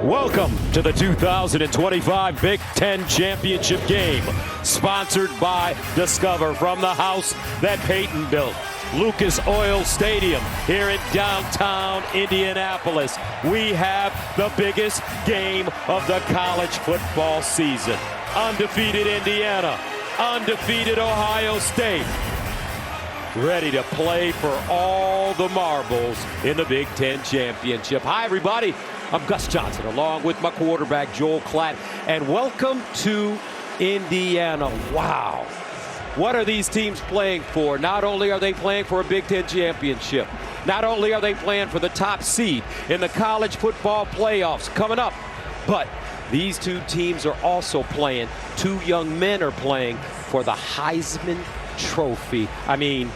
Welcome to the 2025 Big Ten Championship game, sponsored by Discover from the house that Peyton built, Lucas Oil Stadium here in downtown Indianapolis. We have the biggest game of the college football season. Undefeated Indiana, undefeated Ohio State, ready to play for all the marbles in the Big Ten Championship. Hi, everybody. I'm Gus Johnson, along with my quarterback, Joel Klatt, and welcome to Indiana. Wow. What are these teams playing for? Not only are they playing for a Big Ten championship, not only are they playing for the top seed in the college football playoffs coming up, but these two teams are also playing, two young men are playing for the Heisman Trophy. I mean,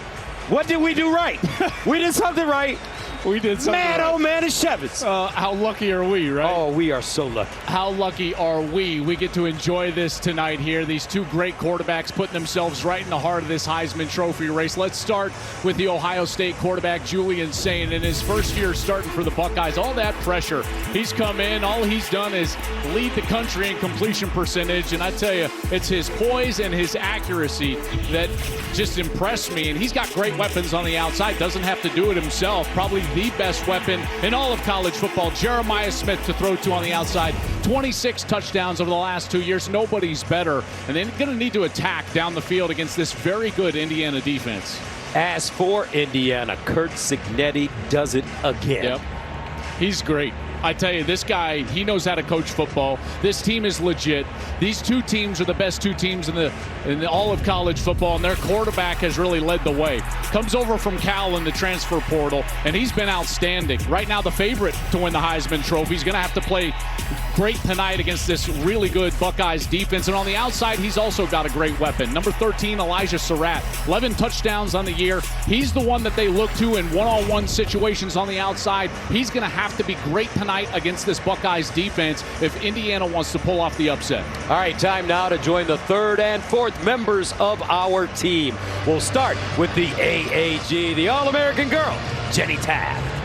what did we do right? We did something right. We did something man, right. Oh man, it's Shevitz. How lucky are we, right? Oh, we are so lucky. How lucky are we? We get to enjoy this tonight here. These two great quarterbacks putting themselves right in the heart of this Heisman Trophy race. Let's start with the Ohio State quarterback, Julian Sayin. In his first year starting for the Buckeyes, all that pressure. He's come in. All he's done is lead the country in completion percentage. And I tell you, it's his poise and his accuracy that just impressed me. And he's got great weapons on the outside. Doesn't have to do it himself. Probably the best weapon in all of college football. Jeremiah Smith to throw to on the outside. 26 touchdowns over the last 2 years. Nobody's better. And they're going to need to attack down the field against this very good Indiana defense. As for Indiana, Curt Cignetti does it again. Yep. He's great. I tell you, this guy, he knows how to coach football. This team is legit. These two teams are the best two teams in all of college football, and their quarterback has really led the way. Comes over from Cal in the transfer portal, and he's been outstanding. Right now, the favorite to win the Heisman Trophy. He's going to have to play great tonight against this really good Buckeyes defense. And on the outside, he's also got a great weapon. Number 13, Elijah Surratt. 11 touchdowns on the year. He's the one that they look to in one-on-one situations on the outside. He's going to have to be great tonight against this Buckeyes defense if Indiana wants to pull off the upset. All right, time now to join the third and fourth members of our team. We'll start with the AAG, the All-American girl, Jenny Taft.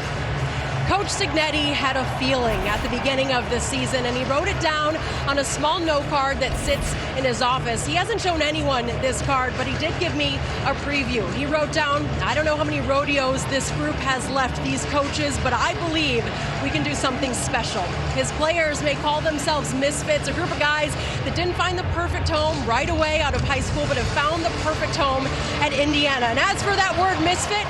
Coach Cignetti had a feeling at the beginning of the season, and he wrote it down on a small note card that sits in his office. He hasn't shown anyone this card, but he did give me a preview. He wrote down, I don't know how many rodeos this group has left these coaches, but I believe we can do something special. His players may call themselves misfits, a group of guys that didn't find the perfect home right away out of high school, but have found the perfect home at Indiana. And as for that word misfit,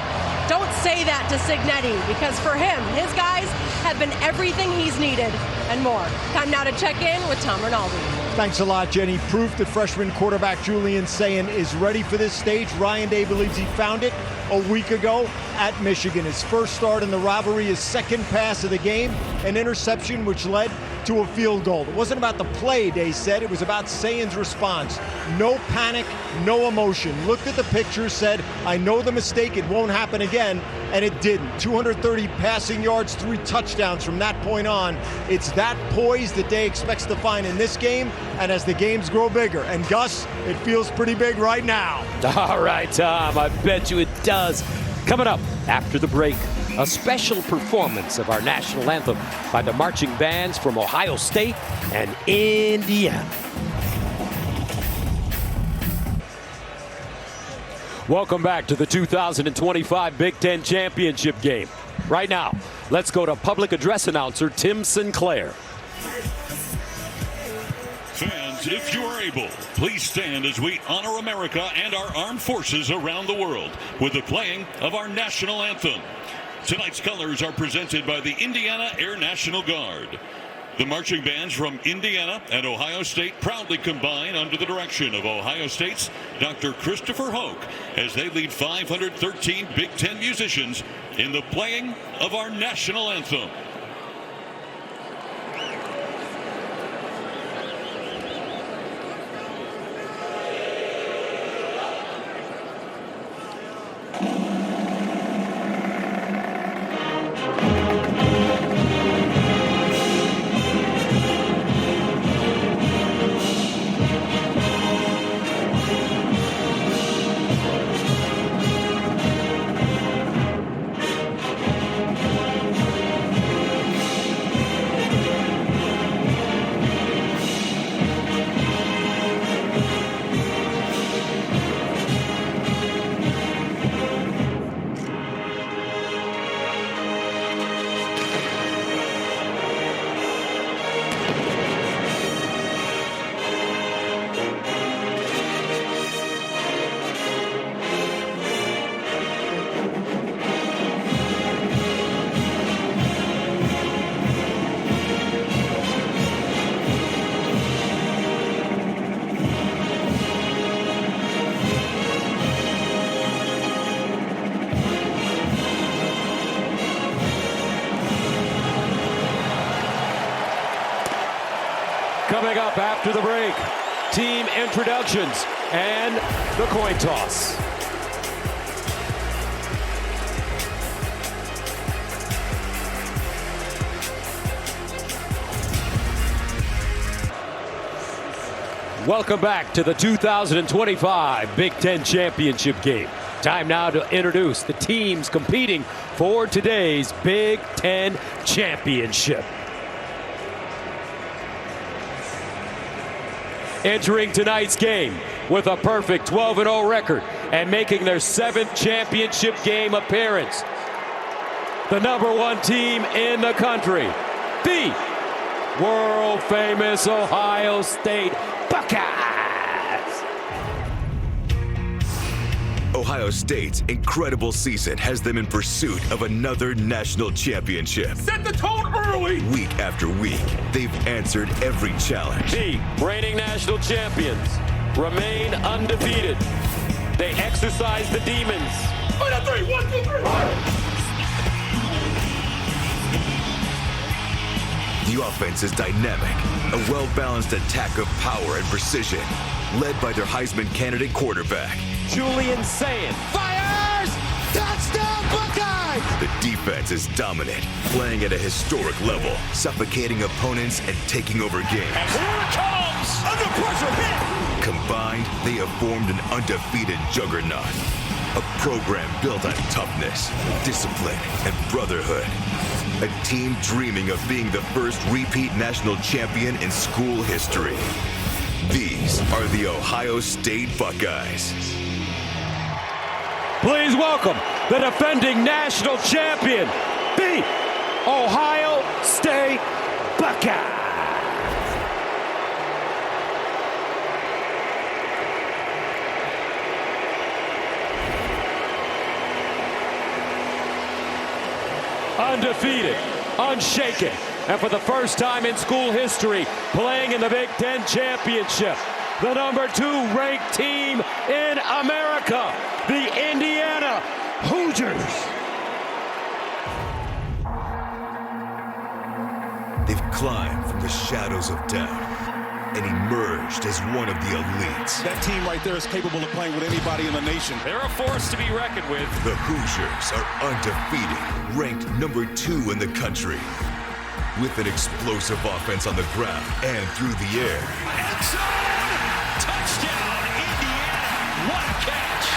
don't say that to Cignetti, because for him, his guys have been everything he's needed and more. Time now to check in with Tom Rinaldi. Thanks a lot, Jenny. Proof that freshman quarterback Julian Sayin is ready for this stage. Ryan Day believes he found it a week ago at Michigan. His first start in the rivalry, his second pass of the game, an interception which led to a field goal. It wasn't about the play, Day said. It was about Sayin's response. No panic, no emotion. Looked at the picture, said, I know the mistake, it won't happen again, and it didn't. 230 passing yards, 3 touchdowns from that point on. It's that poise that Day expects to find in this game, and as the games grow bigger. And Gus, it feels pretty big right now. All right, Tom, I bet you it does. Coming up after the break, a special performance of our national anthem by the marching bands from Ohio State and Indiana. Welcome back to the 2025 Big Ten Championship game. Right now, let's go to public address announcer Tim Sinclair. Fans, if you are able, please stand as we honor America and our armed forces around the world with the playing of our national anthem. Tonight's colors are presented by the Indiana Air National Guard. The marching bands from Indiana and Ohio State proudly combine under the direction of Ohio State's Dr. Christopher Hoke as they lead 513 Big Ten musicians in the playing of our national anthem. Coming up after the break, team introductions and the coin toss. Welcome back to the 2025 Big Ten Championship game. Time now to introduce the teams competing for today's Big Ten Championship. Entering tonight's game with a perfect 12-0 record and making their 7th championship game appearance, the #1 team in the country, the world-famous Ohio State Buckeyes. Ohio State's incredible season has them in pursuit of another national championship. Set the tone early. Week after week, they've answered every challenge. The reigning national champions remain undefeated. They exercise the demons. 1, 2, 3, 1, 2, 3. The offense is dynamic, a well-balanced attack of power and precision, led by their Heisman candidate quarterback. Julian Sand fires! Touchdown Buckeyes! The defense is dominant, playing at a historic level, suffocating opponents and taking over games. And here it comes! Under pressure, hit! Combined, they have formed an undefeated juggernaut. A program built on toughness, discipline, and brotherhood. A team dreaming of being the first repeat national champion in school history. These are the Ohio State Buckeyes. Please welcome the defending national champion, the Ohio State Buckeyes. Undefeated, unshaken, and for the first time in school history, playing in the Big Ten Championship, the #2 ranked team in America, the Indiana Hoosiers. They've climbed from the shadows of doubt and emerged as one of the elites. That team right there is capable of playing with anybody in the nation. They're a force to be reckoned with. The Hoosiers are undefeated, ranked #2 in the country, with an explosive offense on the ground and through the air. End zone! Touchdown, Indiana! What a catch!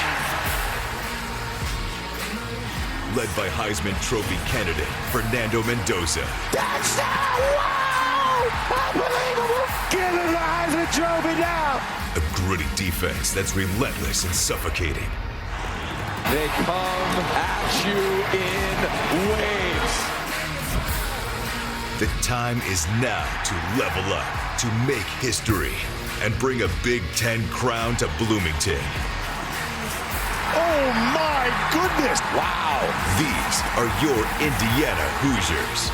Led by Heisman Trophy candidate Fernando Mendoza. Touchdown! Wow! Unbelievable! Give him the Heisman Trophy now! A gritty defense that's relentless and suffocating. They come at you in waves. The time is now to level up, to make history, and bring a Big Ten crown to Bloomington. Oh my goodness! Wow! These are your Indiana Hoosiers.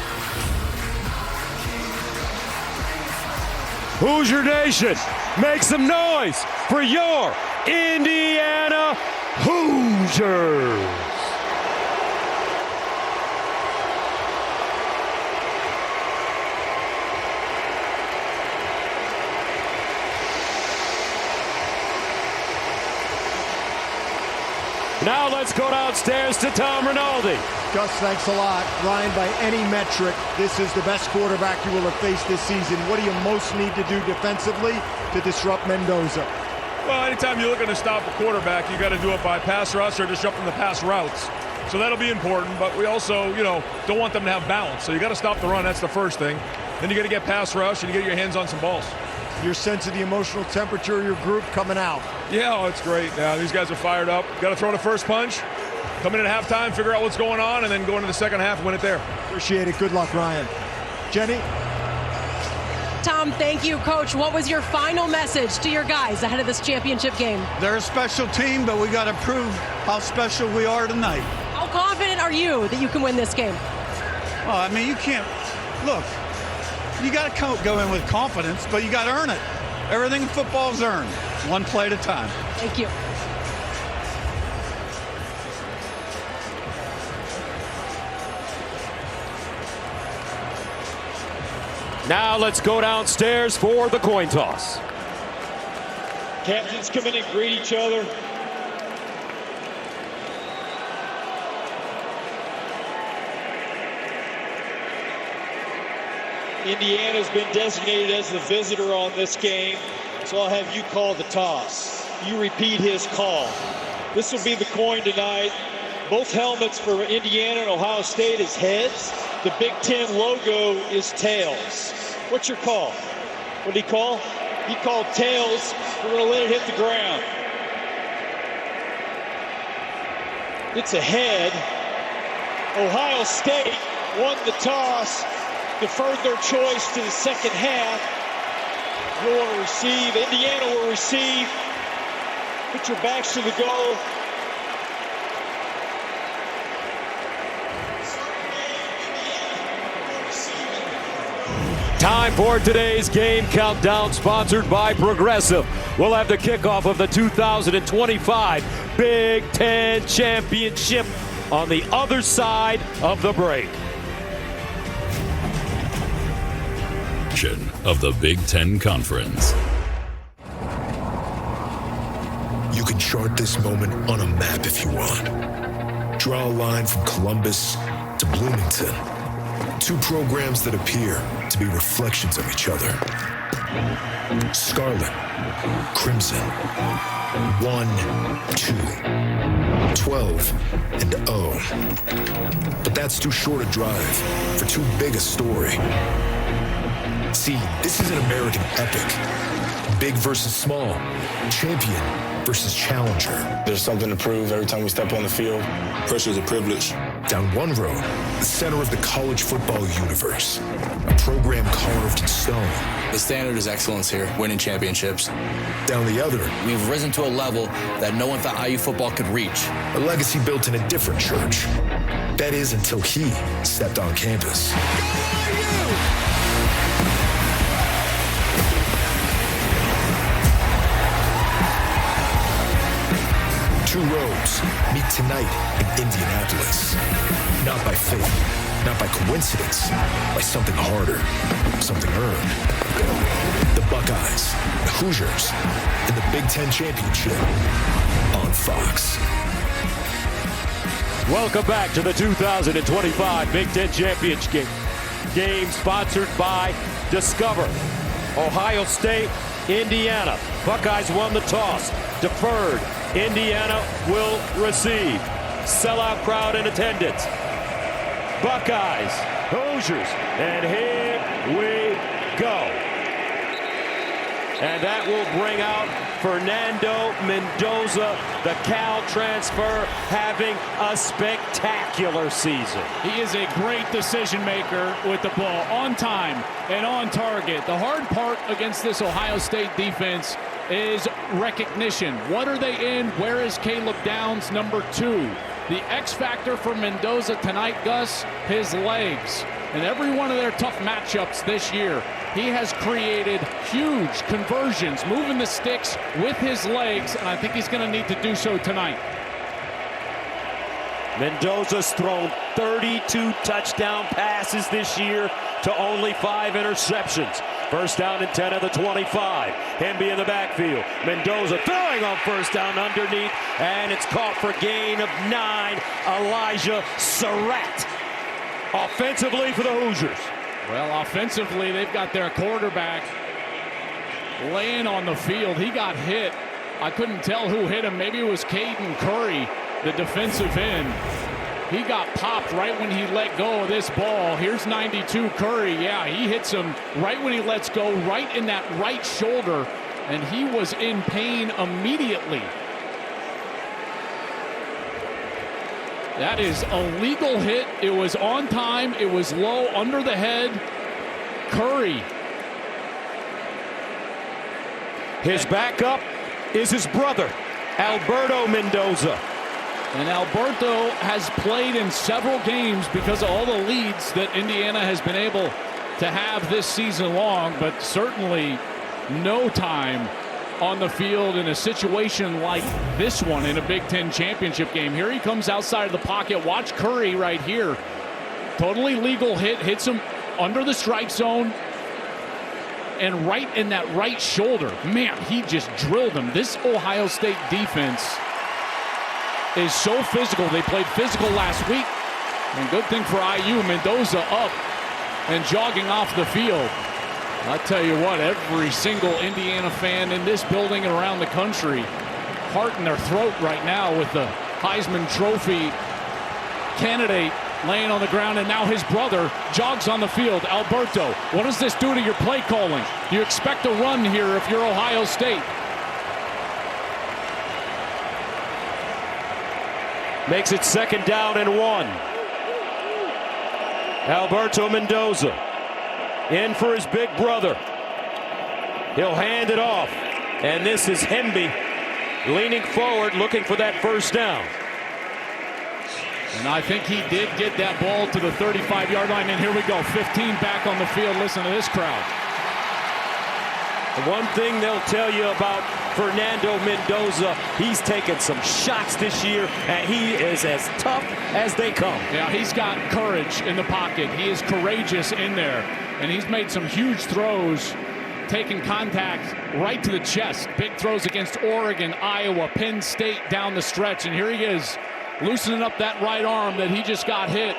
Hoosier Nation, make some noise for your Indiana Hoosiers. Now let's go downstairs to Tom Rinaldi. Gus, thanks a lot. Ryan, by any metric, this is the best quarterback you will have faced this season. What do you most need to do defensively to disrupt Mendoza? Well, anytime you're looking to stop a quarterback, you got to do it by pass rush or disrupting the pass routes. So that'll be important, but we also, don't want them to have balance. So you got to stop the run. That's the first thing. Then you got to get pass rush and you get your hands on some balls. Your sense of the emotional temperature of your group coming out? Yeah, it's great. Yeah, these guys are fired up. Got to throw the first punch, come in at halftime, figure out what's going on, and then go into the second half and win it there. Appreciate it. Good luck, Ryan. Jenny? Tom, thank you, Coach. What was your final message to your guys ahead of this championship game? They're a special team, but we got to prove how special we are tonight. How confident are you that you can win this game? Well, I mean, you can't. Look, you got to go in with confidence, but you got to earn it. Everything in football is earned, one play at a time. Thank you. Now let's go downstairs for the coin toss. Captains come in and greet each other. Indiana's been designated as the visitor on this game, so I'll have you call the toss. You repeat his call. This will be the coin tonight. Both helmets for Indiana and Ohio State is heads. The Big Ten logo is tails. What's your call? What did he call? He called tails. We're going to let it hit the ground. It's a head. Ohio State won the toss, deferred their choice to the second half. You'll want to receive. Indiana will receive. Put your backs to the goal. Time for today's game countdown, sponsored by Progressive. We'll have the kickoff of the 2025 Big Ten Championship on the other side of the break. Of the Big Ten Conference. You can chart this moment on a map if you want. Draw a line from Columbus to Bloomington. Two programs that appear to be reflections of each other. Scarlet, Crimson, 1, 2, 12, and 0. But that's too short a drive for too big a story. See, this is an American epic. Big versus small. Champion versus challenger. There's something to prove every time we step on the field. Pressure's a privilege. Down one road, the center of the college football universe. A program carved in stone. The standard is excellence here, winning championships. Down the other, we've risen to a level that no one thought IU football could reach. A legacy built in a different church. That is, until he stepped on campus. Two roads meet tonight in Indianapolis. Not by fate, not by coincidence, by something harder, something earned. The Buckeyes, the Hoosiers, and the Big Ten Championship on Fox. Welcome back to the 2025 Big Ten Championship game, sponsored by Discover. Ohio State, Indiana. Buckeyes won the toss, deferred. Indiana will receive. Sellout crowd in attendance. Buckeyes, Hoosiers, and here we go. And that will bring out Fernando Mendoza, the Cal transfer, having a spectacular season. He is a great decision maker with the ball, on time and on target. The hard part against this Ohio State defense is recognition. What are they in? Where is Caleb Downs, number 2? The X factor for Mendoza tonight, Gus, his legs. In every one of their tough matchups this year, he has created huge conversions, moving the sticks with his legs, and I think he's going to need to do so tonight. Mendoza's thrown 32 touchdown passes this year to only 5 interceptions. First down and 10 of the 25. Hemby in the backfield. Mendoza throwing on first down underneath, and it's caught for gain of 9. Elijah Surratt. Offensively for the Hoosiers. Well, offensively, they've got their quarterback laying on the field. He got hit. I couldn't tell who hit him. Maybe it was Caden Curry, the defensive end. He got popped right when he let go of this ball. Here's 92 Curry. Yeah, he hits him right when he lets go, right in that right shoulder, and he was in pain immediately. That is a legal hit. It was on time. It was low under the head. Curry. His backup is his brother, Alberto Mendoza. And Alberto has played in several games because of all the leads that Indiana has been able to have this season long, but certainly no time on the field in a situation like this one in a Big Ten championship game. Here he comes outside of the pocket. Watch Curry right here. Totally legal hit, hits him under the strike zone. and right in that right shoulder. Man, he just drilled him. This Ohio State defense is so physical. They played physical last week. And good thing for IU, Mendoza up and jogging off the field. I tell you what, every single Indiana fan in this building and around the country, heart in their throat right now with the Heisman Trophy candidate laying on the ground, and now his brother jogs on the field. Alberto, what does this do to your play calling? Do you expect a run here if you're Ohio State? Makes it 2nd down and 1. Alberto Mendoza in for his big brother. He'll hand it off, and this is Hemby leaning forward, looking for that 1st down. And I think he did get that ball to the 35-yard line, and here we go, 15 back on the field. Listen to this crowd. The one thing they'll tell you about Fernando Mendoza, he's taken some shots this year, and he is as tough as they come. Yeah, he's got courage in the pocket. He is courageous in there, and he's made some huge throws, taking contact right to the chest. Big throws against Oregon, Iowa, Penn State down the stretch, and here he is, loosening up that right arm that he just got hit.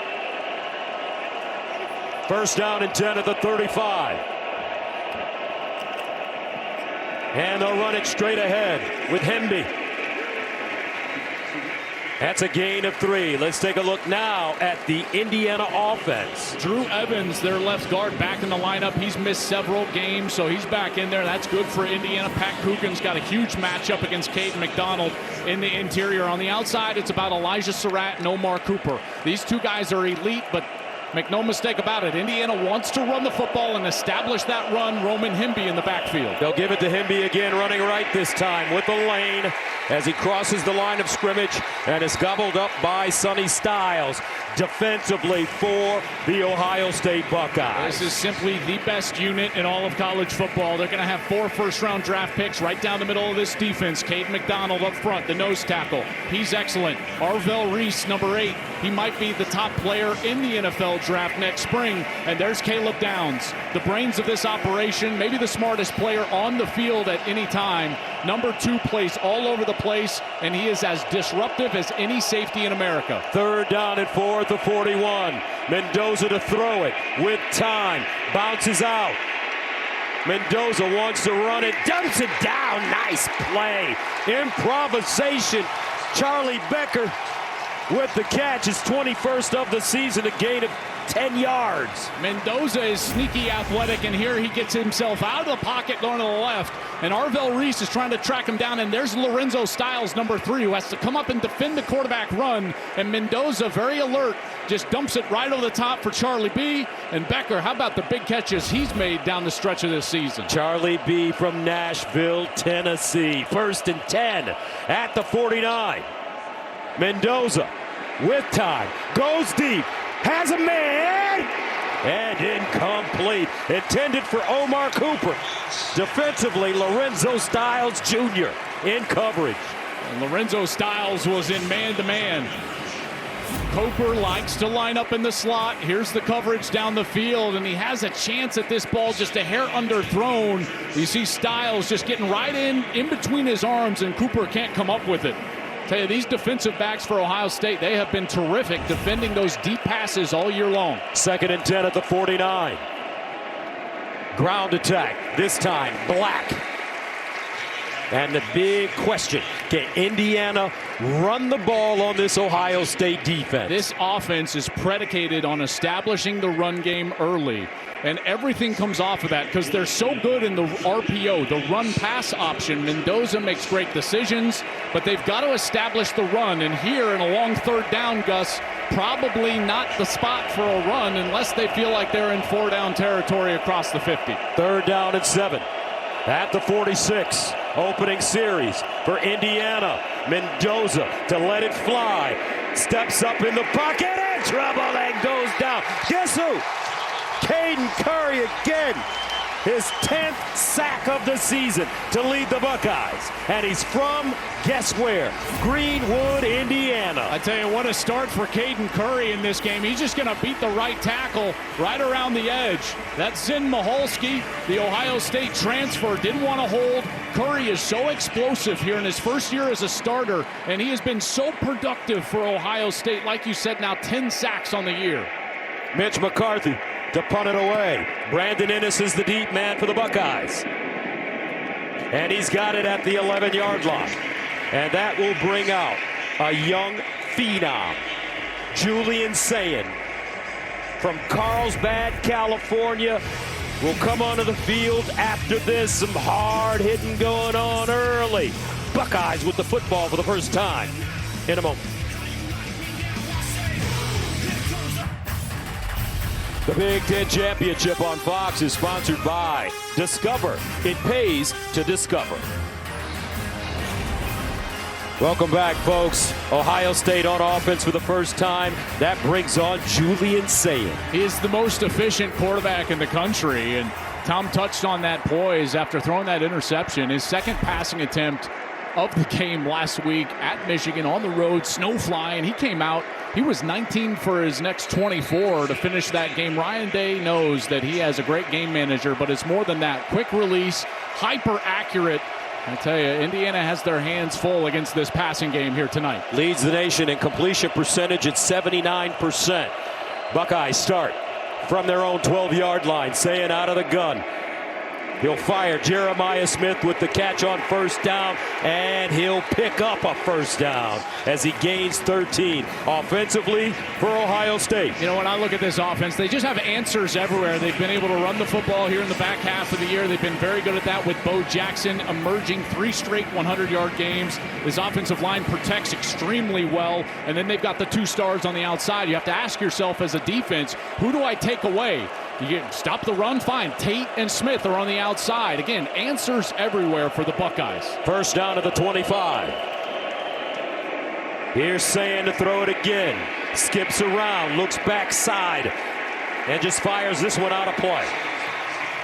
1st down and 10 at the 35. And they'll run it straight ahead with Hemby. That's a gain of 3. Let's take a look now at the Indiana offense. Drew Evans, their left guard, back in the lineup. He's missed several games, so he's back in there. That's good for Indiana. Pat Coogan's got a huge matchup against Caden McDonald in the interior. On the outside, it's about Elijah Surratt and Omar Cooper. These two guys are elite, but make no mistake about it, Indiana wants to run the football and establish that run. Roman Hemby in the backfield. They'll give it to Hemby again, running right this time with the lane as he crosses the line of scrimmage and is gobbled up by Sonny Styles defensively for the Ohio State Buckeyes. This is simply the best unit in all of college football. They're going to have 4 first-round draft picks right down the middle of this defense. Caden McDonald up front, the nose tackle. He's excellent. Arvell Reese, number 8. He might be the top player in the NFL draft next spring. And there's Caleb Downs, the brains of this operation, maybe the smartest player on the field at any time. Number 2 plays all over the place, and he is as disruptive as any safety in America. 3rd down and 4 at the 41. Mendoza to throw it with time. Bounces out. Mendoza wants to run it. Dumps it down. Nice play. Improvisation. Charlie Becker with the catch. His 21st of the season. A gain of 10 yards. Mendoza is sneaky athletic, and here he gets himself out of the pocket going to the left. And Arvell Reese is trying to track him down, and there's Lorenzo Styles, number 3, who has to come up and defend the quarterback run. And Mendoza, very alert, just dumps it right over the top for Charlie B. And Becker, how about the big catches he's made down the stretch of this season? Charlie B. from Nashville, Tennessee. 1st and 10 at the 49. Mendoza with time, goes deep, has a man, and incomplete. Intended for Omar Cooper. Defensively, Lorenzo Styles Jr. in coverage. And Lorenzo Styles was in man-to-man. Cooper likes to line up in the slot. Here's the coverage down the field, and he has a chance at this ball, just a hair underthrown. You see Styles just getting right in between his arms, and Cooper can't come up with it. Tell you, these defensive backs for Ohio State, they have been terrific defending those deep passes all year long. 2nd and 10 at the 49. Ground attack, this time Black. And the big question, can Indiana run the ball on this Ohio State defense? This offense is predicated on establishing the run game early. And everything comes off of that because they're so good in the RPO, the run-pass option. Mendoza makes great decisions, but they've got to establish the run. And here in a long 3rd down, Gus, probably not the spot for a run unless they feel like they're in 4-down territory across the 50. 3rd down and 7 at the 46. Opening series for Indiana. Mendoza to let it fly. Steps up in the pocket and trouble and goes down. Guess who? Caden Curry again. his 10th sack of the season to lead the Buckeyes. And he's from, guess where? Greenwood, Indiana. I tell you what, a start for Caden Curry in this game. He's just going to beat the right tackle right around the edge. That's Zin Maholski, the Ohio State transfer, didn't want to hold. Curry is so explosive here in his first year as a starter, and he has been so productive for Ohio State. Like you said, now 10 sacks on the year. Mitch McCarthy to punt it away. Brandon Innes is the deep man for the Buckeyes. And he's got it at the 11-yard line. And that will bring out a young phenom, Julian Sayin, from Carlsbad, California, will come onto the field after this. Some hard hitting going on early. Buckeyes with the football for the first time in a moment. The Big Ten Championship on Fox is sponsored by Discover. It pays to discover. Welcome back, folks. Ohio State on offense for the first time. That brings on Julian Sayin. He is the most efficient quarterback in the country, and Tom touched on that poise after throwing that interception. His second passing attempt of the game last week at Michigan on the road, snow flying. He came out. He was 19 for his next 24 to finish that game. Ryan Day knows that he has a great game manager, but it's more than that. Quick release, hyper accurate. I tell you, Indiana has their hands full against this passing game here tonight. Leads the nation in completion percentage at 79%. Buckeyes start from their own 12-yard line. Sayin out of the gun. He'll fire Jeremiah Smith with the catch on first down, and he'll pick up a first down as he gains 13. Offensively for Ohio State. You know, when I look at this offense, they just have answers everywhere. They've been able to run the football here in the back half of the year. They've been very good at that with Bo Jackson emerging 3 straight 100-yard games. This offensive line protects extremely well, and then they've got the 2 stars on the outside. You have to ask yourself as a defense, who do I take away? You get stop the run, fine. Tate and Smith are on the outside. Again, answers everywhere for the Buckeyes. First down to the 25. Here's Sayin to throw it again. Skips around, looks backside, and just fires this one out of play.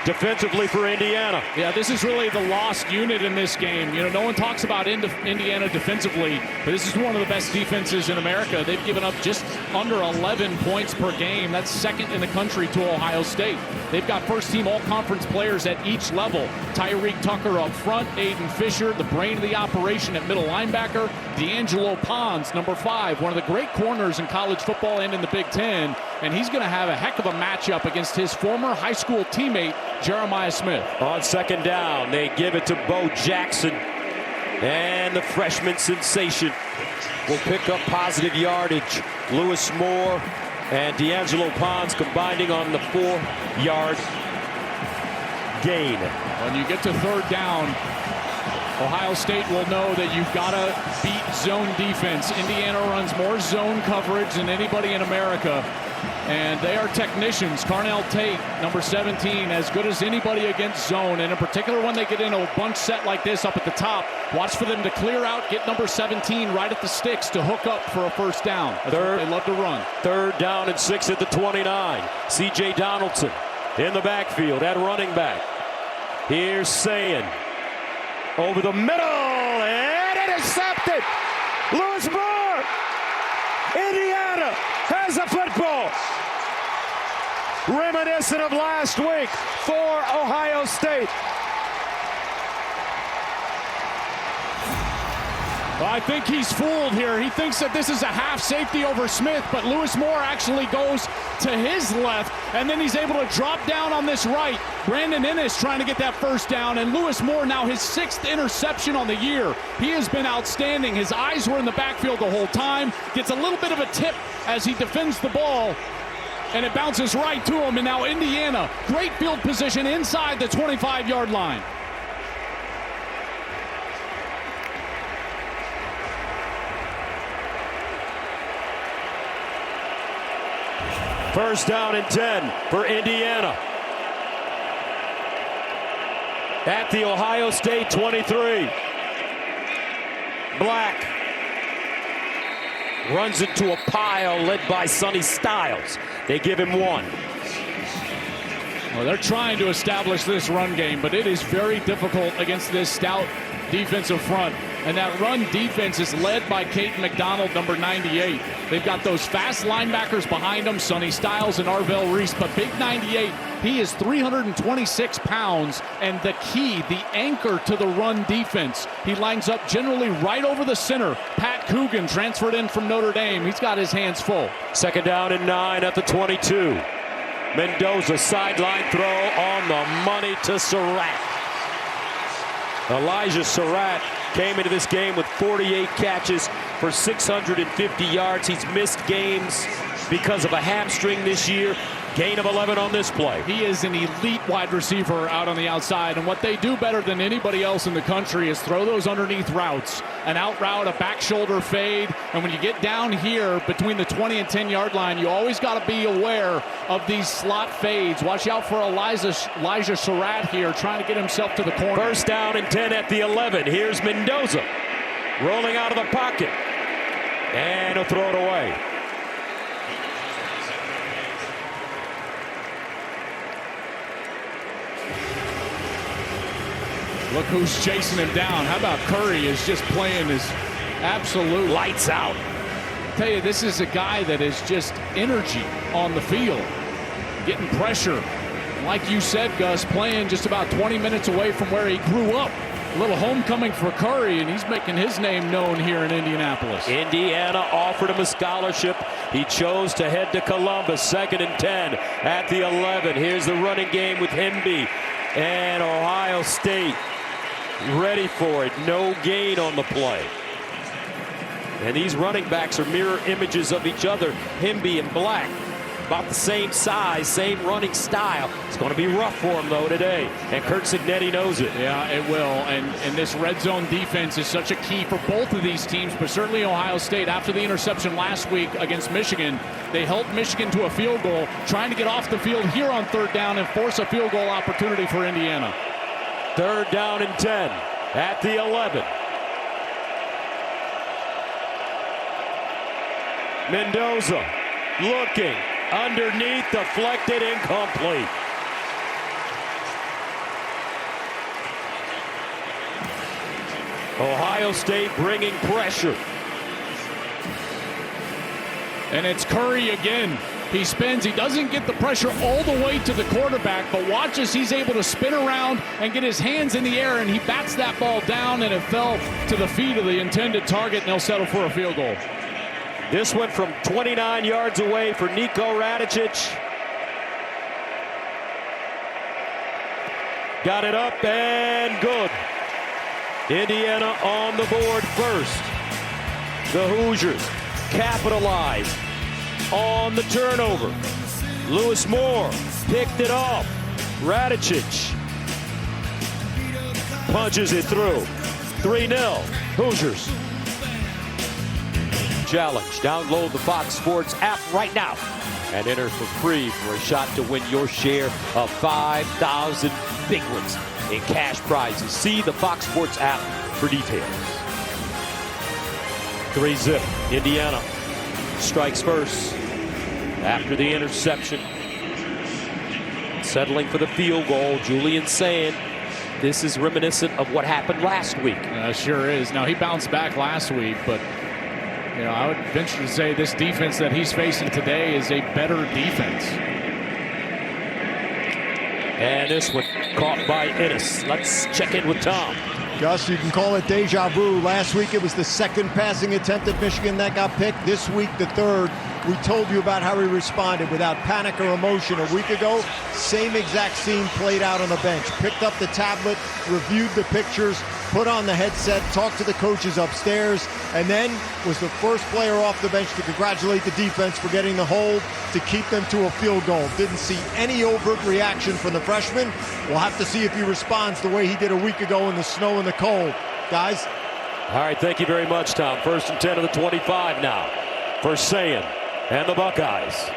Defensively for Indiana. Yeah, this is really the lost unit in this game. You know, no one talks about Indiana defensively, but this is one of the best defenses in America. They've given up just under 11 points per game. That's second in the country to Ohio State. They've got first-team all-conference players at each level. Tyreek Tucker up front, Aiden Fisher, the brain of the operation at middle linebacker. D'Angelo Pons, number 5, one of the great corners in college football and in the Big Ten. And he's going to have a heck of a matchup against his former high school teammate, Jeremiah Smith. On second down, they give it to Bo Jackson. And the freshman sensation will pick up positive yardage. Lewis Moore and D'Angelo Pons combining on the 4-yard gain. When you get to third down, Ohio State will know that you've got to beat zone defense. Indiana runs more zone coverage than anybody in America. And they are technicians. Carnell Tate, number 17, as good as anybody against zone. And in particular, when they get in a bunch set like this up at the top, watch for them to clear out, get number 17 right at the sticks to hook up for a first down. They love to run. Third down and 6 at the 29. C.J. Donaldson in the backfield at running back. Here's Sayin over the middle and intercepted. Lewis Moore. Indiana has a football. Reminiscent of last week for Ohio State. Well, I think he's fooled here. He thinks that this is a half safety over Smith, but Lewis Moore actually goes to his left, and then he's able to drop down on this right. Brandon Innes trying to get that first down, and Lewis Moore now his 6th interception on the year. He has been outstanding. His eyes were in the backfield the whole time. Gets a little bit of a tip as he defends the ball, and it bounces right to him. And now Indiana, great field position inside the 25-yard line. First down and 10 for Indiana. At the Ohio State 23. Black runs into a pile led by Sonny Styles. They give him 1. Well, they're trying to establish this run game, but it is very difficult against this stout defensive front. And that run defense is led by Caden McDonald, number 98. They've got those fast linebackers behind them, Sonny Styles and Arvell Reese. But big 98, he is 326 pounds, and the key, the anchor to the run defense. He lines up generally right over the center. Pat Coogan transferred in from Notre Dame. He's got his hands full. 2nd down and 9 at the 22. Mendoza sideline throw on the money to Surratt. Elijah Surratt came into this game with 48 catches for 650 yards. He's missed games because of a hamstring this year. Gain of 11 on this play. He is an elite wide receiver out on the outside, and what they do better than anybody else in the country is throw those underneath routes. An out route, a back shoulder fade, and when you get down here between the 20 and 10-yard line, you always got to be aware of these slot fades. Watch out for Elijah Surratt here trying to get himself to the corner. 1st down and 10 at the 11. Here's Mendoza rolling out of the pocket, and he'll throw it away. Look who's chasing him down. How about Curry is just playing his absolute lights out. I tell you, this is a guy that is just energy on the field, getting pressure. Like you said, Gus, playing just about 20 minutes away from where he grew up. A little homecoming for Curry, and he's making his name known here in Indianapolis. Indiana offered him a scholarship. He chose to head to Columbus. 2nd and 10 at the 11. Here's the running game with Hemby and Ohio State. Ready for it. No gain on the play. And these running backs are mirror images of each other. Hemby and Black, about the same size, same running style. It's going to be rough for him, though, today. And Curt Cignetti knows it. Yeah, it will. And this red zone defense is such a key for both of these teams, but certainly Ohio State. After the interception last week against Michigan, they helped Michigan to a field goal, trying to get off the field here on 3rd down and force a field goal opportunity for Indiana. 3rd down and 10 at the 11. Mendoza looking underneath, deflected, incomplete. Ohio State bringing pressure. And it's Curry again. He spins. He doesn't get the pressure all the way to the quarterback, but watch as he's able to spin around and get his hands in the air, and he bats that ball down, and it fell to the feet of the intended target, and they'll settle for a field goal. This went from 29 yards away for Niko Radicic. Got it up and good. Indiana on the board first. The Hoosiers capitalize on the turnover. Lewis Moore picked it off. Radicic punches it through. 3-0 Hoosiers. Challenge. Download the Fox Sports app right now and enter for free for a shot to win your share of 5,000 big ones in cash prizes. See the Fox Sports app for details. 3-zip. Indiana strikes first after the interception. Settling for the field goal. Julian saying this is reminiscent of what happened last week. Sure is. Now, he bounced back last week, but you know, I would venture to say this defense that he's facing today is a better defense. And this one caught by Ennis. Let's check in with Tom. Gus, you can call it deja vu. Last week it was the 2nd passing attempt at Michigan that got picked. This week the 3rd. We told you about how he responded without panic or emotion a week ago. Same exact scene played out on the bench. Picked up the tablet, reviewed the pictures, put on the headset, talked to the coaches upstairs, and then was the first player off the bench to congratulate the defense for getting the hold to keep them to a field goal. Didn't see any overt reaction from the freshman. We'll have to see if he responds the way he did a week ago in the snow and the cold. Guys? All right, thank you very much, Tom. 1st and 10 of the 25 now for Sayin and the Buckeyes.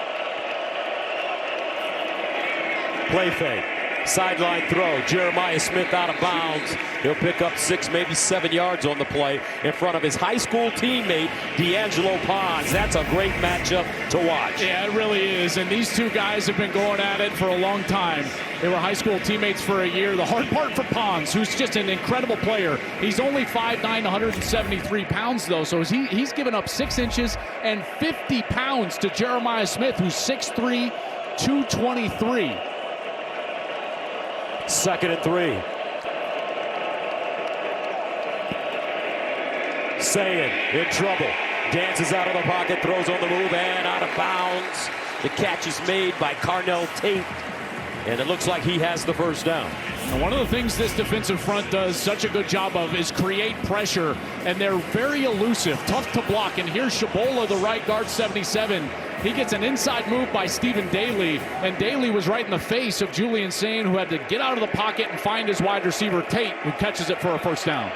Play fake. Sideline throw. Jeremiah Smith out of bounds. He'll pick up 6, maybe 7 yards on the play in front of his high school teammate, D'Angelo Pons. That's a great matchup to watch. Yeah, it really is. And these two guys have been going at it for a long time. They were high school teammates for a year. The hard part for Pons, who's just an incredible player. He's only 5'9", 173 pounds, though. So he's given up 6 inches and 50 pounds to Jeremiah Smith, who's 6'3", 223. 2nd and 3. Sayin in trouble. Dances out of the pocket, throws on the move, and out of bounds. The catch is made by Carnell Tate, and it looks like he has the first down. And one of the things this defensive front does such a good job of is create pressure, and they're very elusive, tough to block. And here's Shabola, the right guard, 77. He gets an inside move by Stephen Daly, and Daly was right in the face of Julian Sayin, who had to get out of the pocket and find his wide receiver Tate, who catches it for a first down.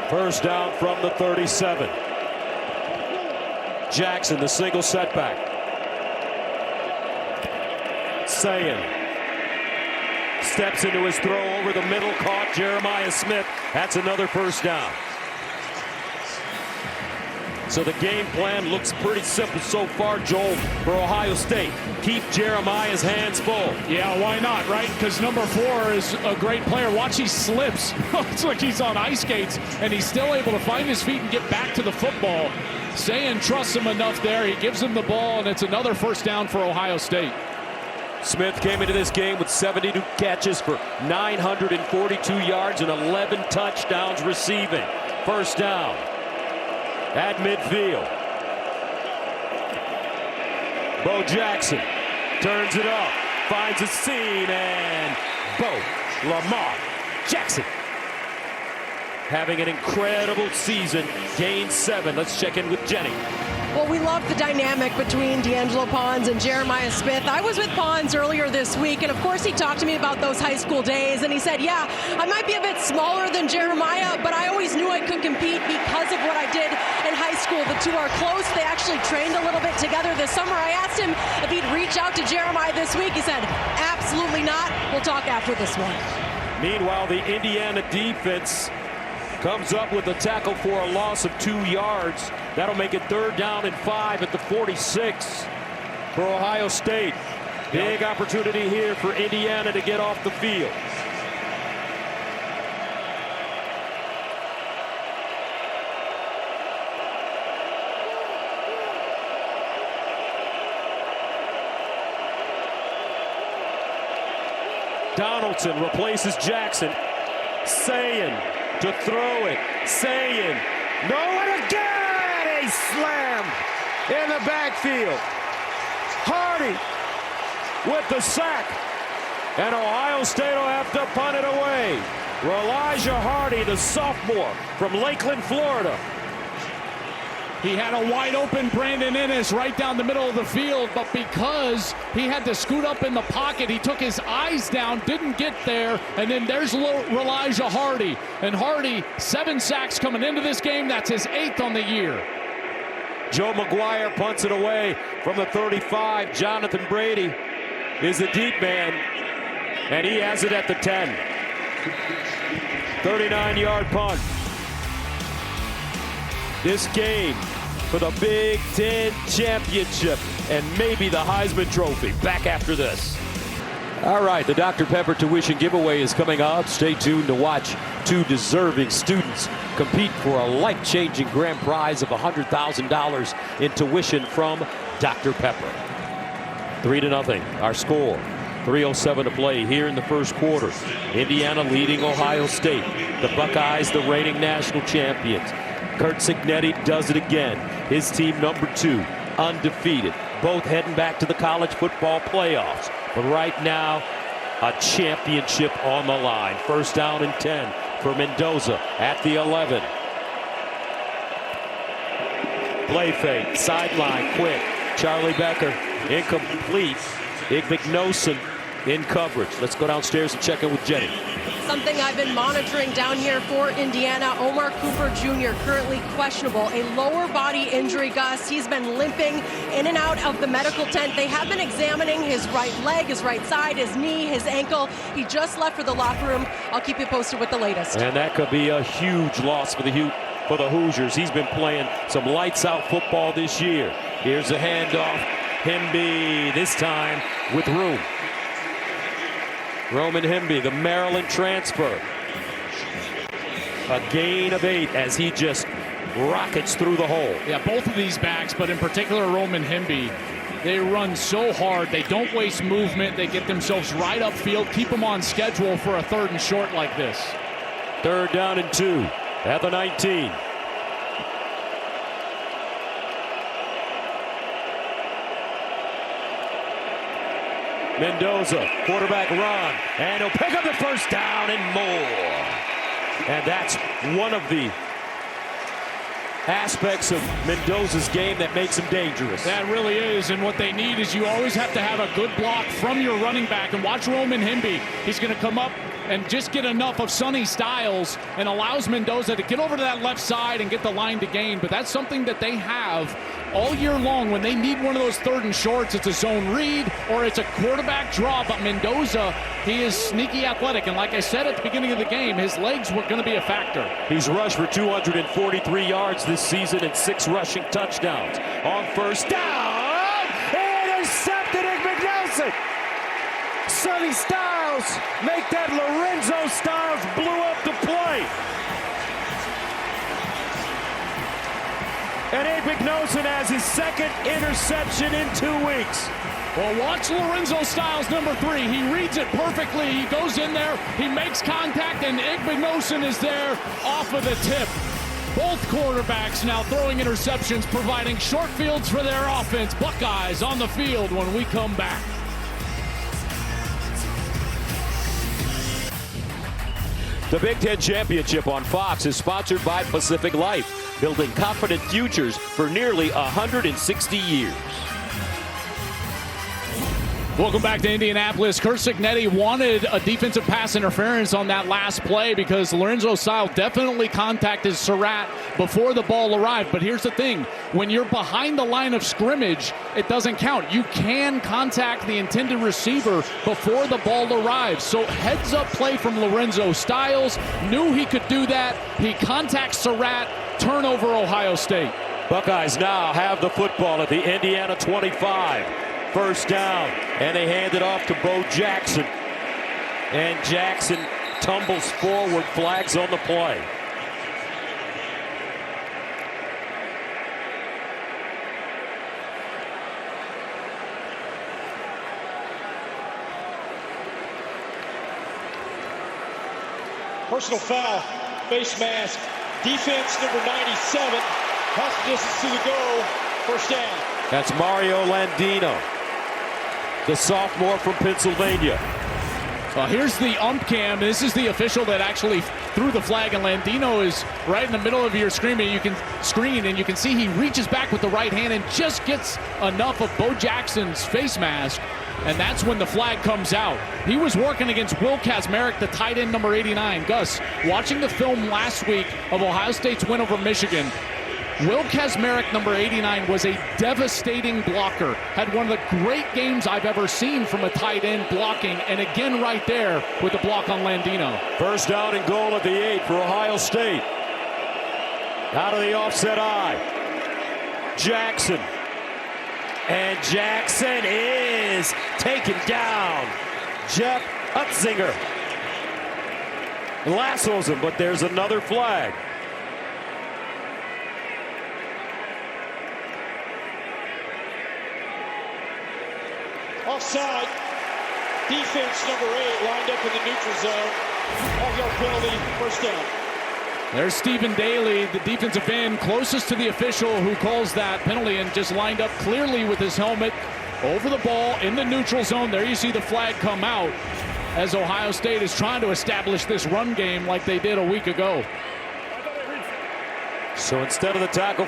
First down from the 37. Jackson, the single setback. Sayin steps into his throw over the middle, caught Jeremiah Smith. That's another first down. So the game plan looks pretty simple so far, Joel, for Ohio State. Keep Jeremiah's hands full. Yeah, why not, right? Because number 4 is a great player. Watch, he slips. It's like he's on ice skates, and he's still able to find his feet and get back to the football. Sayin trusts him enough there. He gives him the ball, and it's another first down for Ohio State. Smith came into this game with 72 catches for 942 yards and 11 touchdowns receiving. First down at midfield. Bo Jackson turns it up, finds a seam, and Lamar Jackson having an incredible season, gains 7. Let's check in with Jenny. Well, we love the dynamic between D'Angelo Pons and Jeremiah Smith. I was with Pons earlier this week, and of course he talked to me about those high school days, and he said, yeah, I might be a bit smaller than Jeremiah, but I always knew I could compete because of what I did in high school. The two are close. They actually trained a little bit together this summer. I asked him if he'd reach out to Jeremiah this week. He said, absolutely not. We'll talk after this one. Meanwhile, the Indiana defense comes up with a tackle for a loss of 2 yards. That'll make it 3rd down and 5 at the 46 for Ohio State. Big opportunity here for Indiana to get off the field. Donaldson replaces Jackson. Sayin to throw it. Sayin. No, and again! A slam in the backfield. Hardy with the sack. And Ohio State will have to punt it away. Elijah Hardy, the sophomore from Lakeland, Florida. He had a wide open Brandon Ennis right down the middle of the field, but because he had to scoot up in the pocket, he took his eyes down, didn't get there, and then there's Elijah Hardy. And Hardy, 7 sacks coming into this game. That's his 8th on the year. Joe McGuire punts it away from the 35. Jonathan Brady is the deep man, and he has it at the 10. 39-yard punt. This game for the Big Ten Championship and maybe the Heisman Trophy. Back after this. All right, the Dr. Pepper tuition giveaway is coming up. Stay tuned to watch 2 deserving students compete for a life-changing grand prize of $100,000 in tuition from Dr. Pepper. 3-0, our score. 3:07 to play here in the first quarter. Indiana leading Ohio State. The Buckeyes, the reigning national champions. Curt Cignetti does it again. His team number 2, undefeated. Both heading back to the college football playoffs. But right now, a championship on the line. First down and 10 for Mendoza at the 11. Play fake, sideline, quick. Charlie Becker, incomplete. Igmignoson in coverage. Let's go downstairs and check in with Jenny. Something I've been monitoring down here for Indiana. Omar Cooper Jr. currently questionable. A lower body injury, Gus. He's been limping in and out of the medical tent. They have been examining his right leg, his right side, his knee, his ankle. He just left for the locker room. I'll keep you posted with the latest. And that could be a huge loss for the Hoosiers. He's been playing some lights-out football this year. Here's a handoff. Hemby, this time with room. Roman Hemby, the Maryland transfer. A gain of 8 as he just rockets through the hole. Yeah, both of these backs, but in particular Roman Hemby, they run so hard. They don't waste movement. They get themselves right upfield, keep them on schedule for a 3rd and short like this. 3rd down and 2 at the 19. Mendoza, quarterback run, and he'll pick up the 1st down and more. And that's one of the aspects of Mendoza's game that makes him dangerous. That really is, and what they need is you always have to have a good block from your running back. And watch Roman Hemby. He's going to come up and just get enough of Sonny Styles and allows Mendoza to get over to that left side and get the line to gain. But that's something that they have all year long. When they need one of those 3rd and shorts, it's a zone read or it's a quarterback draw. But Mendoza, he is sneaky athletic. And like I said at the beginning of the game, his legs were going to be a factor. He's rushed for 243 yards this season and 6 rushing touchdowns. On 1st down, intercepted Igbenogson. Sonny Styles make that Lorenzo Styles blew up the play. And Igbenogson has his 2nd interception in 2 weeks. Well, watch Lorenzo Styles, number 3. He reads it perfectly. He goes in there, he makes contact, and Igbenogson is there off of the tip. Both quarterbacks now throwing interceptions, providing short fields for their offense. Buckeyes on the field when we come back. The Big Ten Championship on Fox is sponsored by Pacific Life, building confident futures for nearly 160 years. Welcome back to Indianapolis. Curt Cignetti wanted a defensive pass interference on that last play because Lorenzo Styles definitely contacted Surratt before the ball arrived. But here's the thing. When you're behind the line of scrimmage, it doesn't count. You can contact the intended receiver before the ball arrives. So heads up play from Lorenzo Styles. Knew he could do that. He contacts Surratt. Turnover, Ohio State. Buckeyes now have the football at the Indiana 25. 1st down, and they hand it off to Bo Jackson. And Jackson tumbles forward, flags on the play. Personal foul, face mask, defense number 97, half distance to the goal, 1st down. That's Mario Landino, the sophomore from Pennsylvania. Well, here's the ump cam. This is the official that actually threw the flag, and Landino is right in the middle of your screen, and you can see he reaches back with the right hand and just gets enough of Bo Jackson's face mask, and that's when the flag comes out. He was working against Will Kazmarek, the tight end number 89. Gus, watching the film last week of Ohio State's win over Michigan, Will Kazmarek, number 89, was a devastating blocker. Had one of the great games I've ever seen from a tight end blocking, and again right there with the block on Landino. 1st down and goal at the 8 for Ohio State. Out of the offset eye. Jackson. And Jackson is taken down. Jeff Utzinger lassos him, but there's another flag. Offside. Defense number 8 lined up in the neutral zone. 5-yard penalty, 1st down. There's Stephen Daly, the defensive end, closest to the official who calls that penalty, and just lined up clearly with his helmet over the ball in the neutral zone. There you see the flag come out as Ohio State is trying to establish this run game like they did a week ago. So instead of the tackle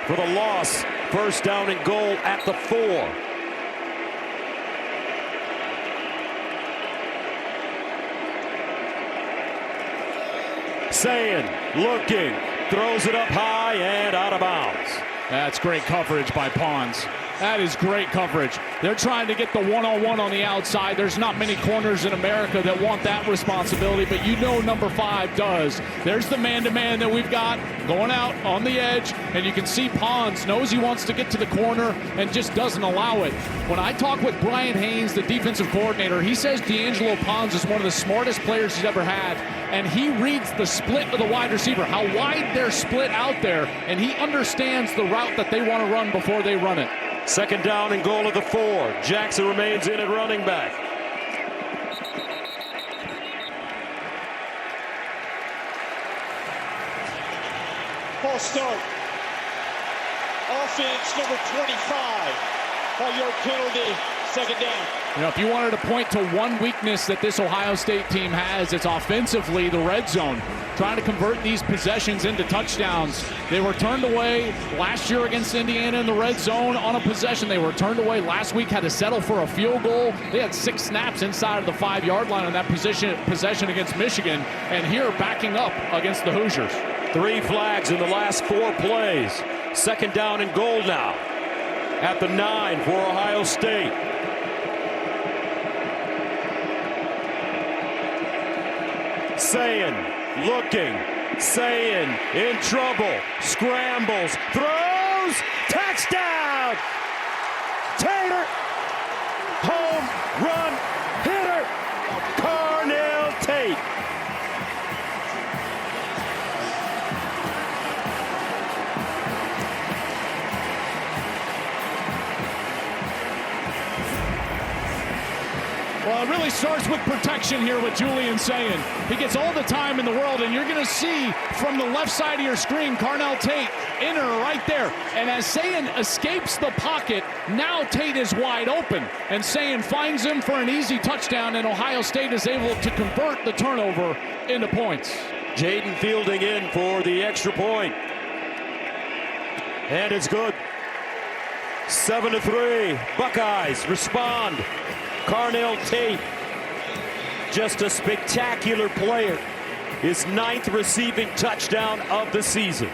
for the loss, 1st down and goal at the 4. Sayin looking, throws it up high and out of bounds. That's great coverage by Pons. That is great coverage. They're trying to get the one-on-one on the outside. There's not many corners in America that want that responsibility, but you know number 5 does. There's the man-to-man that we've got going out on the edge, and you can see Pons knows he wants to get to the corner and just doesn't allow it. When I talk with Brian Haynes, the defensive coordinator, he says D'Angelo Pons is one of the smartest players he's ever had, and he reads the split of the wide receiver, how wide they're split out there, and he understands the route that they want to run before they run it. Second down and goal at the 4. Jackson remains in at running back. False start. Offense number 25. 5-yard penalty. Second down. You know, if you wanted to point to one weakness that this Ohio State team has, it's offensively the red zone. Trying to convert these possessions into touchdowns. They were turned away last year against Indiana in the red zone on a possession. They were turned away last week, had to settle for a field goal. They had 6 snaps inside of the 5-yard line on that possession against Michigan. And here backing up against the Hoosiers. 3 flags in the last 4 plays. Second down and goal now at the 9 for Ohio State. Sayin looking, Sayin in trouble, scrambles, throws, touchdown! Tater, home run hitter, Carnell Tate. Well, it really starts with protection here with Julian Sayin. He gets all the time in the world, and you're going to see from the left side of your screen, Carnell Tate in her right there. And as Sayin escapes the pocket, now Tate is wide open. And Sayin finds him for an easy touchdown, and Ohio State is able to convert the turnover into points. Jaden Fielding in for the extra point. And it's good. 7-3. Buckeyes respond. Carnell Tate, just a spectacular player. His 9th receiving touchdown of the season.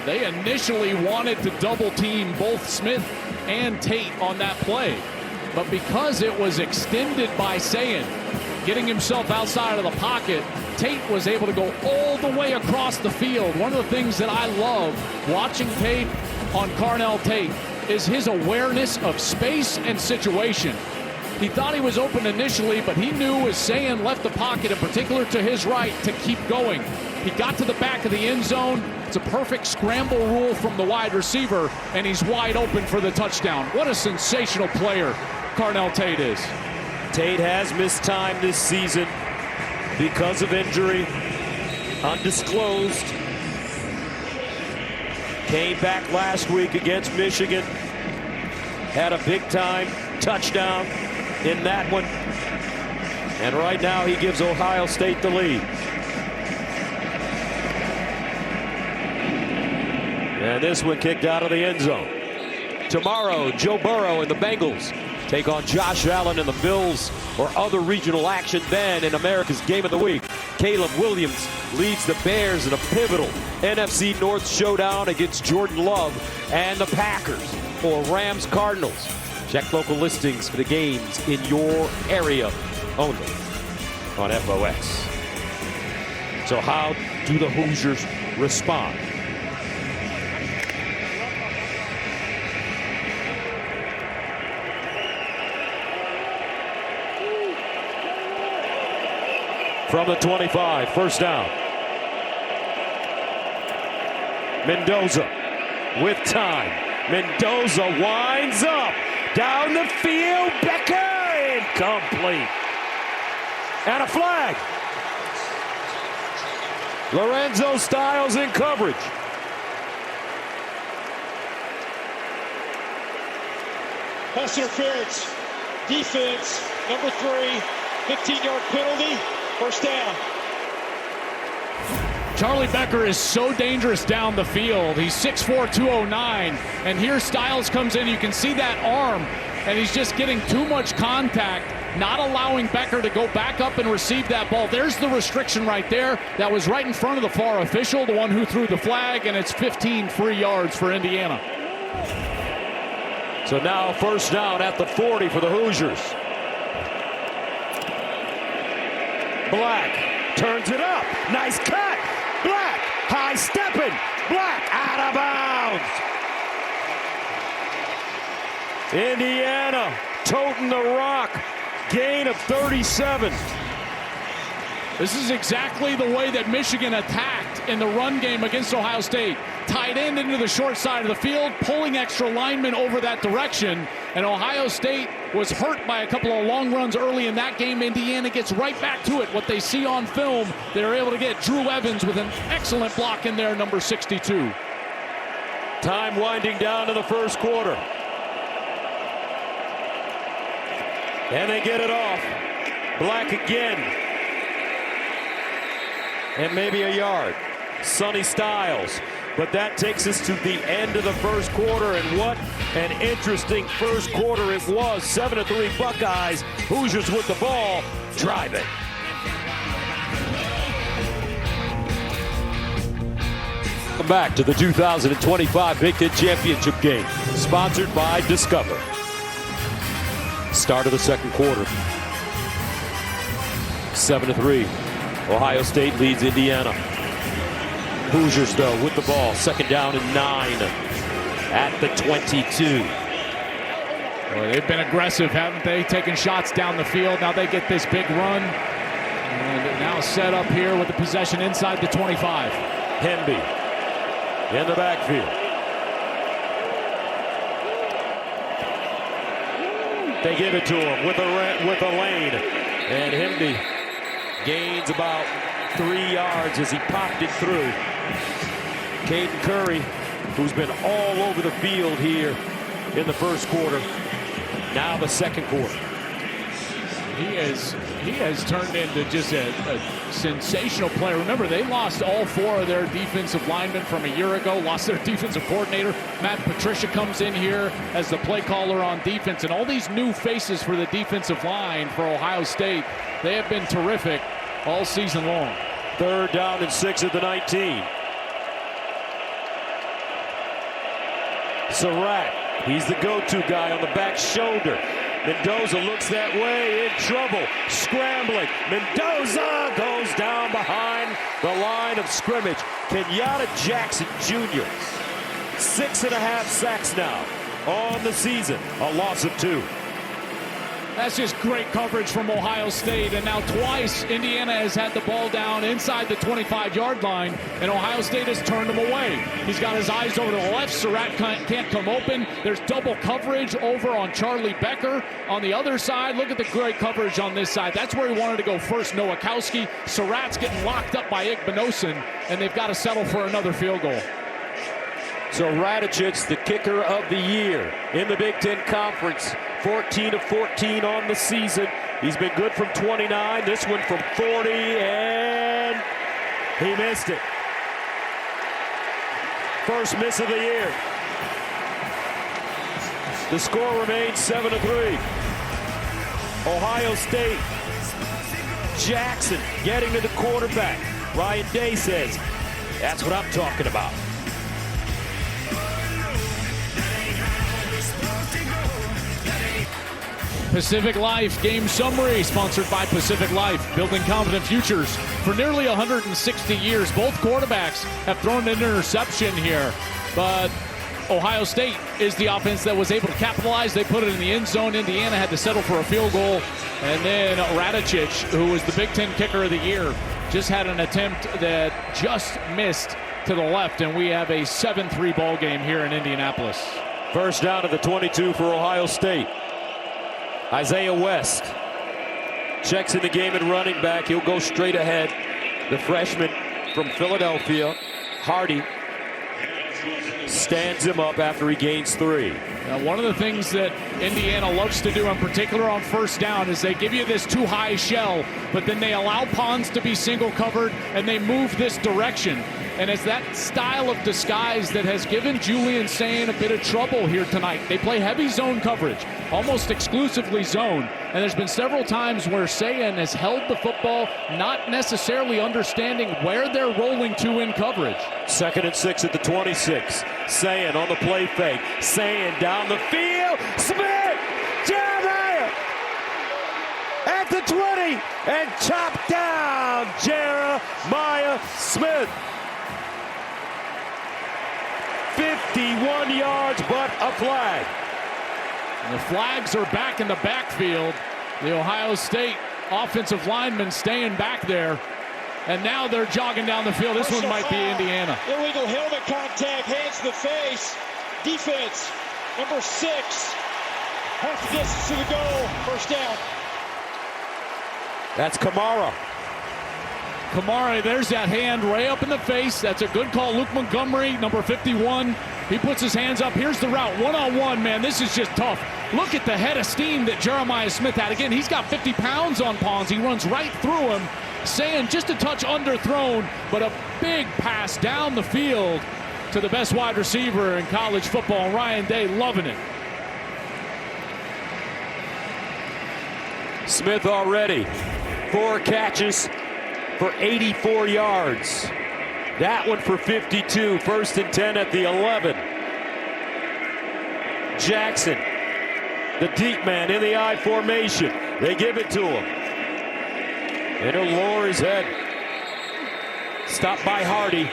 They initially wanted to double team both Smith and Tate on that play. But because it was extended by Sayin, getting himself outside of the pocket, Tate was able to go all the way across the field. One of the things that I love watching tape on Carnell Tate is his awareness of space and situation. He thought he was open initially, but he knew as Sayin left the pocket, in particular to his right, to keep going. He got to the back of the end zone. It's a perfect scramble rule from the wide receiver, and he's wide open for the touchdown. What a sensational player Carnell Tate is. Tate has missed time this season because of injury, undisclosed. Came back last week against Michigan. Had a big-time touchdown in that one. And right now he gives Ohio State the lead. And this one kicked out of the end zone. Tomorrow, Joe Burrow and the Bengals take on Josh Allen and the Bills, or other regional action. Then in America's Game of the Week, Caleb Williams leads the Bears in a pivotal NFC North showdown against Jordan Love and the Packers, or Rams Cardinals. Check local listings for the games in your area only on FOX. So how do the Hoosiers respond? From the 25, first down. Mendoza with time. Mendoza winds up. Down the field, Becker, incomplete. And a flag. Lorenzo Styles in coverage. Pass interference. Defense, number 3, 15-yard penalty. First down. Charlie Becker is so dangerous down the field. He's 6'4", 209, and here Styles comes in. You can see that arm, and he's just getting too much contact not allowing Becker to go back up and receive that ball. There's the restriction right there. That was right in front of the far official, the one who threw the flag, and it's 15 free yards for Indiana. So now first down at the 40 for the Hoosiers. Black turns it up. Nice cut. Black high stepping. Black out of bounds. Indiana toting the rock. Gain of 37. This is exactly the way that Michigan attacked in the run game against Ohio State. Tight end into the short side of the field, pulling extra linemen over that direction. And Ohio State was hurt by a couple of long runs early in that game. Indiana gets right back to it. What they see on film, they're able to get Drew Evans with an excellent block in there, number 62. Time winding down to the first quarter. And they get it off. Black again. And maybe a yard. Sonny Styles. But that takes us to the end of the first quarter, and what an interesting first quarter it was. 7-3 Buckeyes. Hoosiers with the ball. Drive it. Welcome back to the 2025 Big Ten Championship game, sponsored by Discover. Start of the second quarter. 7-3. Ohio State leads Indiana. Hoosiers, though, with the ball. Second down and 9 at the 22. Well, they've been aggressive, haven't they? Taking shots down the field. Now they get this big run. And now set up here with the possession inside the 25. Hemby in the backfield. They give it to him with a lane. And Hemby gains about 3 yards as he popped it through. Caden Curry, who's been all over the field here in the first quarter. Now the second quarter. He has turned into just a sensational player. Remember, they lost all 4 of their defensive linemen from a year ago, lost their defensive coordinator. Matt Patricia comes in here as the play caller on defense, and all these new faces for the defensive line for Ohio State. They have been terrific all season long. Third down and 6 at the 19. Surratt, he's the go-to guy on the back shoulder. Mendoza looks that way, in trouble, scrambling. Mendoza goes down behind the line of scrimmage. Kenyatta Jackson Jr., 6.5 sacks now on the season, a loss of 2. That's just great coverage from Ohio State, and now twice Indiana has had the ball down inside the 25-yard line, and Ohio State has turned him away. He's got his eyes over to the left. Surratt can't come open. There's double coverage over on Charlie Becker. On the other side, look at the great coverage on this side. That's where he wanted to go first, Nowakowski. Surratt's getting locked up by Igbinosun, and they've got to settle for another field goal. So Radicic, the kicker of the year in the Big Ten Conference, 14 of 14 on the season. He's been good from 29, this one from 40, and he missed it. First miss of the year. The score remains 7-3. Ohio State. Jackson getting to the quarterback. Ryan Day says, that's what I'm talking about. Pacific Life game summary, sponsored by Pacific Life, building confident futures. For nearly 160 years, both quarterbacks have thrown an interception here, but Ohio State is the offense that was able to capitalize. They put it in the end zone. Indiana had to settle for a field goal, and then Radicic, who was the Big Ten kicker of the year, just had an attempt that just missed to the left, and we have a 7-3 ball game here in Indianapolis. First down to the 22 for Ohio State. Isaiah West checks in the game at running back. He'll go straight ahead. The freshman from Philadelphia, Hardy, stands him up after he gains 3. Now, one of the things that Indiana loves to do, in particular on first down, is they give you this too high shell, but then they allow Pons to be single covered, and they move this direction. And it's that style of disguise that has given Julian Sayin a bit of trouble here tonight. They play heavy zone coverage, almost exclusively zone. And there's been several times where Sayin has held the football, not necessarily understanding where they're rolling to in coverage. 2nd and 6 at the 26. Sayin on the play fake. Sayin down the field. Smith! Jeremiah! At the 20 and chopped down Jeremiah Smith. 51 yards, but a flag. And the flags are back in the backfield. The Ohio State offensive linemen staying back there. And now they're jogging down the field. This one might be Indiana. Illegal helmet contact, hands to the face. Defense, number 6. Half the distance to the goal, first down. That's Kamara. Kamara, there's that hand right up in the face. That's a good call. Luke Montgomery, number 51. He puts his hands up. Here's the route. One-on-one, man. This is just tough. Look at the head of steam that Jeremiah Smith had. Again, he's got 50 pounds on Pons. He runs right through him. Sayin just a touch underthrown, but a big pass down the field to the best wide receiver in college football, Ryan Day, loving it. Smith already 4 catches for 84 yards. That one for 52. 1st and 10 at the 11. Jackson, the deep man in the I formation. They give it to him. And he'll lower his head. Stopped by Hardy.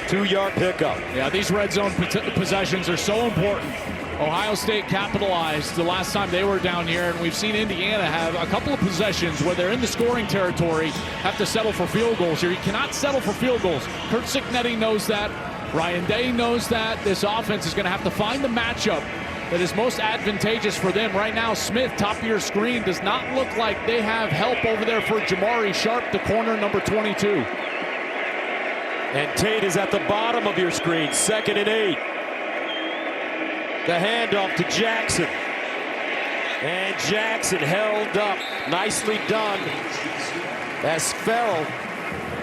2-yard pickup. Yeah, these red zone possessions are so important. Ohio State capitalized the last time they were down here, and we've seen Indiana have a couple of possessions where they're in the scoring territory, have to settle for field goals here. You cannot settle for field goals. Kurt Signetti knows that. Ryan Day knows that. This offense is going to have to find the matchup that is most advantageous for them. Right now, Smith, top of your screen, does not look like they have help over there for Jamari Sharp, the corner, number 22. And Tate is at the bottom of your screen. 2nd and 8. The handoff to Jackson. And Jackson held up. Nicely done. As Farrell,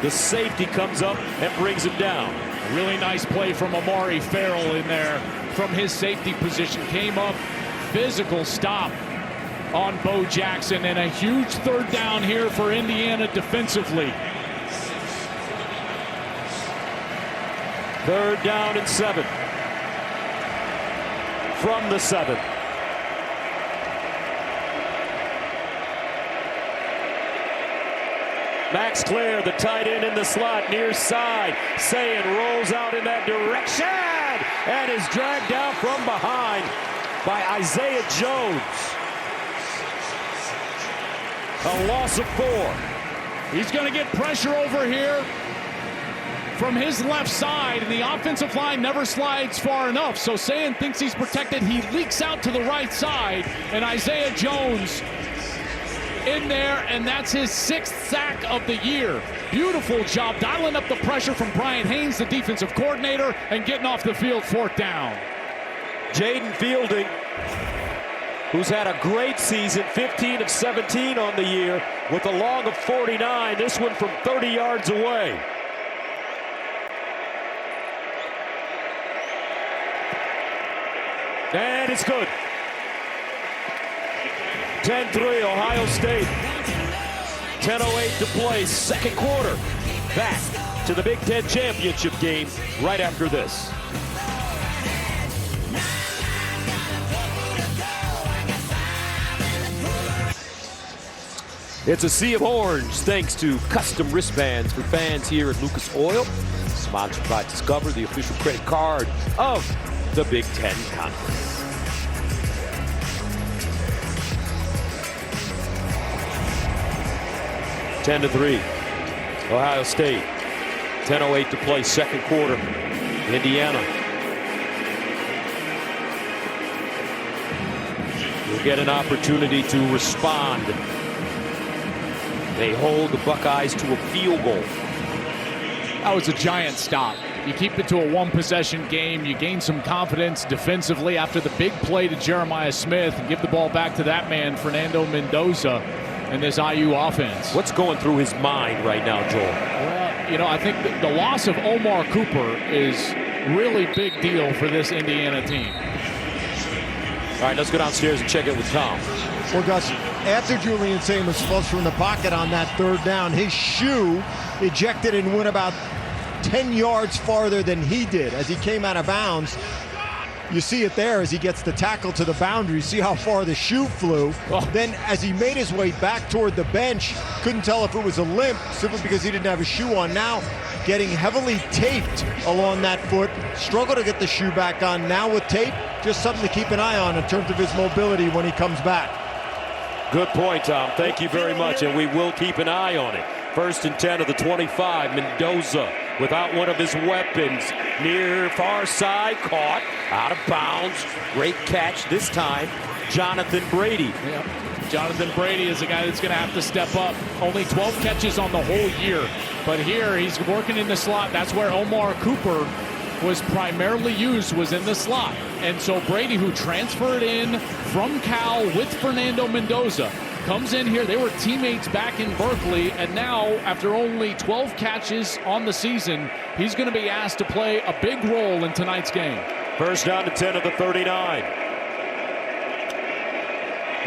the safety, comes up and brings him down. A really nice play from Amari Farrell in there from his safety position. Came up, physical stop on Bo Jackson, and a huge 3rd down here for Indiana defensively. 3rd down and 7. From the 7. Max Clare, the tight end in the slot, near side. Sayin rolls out in that direction and is dragged down from behind by Isaiah Jones. A loss of 4. He's going to get pressure over here from his left side, and the offensive line never slides far enough. So Sayin thinks he's protected. He leaks out to the right side, and Isaiah Jones in there, and that's his 6th sack of the year. Beautiful job dialing up the pressure from Brian Haynes, the defensive coordinator, and getting off the field. 4th down. Jaden Fielding, who's had a great season, 15 of 17 on the year with a log of 49. This one from 30 yards away. And it's good. 10-3 Ohio State. 10:08 to play, 2nd quarter. Back to the Big Ten championship game right after this. It's a sea of orange thanks to custom wristbands for fans here at Lucas Oil. Sponsored by Discover, the official credit card of the Big Ten Conference. Ten to 3, Ohio State. 10:08 to play, 2nd quarter. Indiana will get an opportunity to respond. They hold the Buckeyes to a field goal. That was a giant stop. You keep it to a 1-possession game. You gain some confidence defensively after the big play to Jeremiah Smith and give the ball back to that man, Fernando Mendoza, in this IU offense. What's going through his mind right now, Joel? Well, You know, I think the loss of Omar Cooper is really big deal for this Indiana team. All right, let's go downstairs and check it with Tom. Well, Gus, after Julian Sain was flushed from the pocket on that third down, his shoe ejected and went about 10 yards farther than he did as he came out of bounds. You see it there as he gets the tackle to the boundary. You see how far the shoe flew. Oh. Then as he made his way back toward the bench, couldn't tell if it was a limp simply because he didn't have a shoe on. Now getting heavily taped along that foot. Struggle to get the shoe back on. Now with tape, just something to keep an eye on in terms of his mobility when he comes back. Good point, Tom. Thank you very much, and we will keep an eye on it. 1st and 10 of the 25. Mendoza without one of his weapons. Near far side, caught, out of bounds. Great catch this time, Jonathan Brady. Yeah. Jonathan Brady is a guy that's going to have to step up. Only 12 catches on the whole year. But here he's working in the slot. That's where Omar Cooper was primarily used, was in the slot. And so Brady, who transferred in from Cal with Fernando Mendoza, comes in here. They were teammates back in Berkeley, and now after only 12 catches on the season, he's going to be asked to play a big role in tonight's game. 1st down to 10 of the 39.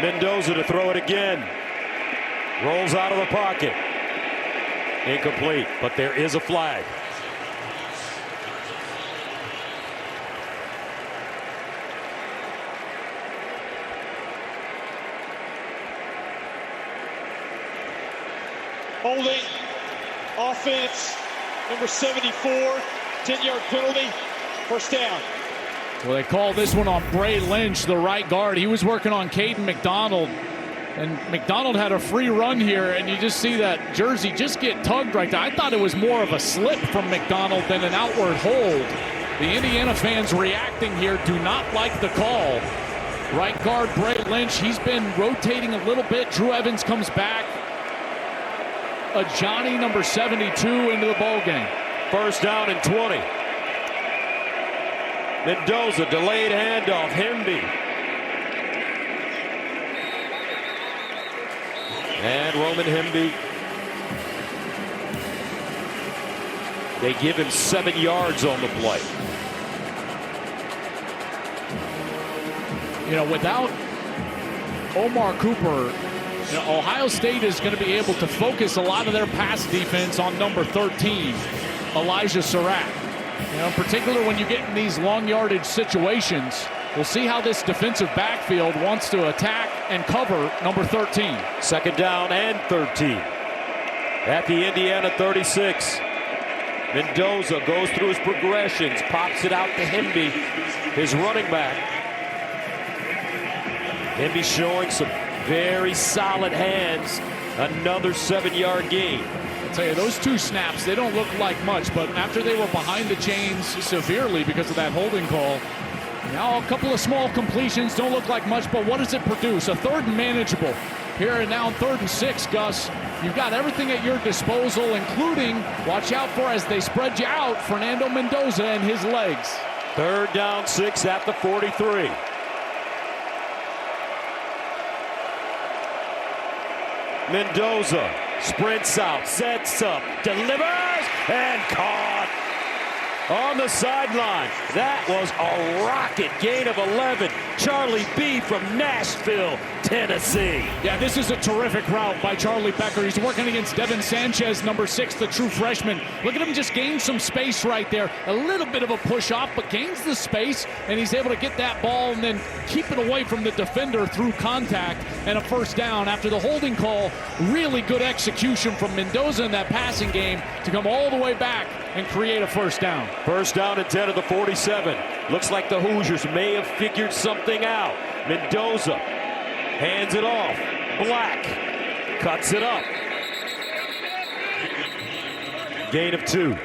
Mendoza to throw it again. Rolls out of the pocket. Incomplete, but there is a flag. Holding, offense, number 74, 10-yard penalty, 1st down. Well, they call this one on Bray Lynch, the right guard. He was working on Caden McDonald, and McDonald had a free run here, and you just see that jersey just get tugged right there. I thought it was more of a slip from McDonald than an outward hold. The Indiana fans reacting here do not like the call. Right guard Bray Lynch, he's been rotating a little bit. Drew Evans comes back. A Johnny number 72 into the ball game. 1st down and 20. Mendoza, delayed handoff, Hemby. And Roman Hemby. They give him 7 yards on the play. You know, without Omar Cooper, you know, Ohio State is going to be able to focus a lot of their pass defense on number 13, Elijah Surratt. You know, in particular when you get in these long yardage situations, we'll see how this defensive backfield wants to attack and cover number 13. 2nd down and 13. At the Indiana 36. Mendoza goes through his progressions, pops it out to Hemby, his running back. Hemby showing some very solid hands. Another 7-yard gain. I'll tell you, those 2 snaps, they don't look like much, but after they were behind the chains severely because of that holding call, now a couple of small completions don't look like much, but what does it produce? A 3rd and manageable. Here and now 3rd and 6, Gus. You've got everything at your disposal, including, watch out for, as they spread you out, Fernando Mendoza and his legs. 3rd down, 6 at the 43. Mendoza sprints out, sets up, delivers, and caught on the sideline. That was a rocket gain of 11. Charlie B from Nashville, Tennessee. Yeah, this is a terrific route by Charlie Becker. He's working against Devin Sanchez, number 6, the true freshman. Look at him just gain some space right there. A little bit of a push off, but gains the space, and he's able to get that ball and then keep it away from the defender through contact and a 1st down. After the holding call, really good execution from Mendoza in that passing game to come all the way back and create a 1st down. 1st down and 10 of the 47. Looks like the Hoosiers may have figured something out. Mendoza hands it off. Black cuts it up. Gain of 2.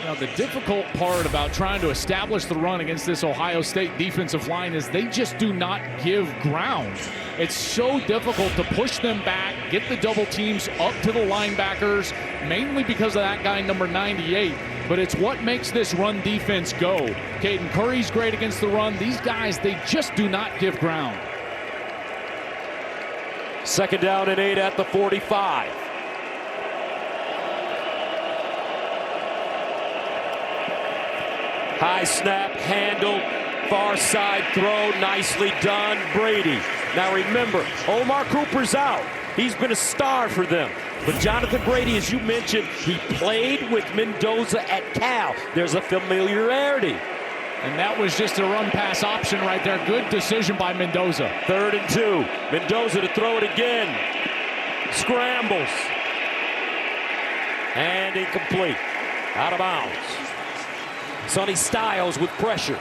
Now, the difficult part about trying to establish the run against this Ohio State defensive line is they just do not give ground. It's so difficult to push them back, get the double teams up to the linebackers, mainly because of that guy, number 98. But it's what makes this run defense go. Caden Curry's great against the run. These guys, they just do not give ground. 2nd down and 8 at the 45. High snap, handle, far side throw, nicely done, Brady. Now remember, Omar Cooper's out. He's been a star for them. But Jonathan Brady, as you mentioned, he played with Mendoza at Cal. There's a familiarity. And that was just a run-pass option right there. Good decision by Mendoza. 3rd and 2. Mendoza to throw it again. Scrambles. And incomplete. Out of bounds. Sonny Styles with pressure.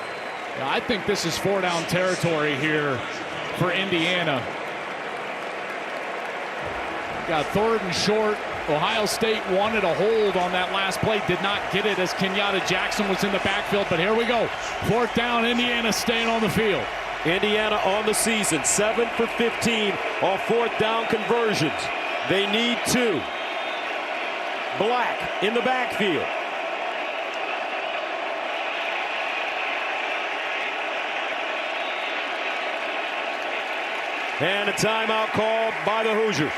Yeah, I think this is 4-down territory here for Indiana. Got 3rd and short. Ohio State wanted a hold on that last play. Did not get it as Kenyatta Jackson was in the backfield. But here we go. 4th down, Indiana staying on the field. Indiana on the season, 7 for 15 on 4th down conversions. They need 2. Black in the backfield. And a timeout called by the Hoosiers.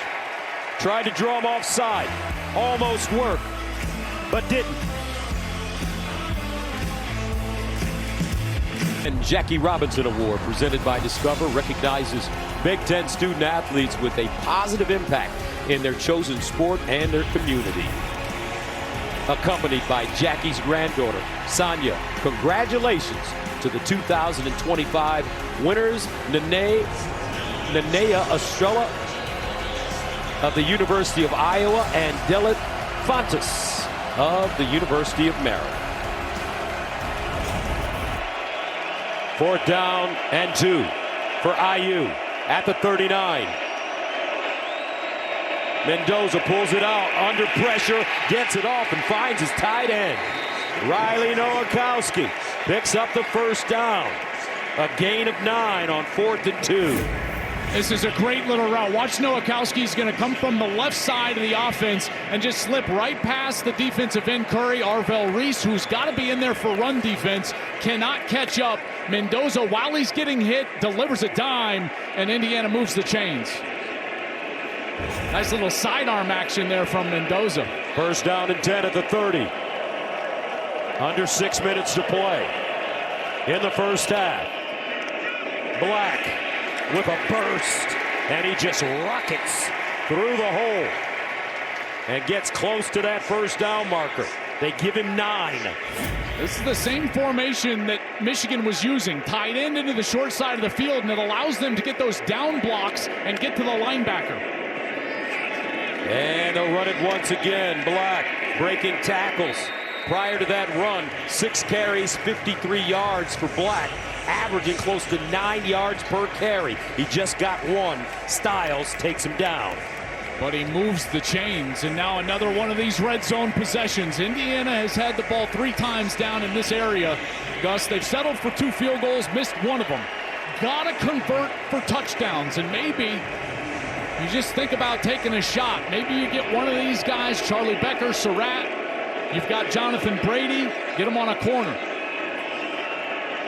Tried to draw him offside. Almost worked, but didn't. And Jackie Robinson Award presented by Discover recognizes Big Ten student athletes with a positive impact in their chosen sport and their community. Accompanied by Jackie's granddaughter, Sonia. Congratulations to the 2025 winners, Nenea Estrella of the University of Iowa and Delit Fontes of the University of Maryland. 4th down and 2 for IU at the 39. Mendoza pulls it out under pressure, gets it off and finds his tight end. Riley Nowakowski picks up the 1st down. A gain of 9 on 4th and 2. This is a great little route. Watch Nowakowski's going to come from the left side of the offense and just slip right past the defensive end Curry. Arvell Reese, who's got to be in there for run defense, cannot catch up. Mendoza, while he's getting hit, delivers a dime, and Indiana moves the chains. Nice little sidearm action there from Mendoza. 1st down and 10 at the 30. Under 6 minutes to play in the 1st half. Black with a burst, and he just rockets through the hole and gets close to that 1st down marker. They give him 9. This is the same formation that Michigan was using, tight end into the short side of the field, and it allows them to get those down blocks and get to the linebacker. And they'll run it once again. Black breaking tackles. Prior to that run, 6 carries, 53 yards for Black, averaging close to 9 yards per carry. He just got 1. Styles takes him down. But he moves the chains, and now another one of these red zone possessions. Indiana has had the ball 3 times down in this area. Gus, they've settled for 2 field goals, missed 1 of them. Gotta convert for touchdowns, and maybe you just think about taking a shot. Maybe you get one of these guys, Charlie Becker, Surratt. You've got Jonathan Brady. Get him on a corner.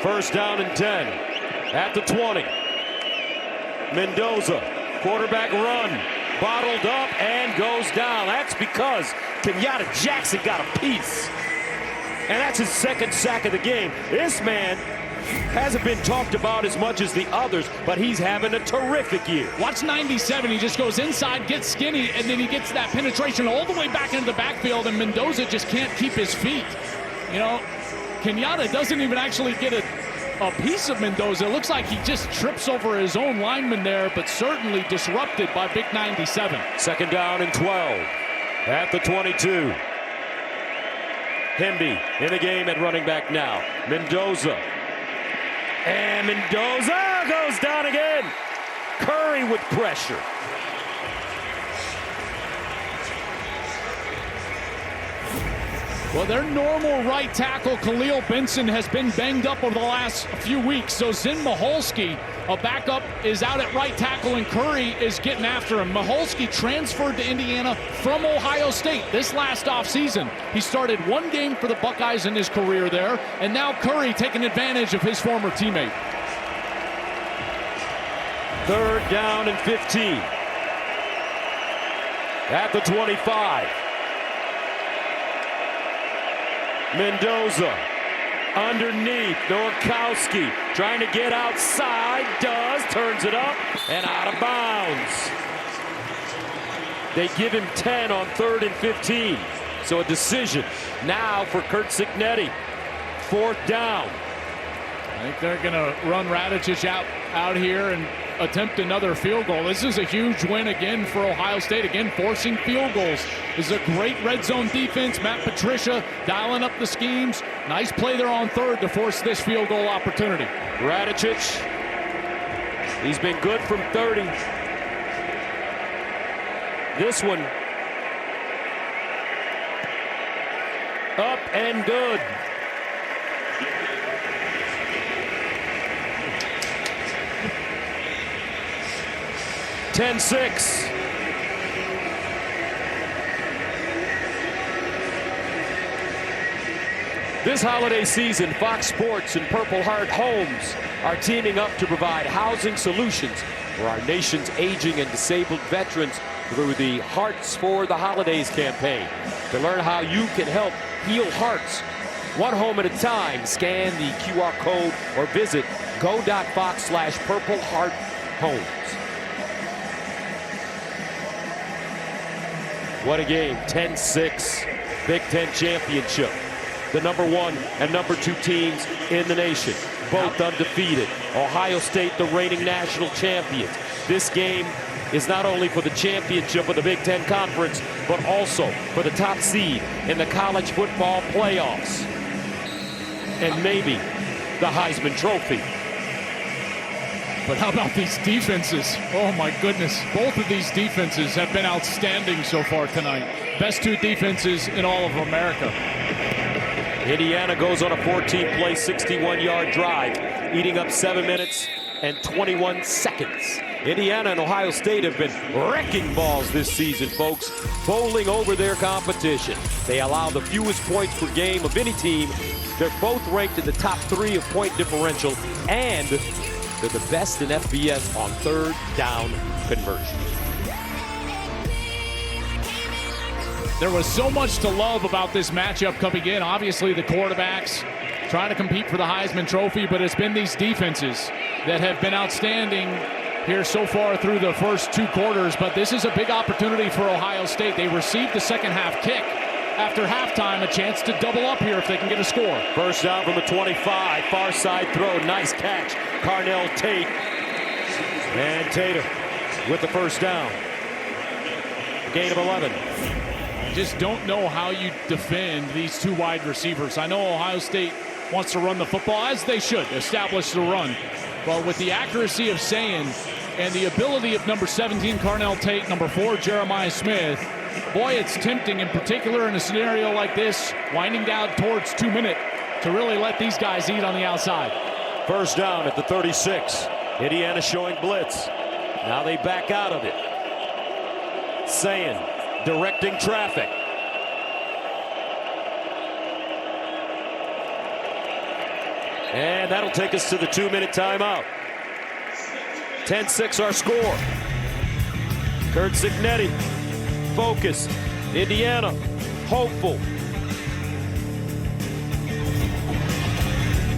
1st down and 10 at the 20. Mendoza, quarterback run, bottled up and goes down. That's because Kenyatta Jackson got a piece. And that's his 2nd sack of the game. This man hasn't been talked about as much as the others, but he's having a terrific year. Watch 97. He just goes inside, gets skinny, and then he gets that penetration all the way back into the backfield, and Mendoza just can't keep his feet. You know, Kenyatta doesn't even actually get a piece of Mendoza. It looks like he just trips over his own lineman there, but certainly disrupted by Big 97. 2nd down and 12 at the 22. Hemby in the game at running back now. Mendoza. And Mendoza goes down again. Curry with pressure. Well, their normal right tackle, Khalil Benson, has been banged up over the last few weeks. So Zin Michalski, a backup, is out at right tackle, and Curry is getting after him. Michalski transferred to Indiana from Ohio State this last offseason. He started 1 game for the Buckeyes in his career there, and now Curry taking advantage of his former teammate. 3rd down and 15 at the 25. Mendoza Underneath, Nowakowski trying to get outside, turns it up and out of bounds. They give him 10 on 3rd and 15. So a decision now for Curt Cignetti. 4th down. I think they're going to run Radicic out here and attempt another field goal. This is a huge win again for Ohio State. Again, forcing field goals. This is a great red zone defense. Matt Patricia dialing up the schemes. Nice play there on 3rd to force this field goal opportunity. Radicic, he's been good from 30. This one up and good. (10-6). This holiday season, Fox Sports and Purple Heart Homes are teaming up to provide housing solutions for our nation's aging and disabled veterans through the Hearts for the Holidays campaign. To learn how you can help heal hearts, one home at a time, scan the QR code or visit go.fox/Purple Heart Homes. What a game, 10-6, Big Ten championship. The #1 and #2 teams in the nation, both undefeated. Ohio State, the reigning national champions. This game is not only for the championship of the Big Ten Conference, but also for the top seed in the college football playoffs. And maybe the Heisman Trophy. But how about these defenses? Oh my goodness. Both of these defenses have been outstanding so far tonight. Best 2 defenses in all of America. Indiana goes on a 14-play, 61-yard drive, eating up 7 minutes and 21 seconds. Indiana and Ohio State have been wrecking balls this season, folks, bowling over their competition. They allow the fewest points per game of any team. They're both ranked in the top 3 of point differential, and they're the best in FBS on 3rd down conversion. There was so much to love about this matchup coming in. Obviously, the quarterbacks trying to compete for the Heisman Trophy, but it's been these defenses that have been outstanding here so far through the first 2 quarters. But this is a big opportunity for Ohio State. They received the second half kick. After halftime, a chance to double up here if they can get a score. First down from the 25, far side throw, nice catch. Carnell Tate. And Tatum with the first down. Gain of 11. Just don't know how you defend these 2 wide receivers. I know Ohio State wants to run the football, as they should, establish the run. But with the accuracy of Sayin and the ability of number 17, Carnell Tate, number 4, Jeremiah Smith, boy, it's tempting, in particular in a scenario like this, winding down towards 2 minutes, to really let these guys eat on the outside. First down at the 36. Indiana showing blitz. Now they back out of it. Sayin directing traffic. And that'll take us to the 2-minute timeout. 10-6 our score. Curt Cignetti, focused. Indiana, hopeful.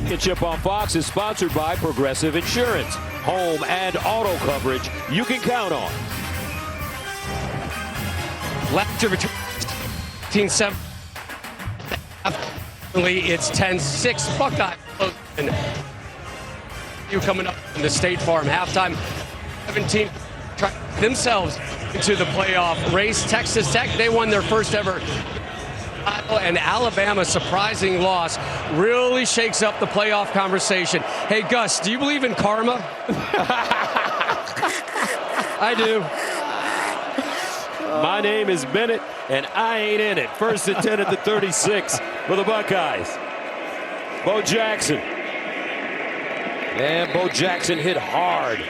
Championship on Fox is sponsored by Progressive Insurance. Home and auto coverage you can count on. Left to return 15-7. It's 10-6 Buckeye. You coming up in the State Farm halftime. 17 themselves into the playoff race. Texas Tech, they won their first ever. And Alabama's surprising loss really shakes up the playoff conversation. Hey, Gus, do you believe in karma? I do. My name is Bennett, and I ain't in it. First and 10 at the 36 for the Buckeyes. Bo Jackson. And Bo Jackson hit hard.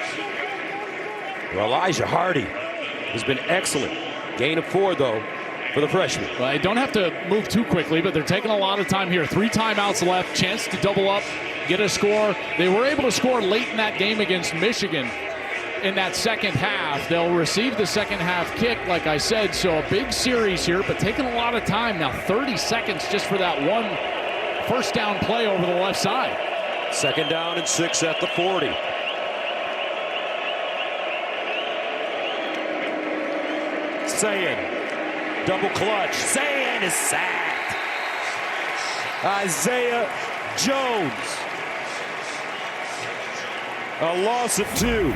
Well, Elijah Hardy has been excellent. Gain of 4, though, for the freshman. Well, they don't have to move too quickly, but they're taking a lot of time here. 3 timeouts left, chance to double up, get a score. They were able to score late in that game against Michigan in that second half. They'll receive the second half kick, like I said, so a big series here, but taking a lot of time now. 30 seconds just for that one first down play over the left side. 2nd down and 6 at the 40. Sayin, double clutch. Sayin is sacked. Isaiah Jones. A loss of 2.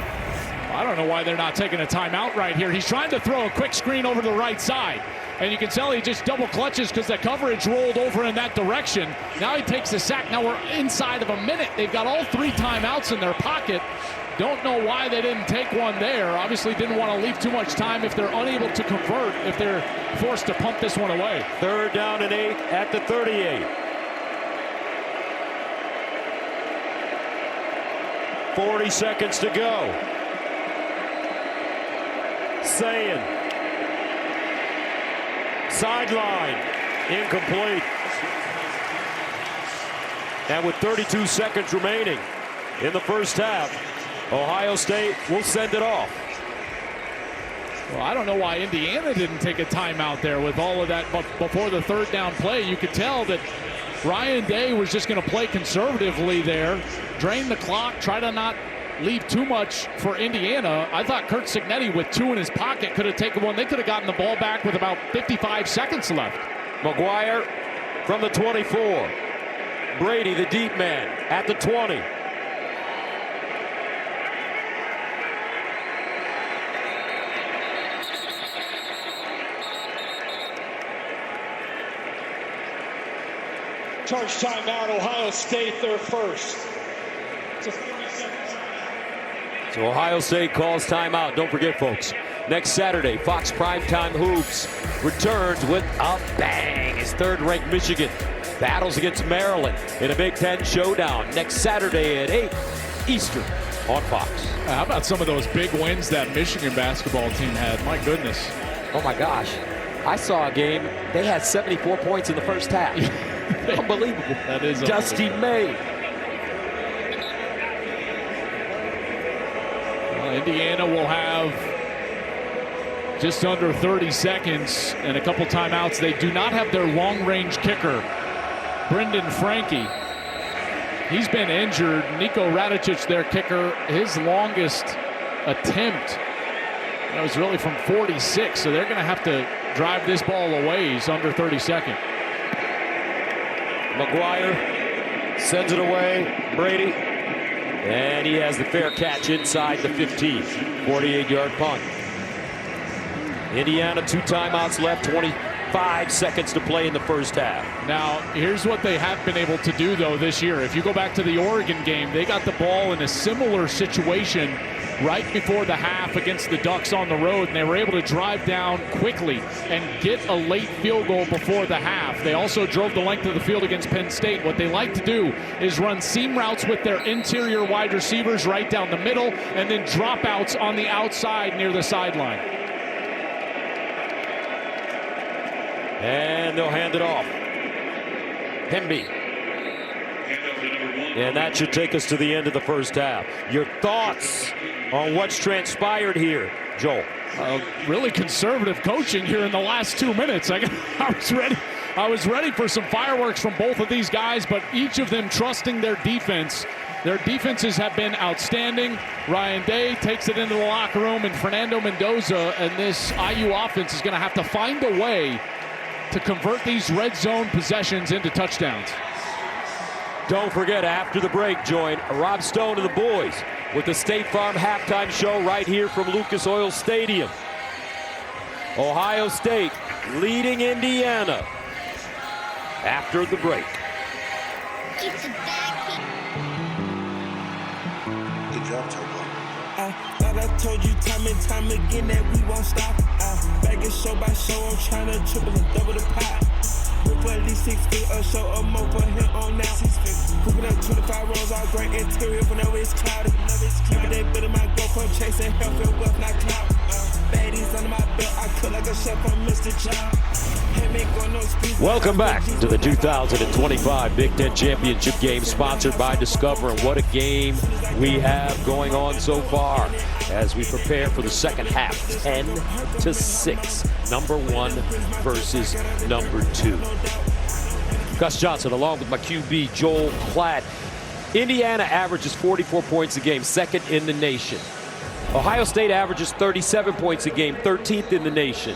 I don't know why they're not taking a timeout right here. He's trying to throw a quick screen over to the right side. And you can tell he just double clutches because the coverage rolled over in that direction. Now he takes a sack. Now we're inside of a minute. They've got all 3 timeouts in their pocket. Don't know why they didn't take one there. Obviously didn't want to leave too much time if they're unable to convert, if they're forced to pump this one away. 3rd down and 8 at the 38. 40 seconds to go. Sayin. Sideline. Incomplete. And with 32 seconds remaining in the first half, Ohio State will send it off. Well, I don't know why Indiana didn't take a timeout there with all of that, but before the 3rd down play, you could tell that Ryan Day was just going to play conservatively there, drain the clock, try to not leave too much for Indiana. I thought Curt Cignetti with 2 in his pocket could have taken one. They could have gotten the ball back with about 55 seconds left. McGuire from the 24. Brady, the deep man, at the 20. Charge timeout, Ohio State, their first. So Ohio State calls timeout. Don't forget, folks, next Saturday, Fox Primetime Hoops returns with a bang. His 3rd-ranked Michigan battles against Maryland in a Big Ten showdown next Saturday at 8 Eastern on Fox. How about some of those big wins that Michigan basketball team had? My goodness. Oh, my gosh. I saw a game. They had 74 points in the first half. Unbelievable. That is Dusty May. Well, Indiana will have just under 30 seconds and a couple timeouts. They do not have their long-range kicker, Brendan Frankie. He's been injured. Niko Radicic, their kicker, his longest attempt, that was really from 46, so they're going to have to drive this ball away. He's under 32nd. McGuire sends it away. Brady. And he has the fair catch inside the 15. 48-yard punt. Indiana, 2 timeouts left. 25 seconds to play in the first half. Now, here's what they have been able to do, though, this year. If you go back to the Oregon game, they got the ball in a similar situation right before the half against the Ducks on the road, and they were able to drive down quickly and get a late field goal before the half. They also drove the length of the field against Penn State. What they like to do is run seam routes with their interior wide receivers right down the middle and then dropouts on the outside near the sideline. And they'll hand it off. Hemby. And that should take us to the end of the first half. Your thoughts on what's transpired here, Joel? Really conservative coaching here in the last 2 minutes. I was ready for some fireworks from both of these guys, but each of them trusting their defense. Their defenses have been outstanding. Ryan Day takes it into the locker room, and Fernando Mendoza and this IU offense is going to have to find a way to convert these red zone possessions into touchdowns. Don't forget, after the break, join Rob Stone and the boys with the State Farm halftime show right here from Lucas Oil Stadium. Ohio State leading Indiana after the break. Good job, Turbo. I told you time and time again that we won't stop. Back it show by show, I'm trying to triple and double the pot. For at least 6 feet or so or more for him on now. Cooking up 25 rolls, all great interior whenever it's cloudy. Every day building my goal for chasing health and wealth, not clout. Baddies under my belt, I cook like a chef on Mr. Job. Welcome back to the 2025 Big Ten Championship game, sponsored by Discover. And what a game we have going on so far as we prepare for the second half. 10-6, number 1 versus number 2. Gus Johnson along with my QB, Joel Klatt. Indiana averages 44 points a game, second in the nation. Ohio State averages 37 points a game, 13th in the nation.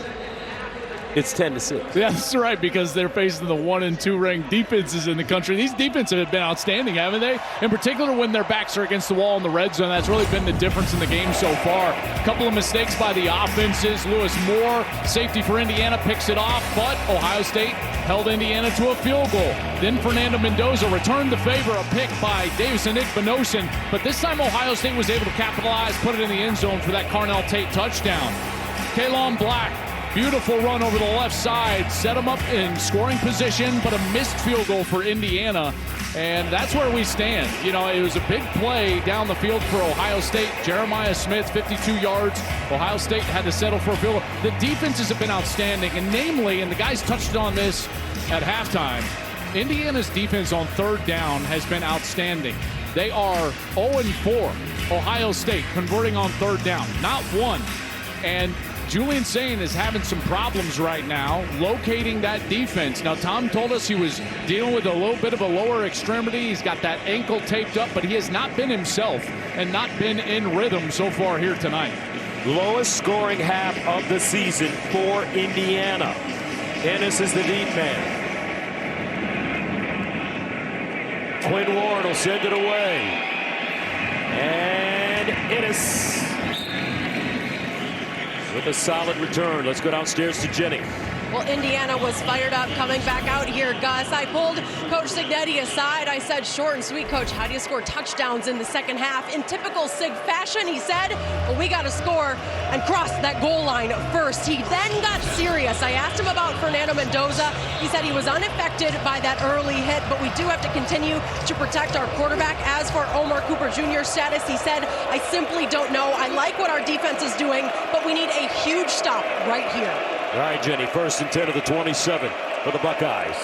It's 10-6. Yeah, that's right, because they're facing the 1 and 2 ranked defenses in the country. These defenses have been outstanding, haven't they? In particular, when their backs are against the wall in the red zone, that's really been the difference in the game so far. A couple of mistakes by the offenses. Lewis Moore, safety for Indiana, picks it off, but Ohio State held Indiana to a field goal. Then Fernando Mendoza returned the favor, a pick by Davison Igbinosun, but this time Ohio State was able to capitalize, put it in the end zone for that Carnell Tate touchdown. Kalon Black, beautiful run over the left side, set him up in scoring position, but a missed field goal for Indiana, and that's where we stand. You know, it was a big play down the field for Ohio State. Jeremiah Smith, 52 yards. Ohio State had to settle for a field goal. The defenses have been outstanding, and namely, and the guys touched on this at halftime, Indiana's defense on third down has been outstanding. They are 0-4, Ohio State, converting on third down, not one. And Julian Sayin is having some problems right now locating that defense. Now, Tom told us he was dealing with a little bit of a lower extremity. He's got that ankle taped up, but he has not been himself and not been in rhythm so far here tonight. Lowest scoring half of the season for Indiana. Ennis is the deep man. Quinn Warren will send it away. And Ennis with a solid return. Let's go downstairs to Jenny. Well, Indiana was fired up coming back out here, Gus. I pulled Coach Signetti aside. I said, short and sweet, Coach, how do you score touchdowns in the second half? In typical Sig fashion, he said, well, we got to score and cross that goal line first. He then got serious. I asked him about Fernando Mendoza. He said he was unaffected by that early hit, but we do have to continue to protect our quarterback. As for Omar Cooper Jr.'s status, he said, I simply don't know. I like what our defense is doing, but we need a huge stop right here. All right, Jenny, 1st and 10 of the 27 for the Buckeyes.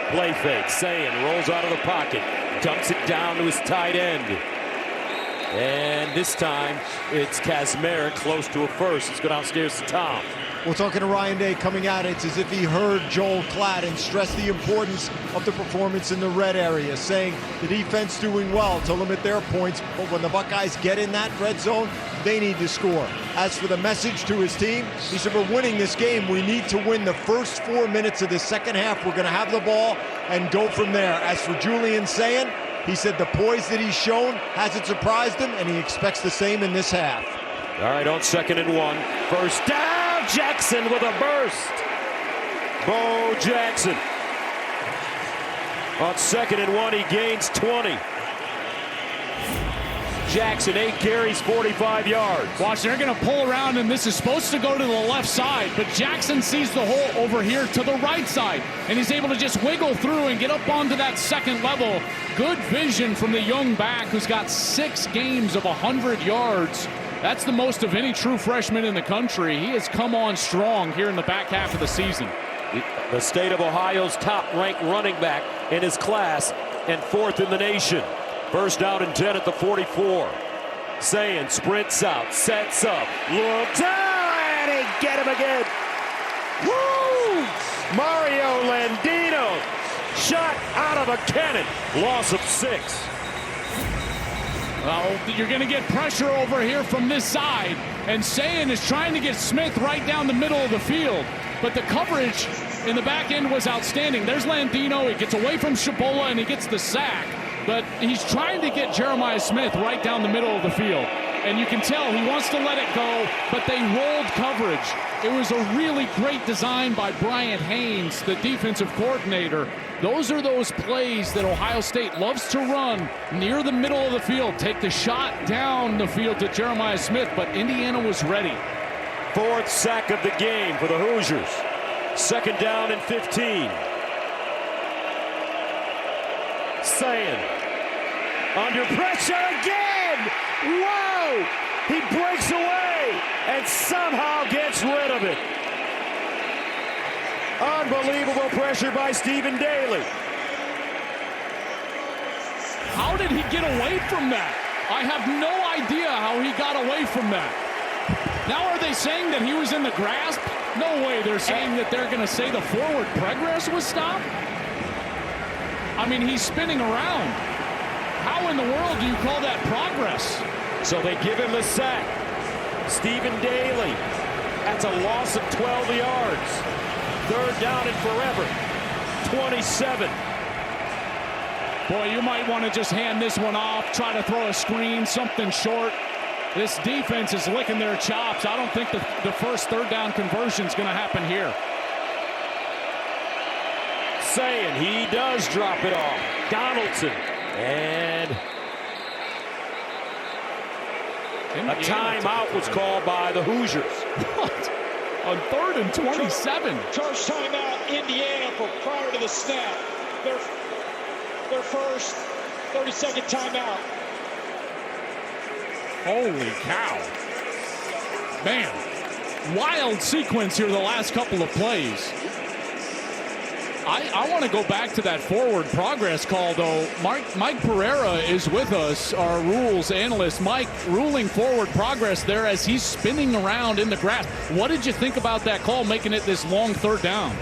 Play fake. Sayin rolls out of the pocket. Dumps it down to his tight end. And this time, it's Kazmarek close to a first. Let's go downstairs to Tom. Well, talking to Ryan Day coming out, it's as if he heard Joel Klatt and stressed the importance of the performance in the red area, saying the defense doing well to limit their points, but when the Buckeyes get in that red zone, they need to score. As for the message to his team, he said, we're winning this game. We need to win the first 4 minutes of the second half. We're going to have the ball and go from there. As for Julian Sayin, he said the poise that he's shown hasn't surprised him, and he expects the same in this half. All right, on 2nd and 1. First down. Jackson with a burst. Bo Jackson. On 2nd and 1, he gains 20. Jackson, 8 carries, 45 yards. Watch, they're going to pull around, and this is supposed to go to the left side, but Jackson sees the hole over here to the right side, and he's able to just wiggle through and get up onto that second level. Good vision from the young back who's got 6 games of 100 yards. That's the most of any true freshman in the country. He has come on strong here in the back half of the season. The state of Ohio's top-ranked running back in his class and 4th in the nation. 1st down and 10 at the 44. Sayin sprints out, sets up, looks out, and he get him again. Woo! Mario Landino shot out of a cannon. Loss of 6. Well, you're going to get pressure over here from this side, and Sayin is trying to get Smith right down the middle of the field, but the coverage in the back end was outstanding. There's Landino. He gets away from Shabola, and he gets the sack, but he's trying to get Jeremiah Smith right down the middle of the field, and you can tell he wants to let it go, but they rolled coverage. It was a really great design by Bryant Haynes, the defensive coordinator. Those are those plays that Ohio State loves to run near the middle of the field. Take the shot down the field to Jeremiah Smith, but Indiana was ready. 4th sack of the game for the Hoosiers. 2nd down and 15. Sayin under pressure again. Whoa! He breaks away and somehow gets rid of it. Unbelievable pressure by Stephen Daly. How did he get away from that? I have no idea how he got away from that. Now are they saying that he was in the grasp? No way. They're saying that they're going to say the forward progress was stopped? I mean, he's spinning around. How in the world do you call that progress? So they give him a sack. Stephen Daly. That's a loss of 12 yards. Third down and forever. 27. Boy, you might want to just hand this one off, try to throw a screen, something short. This defense is licking their chops. I don't think the first third down conversion is going to happen here. Saying he does drop it off. Donaldson. And a timeout was called by the Hoosiers. What? On 3rd and 27. Charge timeout, Indiana, for prior to the snap. Their first 30-second timeout. Holy cow. Man, wild sequence here the last couple of plays. I want to go back to that forward progress call, though. Mike Pereira is with us, our rules analyst. Mike, ruling forward progress there as he's spinning around in the grass. What did you think about that call, making it this long third down?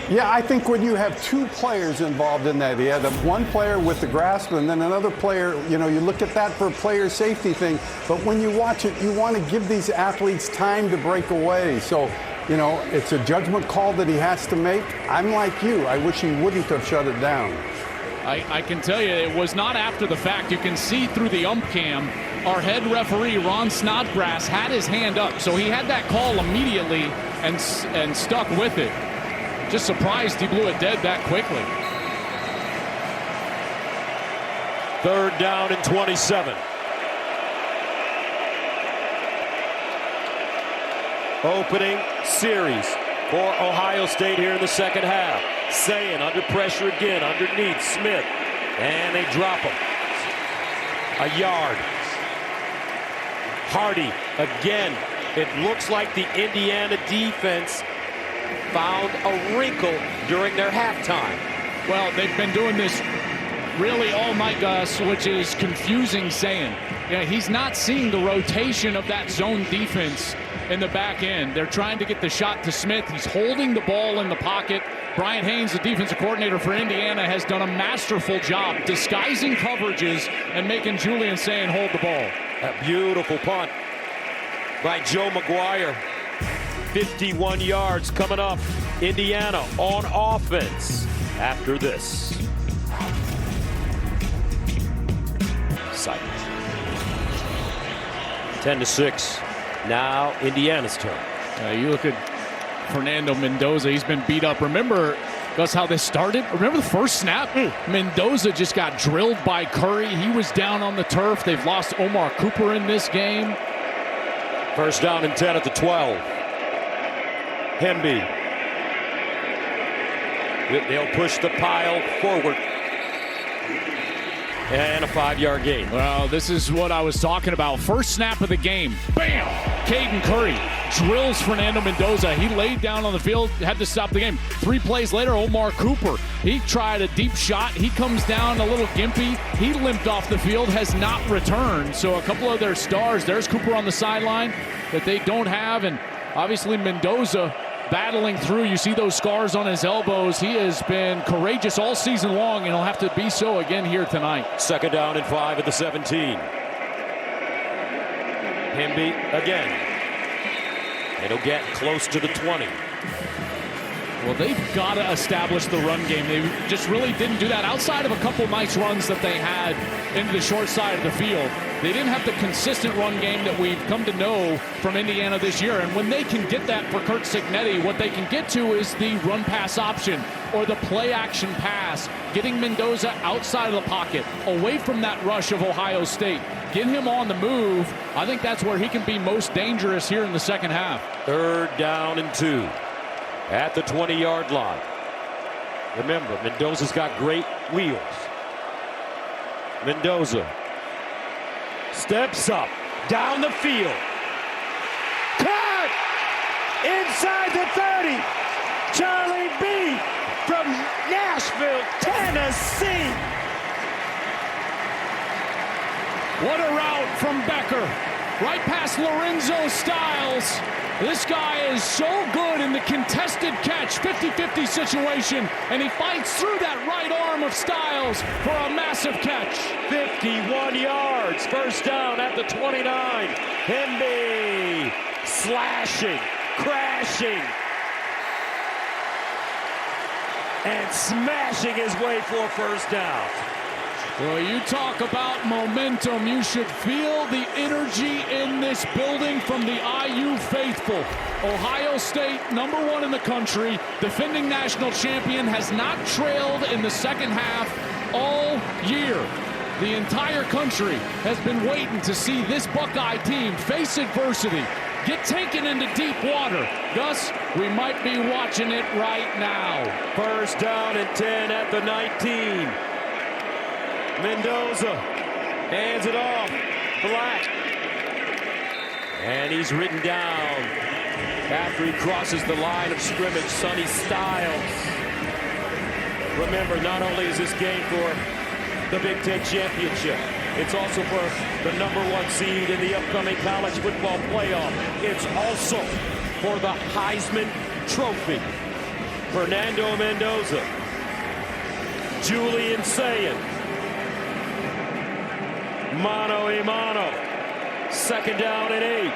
Yeah, I think when you have two players involved in that, you had one player with the grasp and then another player, you look at that for a player safety thing. But when you watch it, you want to give these athletes time to break away. So, it's a judgment call that he has to make. I'm like you. I wish he wouldn't have shut it down. I can tell you it was not after the fact. You can see through the ump cam, our head referee, Ron Snodgrass, had his hand up. So he had that call immediately and stuck with it. Just surprised he blew it dead that quickly. 3rd down and 27. Opening series for Ohio State here in the second half. Sayin under pressure again, underneath Smith. And they drop him. A yard. Hardy again. It looks like the Indiana defense found a wrinkle during their halftime. Well, they've been doing this really all night, Gus, which is confusing Sayin. Yeah, he's not seeing the rotation of that zone defense in the back end. They're trying to get the shot to Smith. He's holding the ball in the pocket. Brian Haynes, the defensive coordinator for Indiana, has done a masterful job disguising coverages and making Julian Sayin hold the ball. A beautiful punt by Joe McGuire. 51 yards coming up. Indiana on offense after this. Sight. 10-6. Now Indiana's turn. You look at Fernando Mendoza. He's been beat up. Remember, Gus, how this started? Remember the first snap? Mendoza just got drilled by Curry. He was down on the turf. They've lost Omar Cooper in this game. First down and 10 at the 12. Hemby. They'll push the pile forward. And a 5-yard gain. Well, this is what I was talking about. First snap of the game. Bam! Caden Curry drills Fernando Mendoza. He laid down on the field, had to stop the game. 3 plays later, Omar Cooper. He tried a deep shot. He comes down a little gimpy. He limped off the field, has not returned. So a couple of their stars. There's Cooper on the sideline that they don't have. And obviously Mendoza battling through. You see those scars on his elbows. He has been courageous all season long, and he'll have to be so again here tonight. Second down and 5 at the 17. Hemby again. And he'll get close to the 20. Well, they've got to establish the run game. They just really didn't do that outside of a couple nice runs that they had into the short side of the field. They didn't have the consistent run game that we've come to know from Indiana this year. And when they can get that for Curt Cignetti, what they can get to is the run-pass option or the play-action pass, getting Mendoza outside of the pocket, away from that rush of Ohio State. Get him on the move. I think that's where he can be most dangerous here in the second half. 3rd down and 2 at the 20-yard line. Remember, Mendoza's got great wheels. Mendoza steps up, down the field. Caught! Inside the 30. Charlie B. from Nashville, Tennessee. What a route from Becker. right past Lorenzo Styles. This guy is so good in the contested catch, 50-50 situation, and he fights through that right arm of Styles for a massive catch. 51 yards, first down at the 29. Hemby slashing, crashing, and smashing his way for first down. Well, you talk about momentum. You should feel the energy in this building from the IU faithful. Ohio State, #1 in the country, defending national champion, has not trailed in the second half all year. The entire country has been waiting to see this Buckeye team face adversity, get taken into deep water. Gus, we might be watching it right now. First down and 10 at the 19. Mendoza hands it off. Black. And he's ridden down after he crosses the line of scrimmage. Sonny Styles. Remember, not only is this game for the Big Ten Championship, it's also for the #1 seed in the upcoming college football playoff. It's also for the Heisman Trophy. Fernando Mendoza. Julian Sayin. Mano a mano. Second down and 8.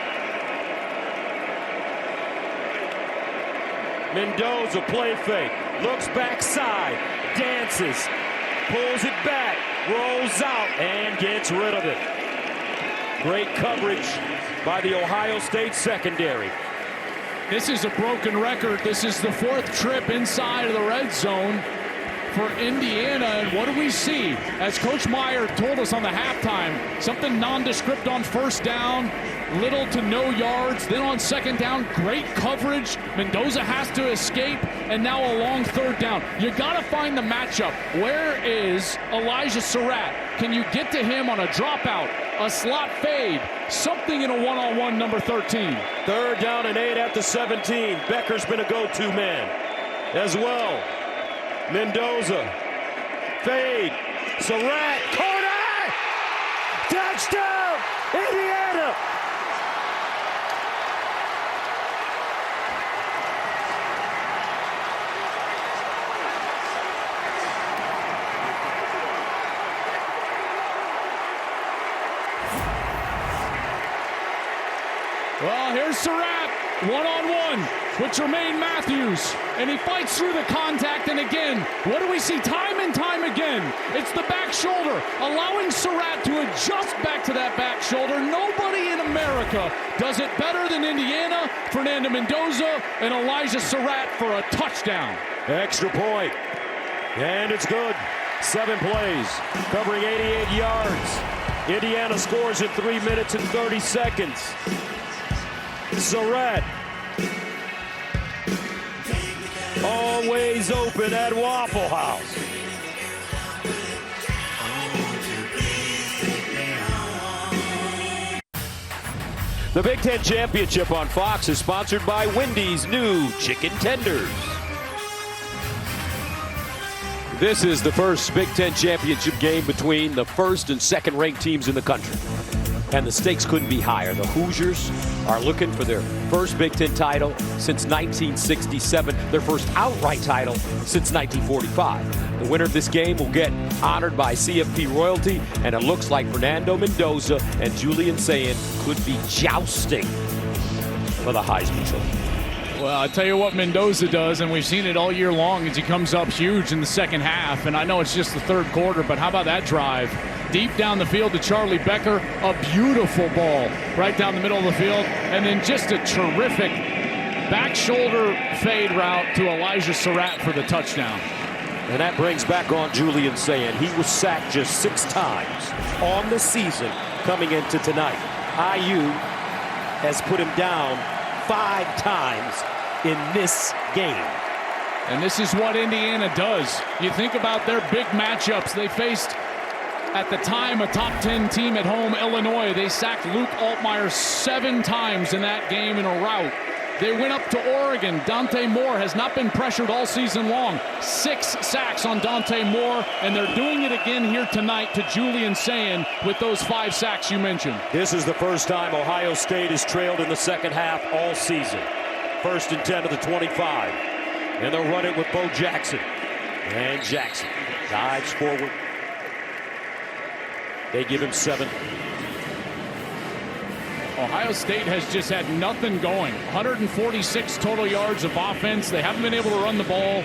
Mendoza play fake. Looks backside. Dances. Pulls it back. Rolls out and gets rid of it. Great coverage by the Ohio State secondary. This is a broken record. This is the 4th trip inside of the red zone for Indiana, and what do we see? As Coach Meyer told us on the halftime, something nondescript on first down, little to no yards. Then on second down, great coverage. Mendoza has to escape, and now a long third down. You got to find the matchup. Where is Elijah Surratt? Can you get to him on a dropout, a slot fade, something in a one-on-one number 13? Third down and 8 at the 17. Becker's been a go-to man as well. Mendoza, fade, Surratt, corner, touchdown, Indiana. Well, here's Surratt, one-on-one with Jermaine Matthews, and he fights through the contact, and again, what do we see time and time again? It's the back shoulder, allowing Surratt to adjust back to that back shoulder. Nobody in America does it better than Indiana. Fernando Mendoza and Elijah Surratt for a touchdown. Extra point, and it's good. 7 plays, covering 88 yards. Indiana scores in 3 minutes and 30 seconds. Surratt, always open at Waffle House. The Big Ten Championship on Fox is sponsored by Wendy's new chicken tenders. This is the first Big Ten Championship game between the first and second ranked teams in the country. And the stakes couldn't be higher. The Hoosiers are looking for their first Big Ten title since 1967, their first outright title since 1945. The winner of this game will get honored by CFP royalty, and it looks like Fernando Mendoza and Julian Sayin could be jousting for the Heisman Trophy. Well, I tell you what Mendoza does, and we've seen it all year long, as he comes up huge in the second half. And I know it's just the third quarter, but how about that drive? Deep down the field to Charlie Becker, a beautiful ball right down the middle of the field, and then just a terrific back shoulder fade route to Elijah Surratt for the touchdown. And that brings back on Julian Sayin. He was sacked just 6 times on the season coming into tonight. IU has put him down 5 times in this game. And this is what Indiana does. You think about their big matchups. They faced, at the time, a top 10 team at home, Illinois. They sacked Luke Altmaier 7 times in that game in a rout. They went up to Oregon. Dante Moore has not been pressured all season long. 6 sacks on Dante Moore, and they're doing it again here tonight to Julian Sayin with those 5 sacks you mentioned. This is the first time Ohio State has trailed in the second half all season. 1st and 10 of the 25. And they'll run it with Bo Jackson. And Jackson dives forward. They give him 7. Ohio State has just had nothing going. 146 total yards of offense. They haven't been able to run the ball.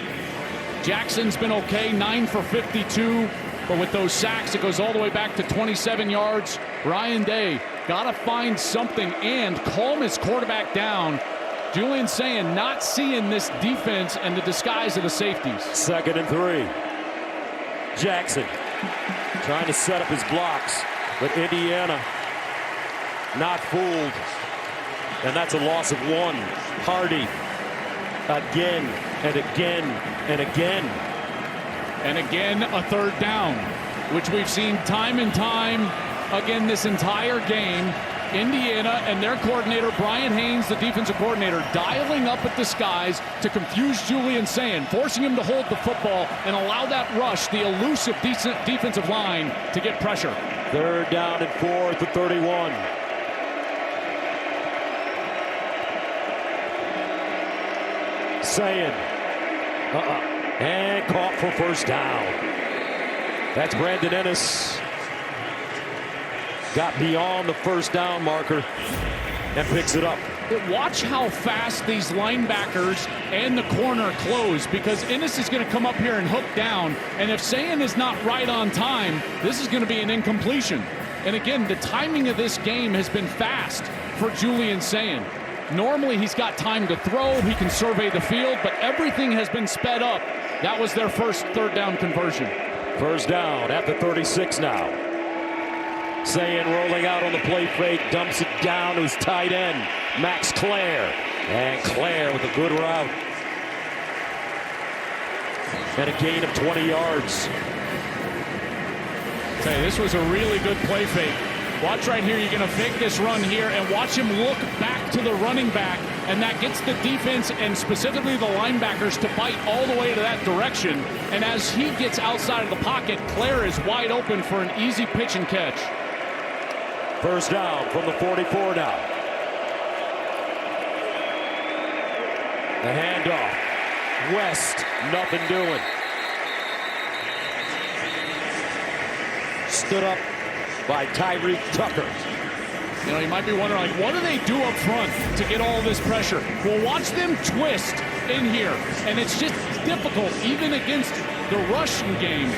Jackson's been okay, 9 for 52. But with those sacks, it goes all the way back to 27 yards. Ryan Day got to find something and calm his quarterback down. Julian Sayin not seeing this defense and the disguise of the safeties. 2nd and 3. Jackson trying to set up his blocks, but Indiana not fooled. And that's a loss of 1. Hardy again and again and again. And again, a 3rd down, which we've seen time and time again this entire game. Indiana and their coordinator, Brian Haynes, the defensive coordinator, dialing up at the skies to confuse Julian Sayin, forcing him to hold the football and allow that rush, the elusive defensive line, to get pressure. 3rd down and 4th to 31. Sayin. And caught for 1st down. That's Brandon Ennis. Got beyond the 1st down marker and picks it up. Watch how fast these linebackers and the corner close, because Ennis is going to come up here and hook down. And if Sayin is not right on time, this is going to be an incompletion. And again, the timing of this game has been fast for Julian Sayin. Normally he's got time to throw, he can survey the field, but everything has been sped up. That was their first 3rd down conversion. 1st down at the 36 now. Sayin rolling out on the play fake, dumps it down to his tight end, Max Clare. And Clare with a good route. And a gain of 20 yards. Hey, this was a really good play fake. Watch right here, you're going to fake this run here and watch him look back to the running back, and that gets the defense and specifically the linebackers to bite all the way to that direction. And as he gets outside of the pocket, Clare is wide open for an easy pitch and catch. 1st down from the 44 now. The handoff. West, nothing doing. Stood up by Tyreek Tucker. You know, you might be wondering, like, what do they do up front to get all this pressure? Well, watch them twist in here, and it's just difficult, even against the rushing game,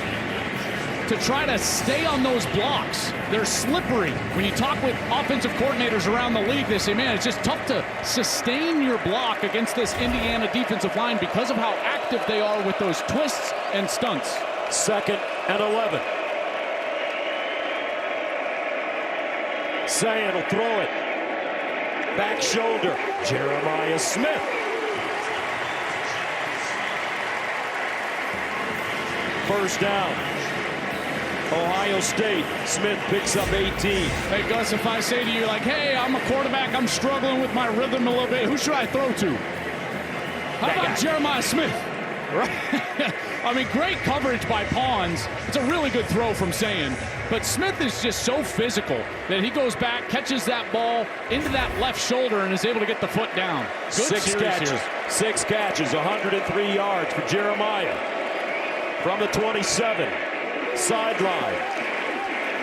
to try to stay on those blocks. They're slippery. When you talk with offensive coordinators around the league, they say, man, it's just tough to sustain your block against this Indiana defensive line because of how active they are with those twists and stunts. 2nd and 11. Sayin will throw it. Back shoulder. Jeremiah Smith. First down. Ohio State. Smith picks up 18. Hey, Gus, if I say to you, like, hey, I'm a quarterback, I'm struggling with my rhythm a little bit, who should I throw to? How about Jeremiah Smith? Right? I mean, great coverage by Pawns. It's a really good throw from Sayin. But Smith is just so physical that he goes back, catches that ball into that left shoulder, and is able to get the foot down. Good Six catches, 103 yards for Jeremiah. From the 27, sideline,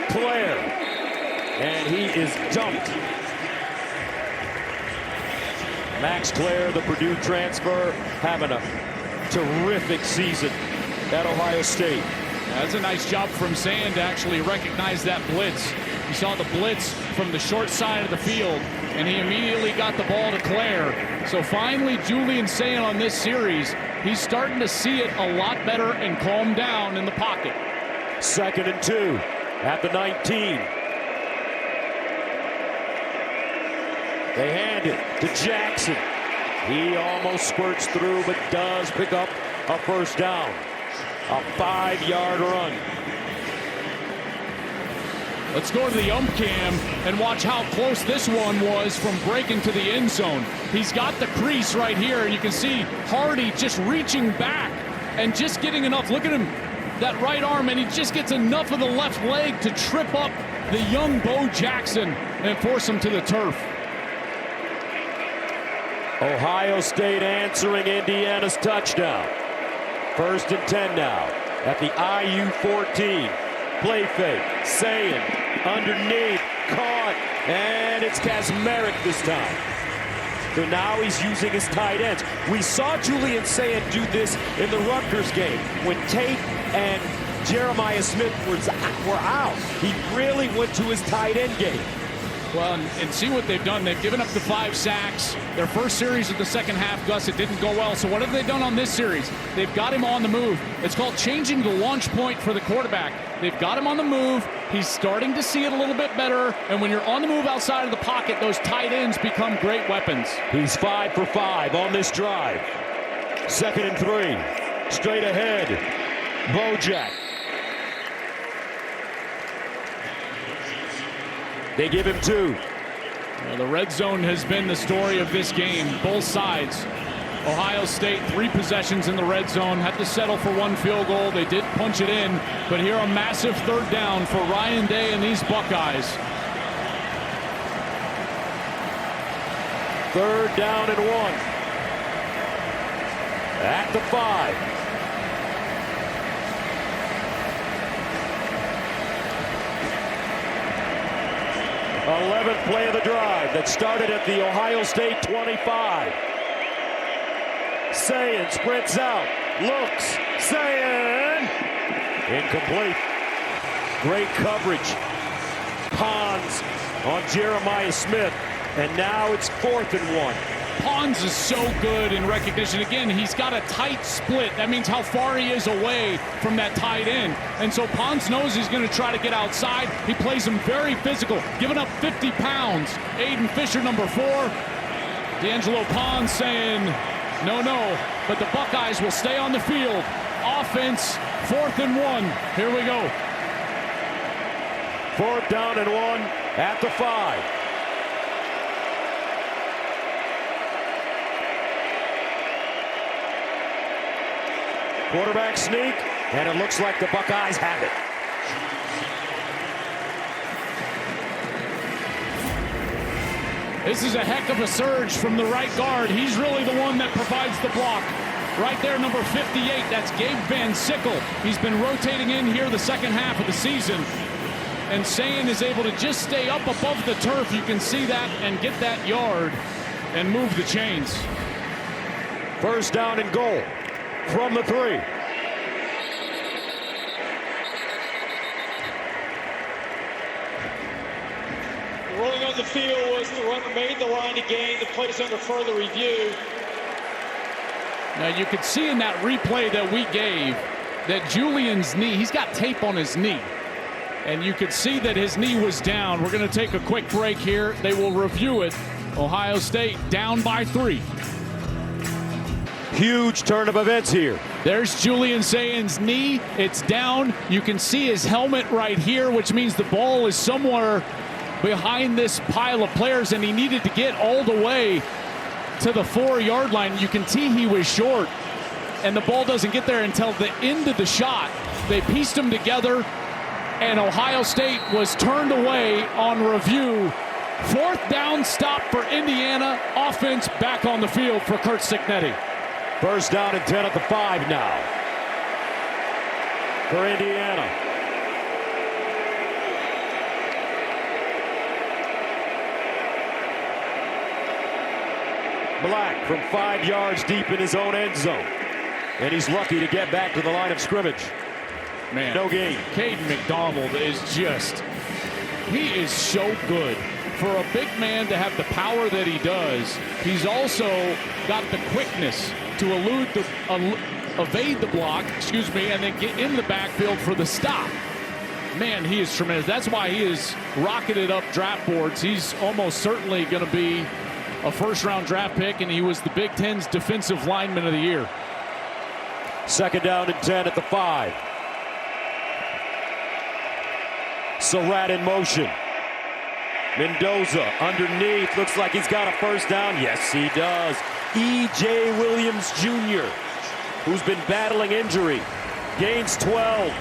Clare, and he is dumped. Max Clare, the Purdue transfer, having a terrific season at Ohio State. That's a nice job from Sayin to actually recognize that blitz. You saw the blitz from the short side of the field, and he immediately got the ball to Clare. So finally, Julian Sayin on this series, he's starting to see it a lot better and calm down in the pocket. 2nd and 2 at the 19. They hand it to Jackson. He almost squirts through, but does pick up a first down. A 5-yard run. Let's go to the ump cam and watch how close this one was from breaking to the end zone. He's got the crease right here, and you can see Hardy just reaching back and just getting enough. Look at him, that right arm, and he just gets enough of the left leg to trip up the young Bo Jackson and force him to the turf. Ohio State answering Indiana's touchdown. 1st and 10 now at the IU 14. Play fake, Sayin underneath, caught, and it's Kasmerick this time. So now he's using his tight ends. We saw Julian Sayin do this in the Rutgers game when Tate and Jeremiah Smith were out. He really went to his tight end game. Well, and see what they've done. They've given up the 5 sacks. Their first series of the second half, Gus, it didn't go well. So what have they done on this series? They've got him on the move. It's called changing the launch point for the quarterback. They've got him on the move. He's starting to see it a little bit better. And when you're on the move outside of the pocket, those tight ends become great weapons. He's 5 for 5 on this drive. 2nd and 3. Straight ahead. Bojack. They give him 2. Well, the red zone has been the story of this game, both sides. Ohio State, 3 possessions in the red zone, had to settle for 1 field goal. They did punch it in, but here a massive 3rd down for Ryan Day and these Buckeyes. 3rd down and 1. At the 5. 11th play of the drive that started at the Ohio State 25. Sayin sprints out, looks, Sayin, incomplete. Great coverage. Pons on Jeremiah Smith, and now it's 4th and 1. Pons is so good in recognition. Again, he's got a tight split. That means how far he is away from that tight end. And so Pons knows he's going to try to get outside. He plays him very physical, giving up 50 pounds. Aiden Fisher, number 4. D'Angelo Pons saying, no, but the Buckeyes will stay on the field. Offense, 4th and 1. Here we go. 4th down and 1 at the 5. Quarterback sneak, and it looks like the Buckeyes have it. This is a heck of a surge from the right guard. He's really the one that provides the block. Right there, number 58, that's Gabe Van Sickle. He's been rotating in here the second half of the season. And Sayin is able to just stay up above the turf. You can see that and get that yard and move the chains. 1st down and goal from the 3. Rolling on the field was the run that made the line to gain. The play's under further review. Now you could see in that replay that we gave that Julian's knee, he's got tape on his knee. And you could see that his knee was down. We're going to take a quick break here. They will review it. Ohio State down by 3. Huge turn of events here. There's Julian Sayin's knee. It's down. You can see his helmet right here, which means the ball is somewhere behind this pile of players, and he needed to get all the way to the 4-yard line. You can see he was short, and the ball doesn't get there until the end of the shot. They pieced them together, and Ohio State was turned away on review. 4th down stop for Indiana. Offense back on the field for Curt Cignetti. 1st down and 10 at the 5 now for Indiana. Black from 5 yards deep in his own end zone. And he's lucky to get back to the line of scrimmage. Man, no gain. Caden McDonald is just, he is so good. For a big man to have the power that he does, he's also got the quickness to evade the block, and then get in the backfield for the stop. Man, he is tremendous. That's why he is rocketed up draft boards. He's almost certainly going to be a 1st-round draft pick, and he was the Big Ten's Defensive Lineman of the Year. 2nd down and 10 at the 5. Surratt in motion. Mendoza underneath. Looks like he's got a first down. Yes, he does. E.J. Williams Jr., who's been battling injury, gains 12.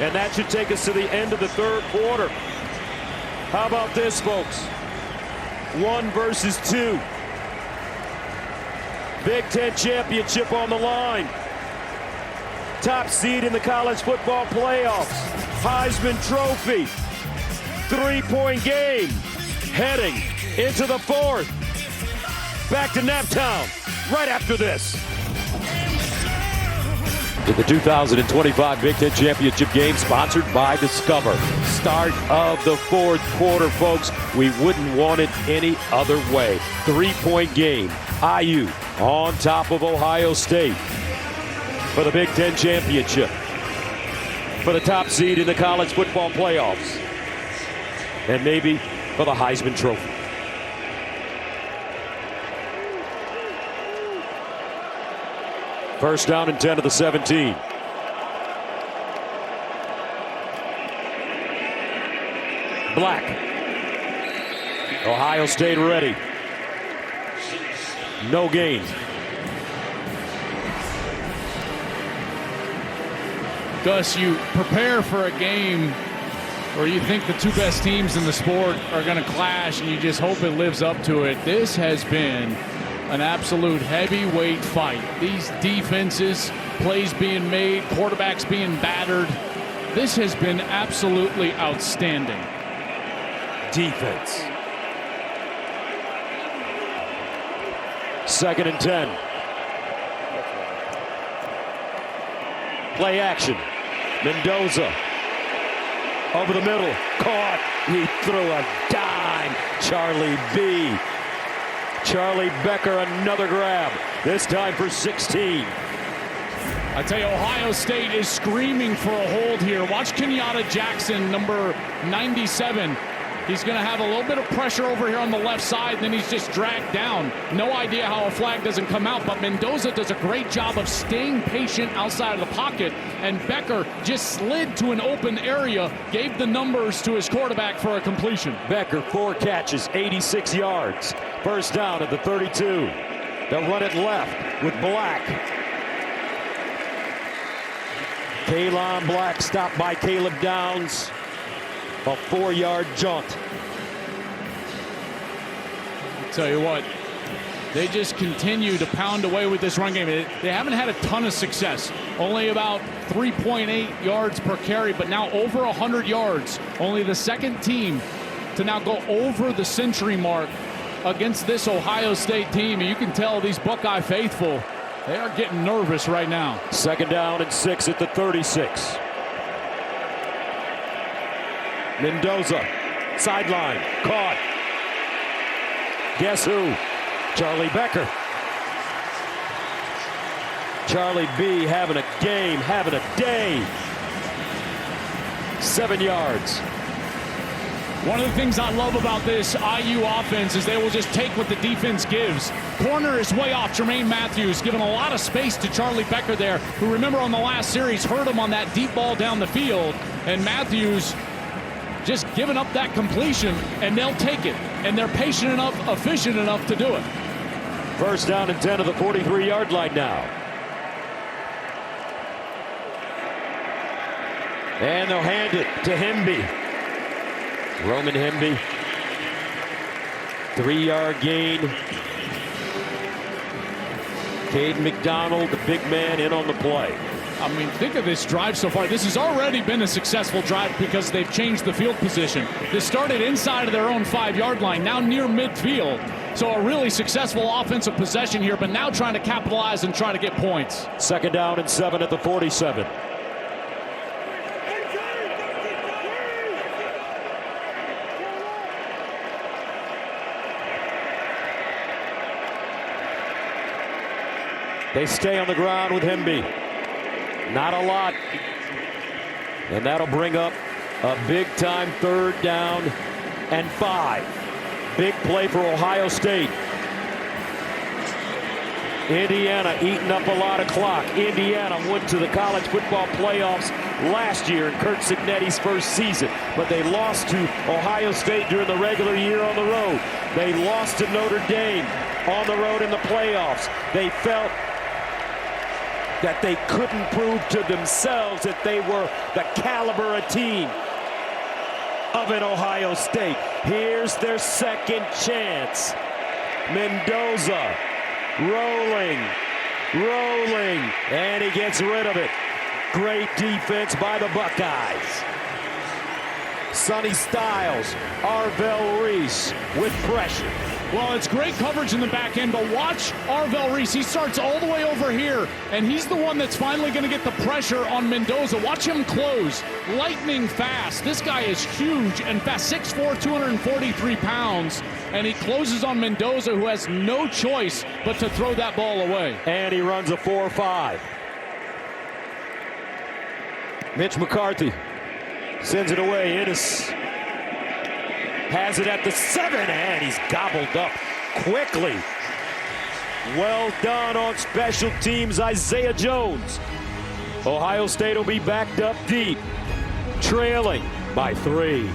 And that should take us to the end of the third quarter. How about this, folks? 1 versus 2. Big Ten championship on the line. Top seed in the college football playoffs. Heisman Trophy. 3-point game. Heading into the fourth. Back to Naptown right after this. To the 2025 Big Ten Championship game, sponsored by Discover. Start of the fourth quarter, folks. We wouldn't want it any other way. 3-point game. IU on top of Ohio State for the Big Ten Championship, for the top seed in the college football playoffs, and maybe for the Heisman Trophy. First down and 10 to the 17. Black. Ohio State ready. No gain. Gus, you prepare for a game where you think the two best teams in the sport are going to clash, and you just hope it lives up to it. This has been an absolute heavyweight fight. These defenses, plays being made, quarterbacks being battered. This has been absolutely outstanding. Defense. 2nd and 10. Play action. Mendoza over the middle. Caught. He threw a dime. Charlie B. Charlie Becker, another grab. This time for 16. I tell you, Ohio State is screaming for a hold here. Watch Kenyatta Jackson, number 97. He's going to have a little bit of pressure over here on the left side, and then he's just dragged down. No idea how a flag doesn't come out, but Mendoza does a great job of staying patient outside of the pocket, and Becker just slid to an open area, gave the numbers to his quarterback for a completion. Becker, 4 catches, 86 yards. First down at the 32. They'll run it left with Black. Kalon Black stopped by Caleb Downs. A 4-yard jaunt. I'll tell you what, they just continue to pound away with this run game. They haven't had a ton of success. Only about 3.8 yards per carry, but now over 100 yards. Only the second team to now go over the century mark against this Ohio State team. And you can tell these Buckeye faithful, they are getting nervous right now. 2nd down and 6 at the 36. Mendoza, sideline, caught. Guess who? Charlie Becker. Charlie B having a game, having a day. 7 yards. One of the things I love about this IU offense is they will just take what the defense gives. Corner is way off. Jermaine Matthews giving a lot of space to Charlie Becker there, who, remember, on the last series hurt him on that deep ball down the field. And Matthews just giving up that completion, and they'll take it. And they're patient enough, efficient enough to do it. First down and 10 to the 43-yard line now. And they'll hand it to Hemby. Roman Hemby. 3-yard gain. Caden McDonald, the big man, in on the play. I mean, think of this drive so far. This has already been a successful drive because they've changed the field position. This started inside of their own 5-yard line, now near midfield. So a really successful offensive possession here, but now trying to capitalize and try to get points. 2nd down and 7 at the 47. They stay on the ground with Hemby. Not a lot. And that'll bring up a big-time 3rd down and 5. Big play for Ohio State. Indiana eating up a lot of clock. Indiana went to the college football playoffs last year in Curt Cignetti's first season. But they lost to Ohio State during the regular year on the road. They lost to Notre Dame on the road in the playoffs. They felt that they couldn't prove to themselves that they were the caliber of team of an Ohio State. Here's their second chance. Mendoza rolling, and he gets rid of it. Great defense by the Buckeyes. Sonny Styles, Arvell Reese with pressure. Well, it's great coverage in the back end, but watch Arvell Reese. He starts all the way over here, and he's the one that's finally going to get the pressure on Mendoza. Watch him close. Lightning fast. This guy is huge and fast, 6'4", 243 pounds, and he closes on Mendoza, who has no choice but to throw that ball away. And he runs a 4.5. Mitch McCarthy sends it away. Ennis has it at the 7, and he's gobbled up quickly. Well done on special teams, Isaiah Jones. Ohio State will be backed up deep, trailing by 3.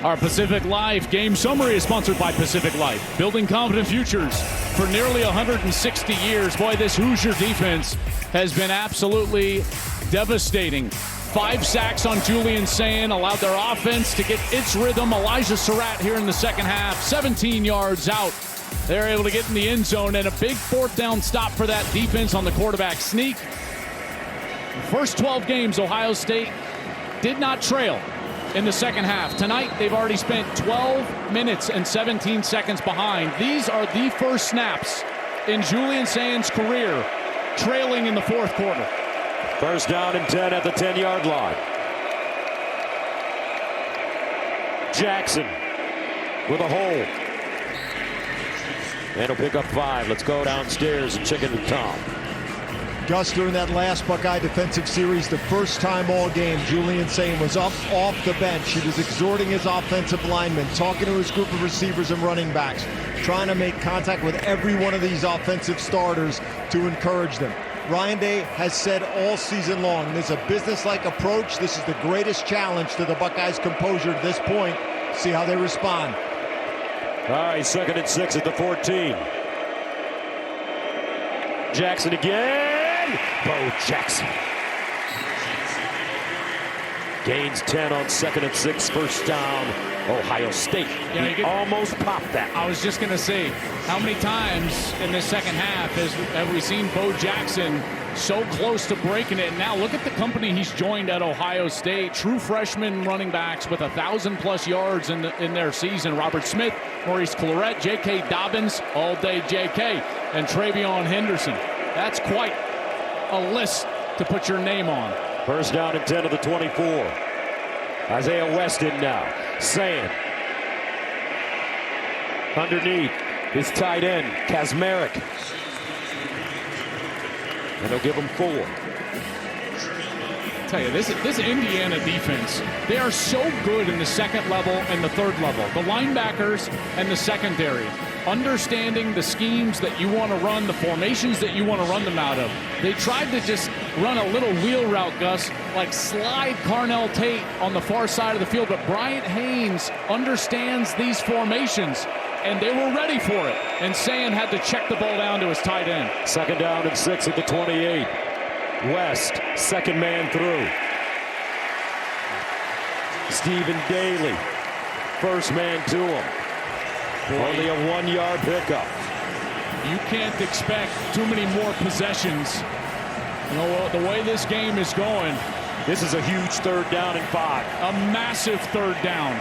Our Pacific Life game summary is sponsored by Pacific Life, building confident futures for nearly 160 years. Boy, this Hoosier defense has been absolutely devastating. 5 sacks on Julian Sayin, allowed their offense to get its rhythm. Elijah Surratt here in the second half, 17 yards out. They're able to get in the end zone, and a big 4th down stop for that defense on the quarterback sneak. First 12 games, Ohio State did not trail in the second half. Tonight, they've already spent 12 minutes and 17 seconds behind. These are the first snaps in Julian Sayin's career, trailing in the 4th quarter. First down and 10 at the 10-yard line. Jackson with a hole. And he'll pick up 5. Let's go downstairs and check into Tom. Gus, during that last Buckeye defensive series, the first time all game, Julian Sayin was up off the bench. He was exhorting his offensive linemen, talking to his group of receivers and running backs, trying to make contact with every one of these offensive starters to encourage them. Ryan Day has said all season long, there's a business-like approach. This is the greatest challenge to the Buckeyes' composure to this point. See how they respond. All right, 2nd and 6 at the 14. Jackson again. Bo Jackson gains 10 on 2nd and 6. First down, Ohio State. Yeah, he almost popped that. I was just going to say, how many times in this second half have we seen Bo Jackson so close to breaking it? And now look at the company he's joined at Ohio State. True freshman running backs with 1,000+ yards in their season. Robert Smith, Maurice Clarett, J.K. Dobbins, all day J.K., and Travion Henderson. That's quite a list to put your name on. First down and 10 of the 24. Isaiah West in now. Sayin underneath his tight end, Kazmarek. And they'll give him 4. I tell you, this Indiana defense, they are so good in the second level and the third level. The linebackers and the secondary, understanding the schemes that you want to run, the formations that you want to run them out of. They tried to just run a little wheel route, Gus, like slide Carnell Tate on the far side of the field, but Bryant Haynes understands these formations, and they were ready for it. And Sayin had to check the ball down to his tight end. 2nd down and 6 at the 28. West, second man through. Stephen Daly, first man to him. Only a 1-yard pickup. You can't expect too many more possessions. You know, the way this game is going, this is a huge 3rd down and 5. A massive 3rd down.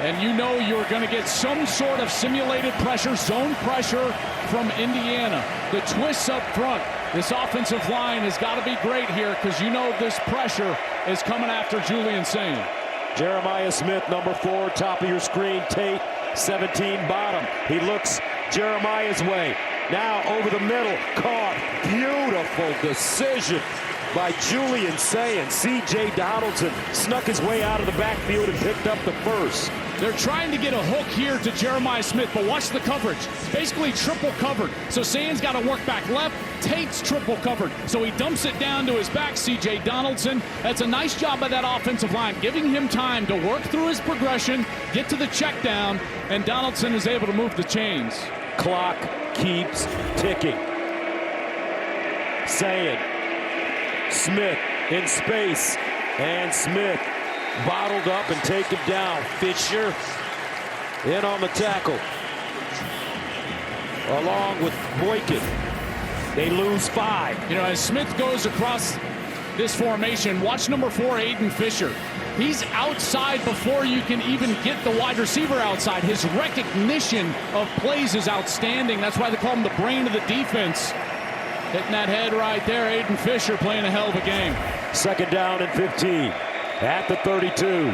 And you know you're going to get some sort of simulated pressure, zone pressure from Indiana. The twists up front. This offensive line has got to be great here because you know this pressure is coming after Julian Sayin. Jeremiah Smith, number 4, top of your screen. Tate, 17 bottom. He looks Jeremiah's way. Now over the middle, caught. Beautiful decision by Julian Sayin. C.J. Donaldson snuck his way out of the backfield and picked up the first. They're trying to get a hook here to Jeremiah Smith, but watch the coverage. It's basically triple covered. So Sayin's got to work back left, Tate's triple covered, so he dumps it down to his back, C.J. Donaldson. That's a nice job by that offensive line, giving him time to work through his progression, get to the check down, and Donaldson is able to move the chains. Clock keeps ticking. Saying, Smith in space, and Smith bottled up and taken down. Fisher in on the tackle, along with Boykin. They lose 5. You know, as Smith goes across this formation, watch number 4, Aiden Fisher. He's outside before you can even get the wide receiver outside. His recognition of plays is outstanding. That's why they call him the brain of the defense. Hitting that head right there, Aiden Fisher playing a hell of a game. 2nd down and 15 at the 32.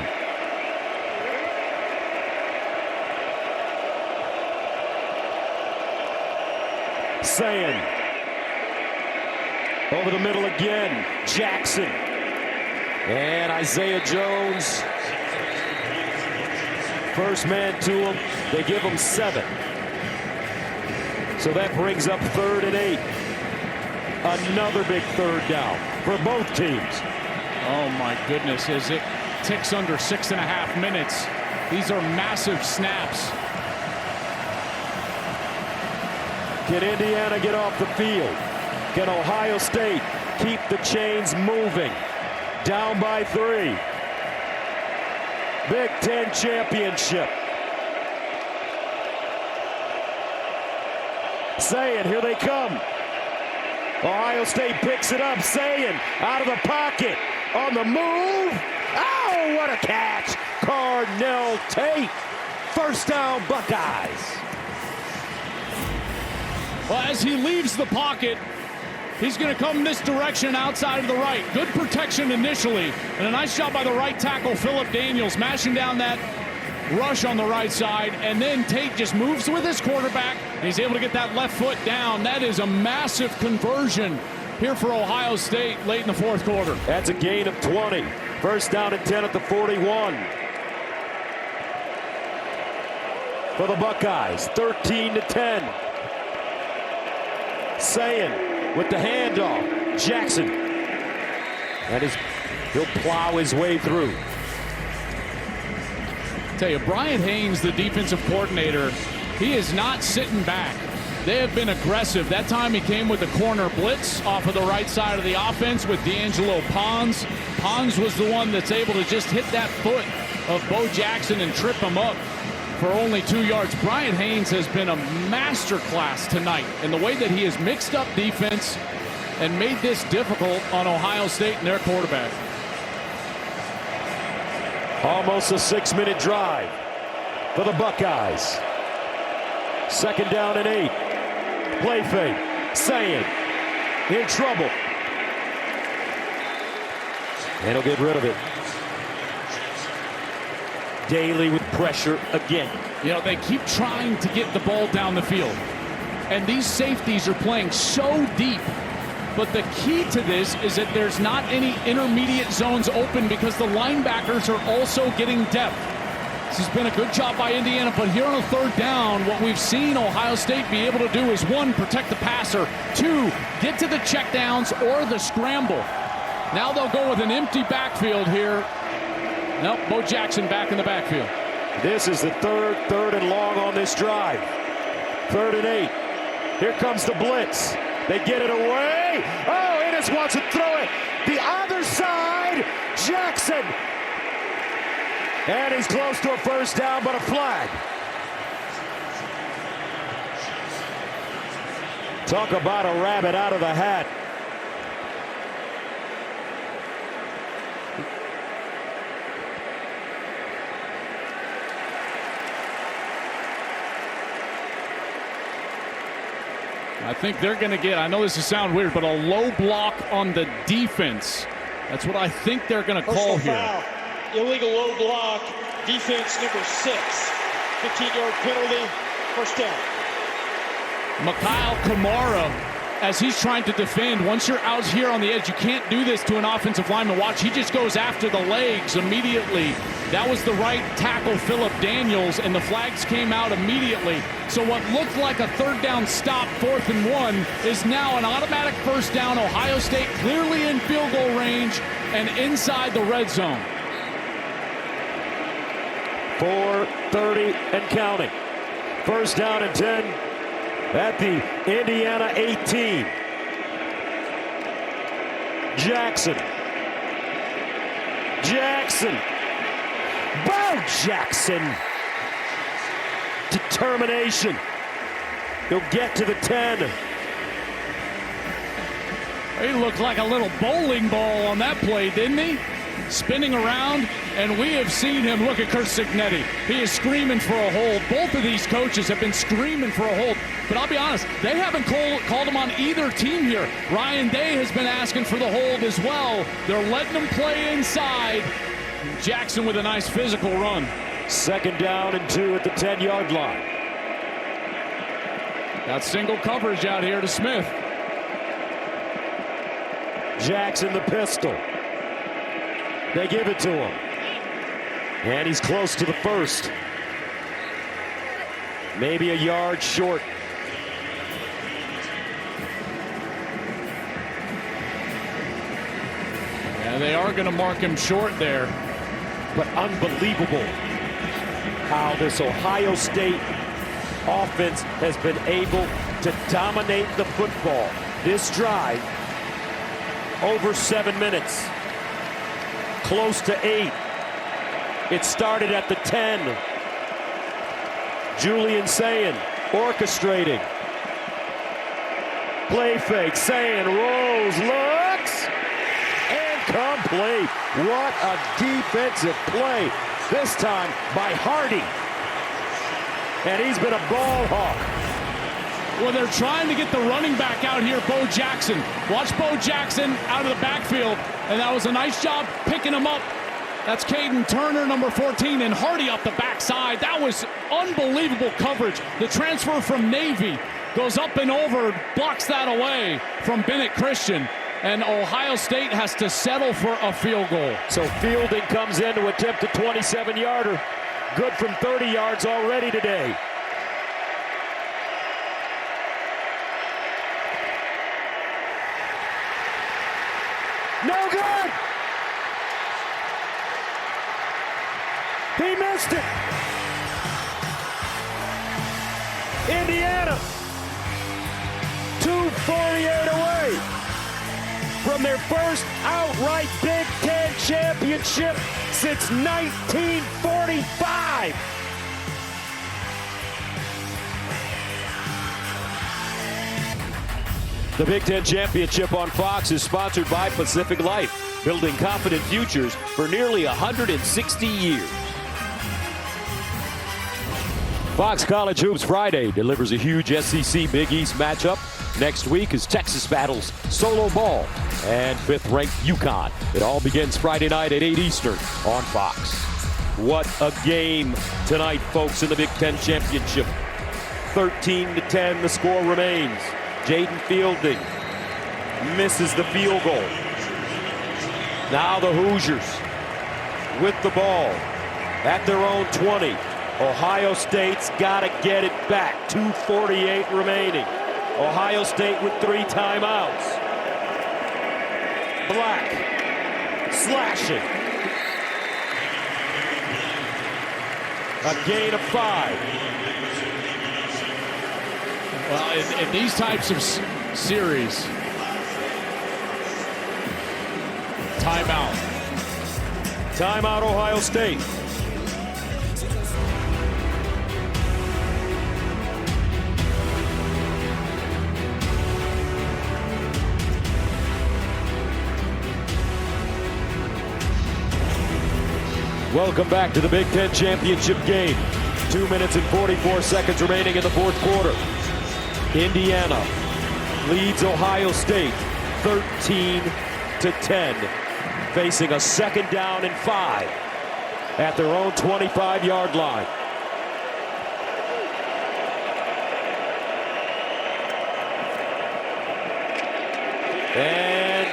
Saying over the middle again, Jackson and Isaiah Jones. First man to him, they give him 7. So that brings up 3rd and 8. Another big 3rd down for both teams. Oh my goodness, as it ticks under 6.5 minutes. These are massive snaps. Can Indiana get off the field? Can Ohio State keep the chains moving? Down by 3. Big Ten championship. Saying, here they come. Ohio State picks it up. Saying, out of the pocket, on the move. Oh, what a catch. Carnell Tate. First down, Buckeyes. Well, as he leaves the pocket, he's going to come this direction outside of the right. Good protection initially, and a nice job by the right tackle, Phillip Daniels, mashing down that rush on the right side, and then Tate just moves with his quarterback, and he's able to get that left foot down. That is a massive conversion here for Ohio State late in the 4th quarter. That's a gain of 20. First down and 10 at the 41. For the Buckeyes, 13-10. Saying with the handoff, Jackson, and he'll plow his way through. Tell you, Brian Haynes, the defensive coordinator, he is not sitting back. They have been aggressive. That time he came with the corner blitz off of the right side of the offense with D'Angelo Pons. Pons was the one that's able to just hit that foot of Bo Jackson and trip him up for only 2 yards. Brian Haynes has been a masterclass tonight in the way that he has mixed up defense and made this difficult on Ohio State and their quarterback. Almost a 6-minute drive for the Buckeyes. 2nd down and 8. Play fake. Saying in trouble. And he'll get rid of it. Daly with pressure again. You know, they keep trying to get the ball down the field. And these safeties are playing so deep. But the key to this is that there's not any intermediate zones open because the linebackers are also getting depth. This has been a good job by Indiana, but here on a 3rd down, what we've seen Ohio State be able to do is 1, protect the passer, 2, get to the checkdowns or the scramble. Now they'll go with an empty backfield here. Nope, Bo Jackson back in the backfield. This is the 3rd and long on this drive. 3rd and 8. Here comes the blitz. They get it away. Oh, Ennis wants to throw it. The other side, Jackson. And he's close to a first down, but a flag. Talk about a rabbit out of the hat. I think they're going to get, I know this will sound weird, but a low block on the defense. That's what I think they're going to call here. Foul. Illegal low block, defense number 6. 15-yard penalty, first down. Mikhail Kamara as he's trying to defend. Once you're out here on the edge, you can't do this to an offensive lineman. Watch, he just goes after the legs immediately. That was the right tackle, Phillip Daniels, and the flags came out immediately. So what looked like a third down stop, 4th and 1, is now an automatic first down. Ohio State clearly in field goal range and inside the red zone. 4:30 and counting. First down and 10 at the Indiana 18. Jackson. Bo Jackson. Determination. He'll get to the 10. He looked like a little bowling ball on that play, didn't he? Spinning around, and we have seen him. Look at Curt Cignetti. He is screaming for a hold. Both of these coaches have been screaming for a hold. But I'll be honest, they haven't called him on either team here. Ryan Day has been asking for the hold as well. They're letting him play inside. Jackson with a nice physical run. 2nd down and 2 at the 10-yard line. Got single coverage out here to Smith. Jackson the pistol. They give it to him. And he's close to the first. Maybe a yard short. Yeah, they are going to mark him short there. But unbelievable how this Ohio State offense has been able to dominate the football. This drive, over 7 minutes. Close to 8. It started at the 10. Julian Sayin orchestrating. Play fake. Sayin rolls, looks, and complete. What a defensive play. This time by Hardy. And he's been a ball hawk. Well, they're trying to get the running back out here, Bo Jackson. Watch Bo Jackson out of the backfield. And that was a nice job picking him up. That's Caden Turner, number 14, and Hardy up the backside. That was unbelievable coverage. The transfer from Navy goes up and over, blocks that away from Bennett Christian. And Ohio State has to settle for a field goal. So Fielding comes in to attempt a 27-yarder. Good from 30 yards already today. No good! He missed it! Indiana, 2:48 away from their first outright Big Ten championship since 1945. The Big Ten Championship on Fox is sponsored by Pacific Life, building confident futures for nearly 160 years. Fox College Hoops Friday delivers a huge SEC Big East matchup. Next week is Texas battles solo ball and 5th-ranked UConn. It all begins Friday night at 8 Eastern on Fox. What a game tonight, folks, in the Big Ten Championship. 13-10, the score remains. Jaden Fielding misses the field goal. Now the Hoosiers with the ball at their own 20. Ohio State's got to get it back. 2:48 remaining. Ohio State with 3 timeouts. Black slashing. A gain of 5. Well, in these types of series, timeout. Timeout, Ohio State. Welcome back to the Big Ten Championship game. 2 minutes and 44 seconds remaining in the fourth quarter. Indiana leads Ohio State 13-10, facing a 2nd down and 5 at their own 25-yard line. And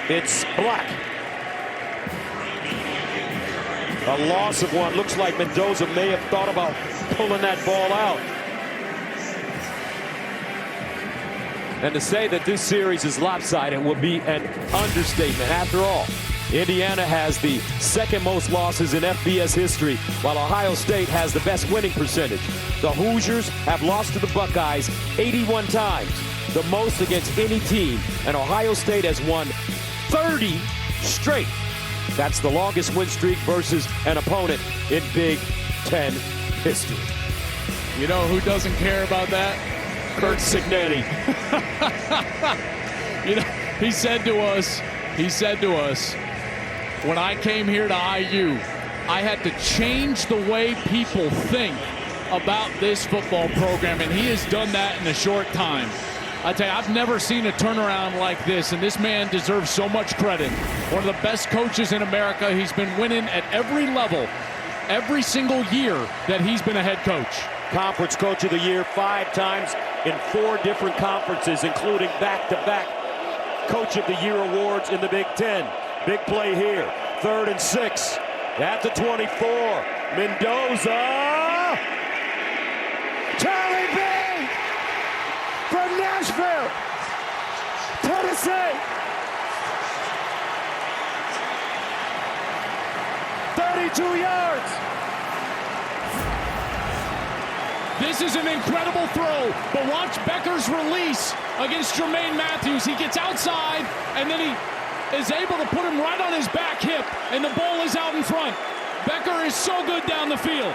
it's Black. A loss of one. Looks like Mendoza may have thought about pulling that ball out. And to say that this series is lopsided would be an understatement. After all, Indiana has the second most losses in FBS history, while Ohio State has the best winning percentage. The Hoosiers have lost to the Buckeyes 81 times, the most against any team, and Ohio State has won 30 straight. That's the longest win streak versus an opponent in Big Ten history. You know who doesn't care about that? Curt Cignetti. You know, he said to us, when I came here to IU, I had to change the way people think about this football program, and he has done that in a short time. I tell you, I've never seen a turnaround like this, and this man deserves so much credit. One of the best coaches in America. He's been winning at every level, every single year that he's been a head coach. Conference Coach of the Year 5 times in 4 different conferences, including back-to-back Coach of the Year awards in the Big Ten. Big play here. 3rd and 6 at the 24. Mendoza. Charlie B from Nashville, Tennessee. 32 yards. This is an incredible throw, but watch Becker's release against Jermaine Matthews. He gets outside, and then he is able to put him right on his back hip, and the ball is out in front. Becker is so good down the field.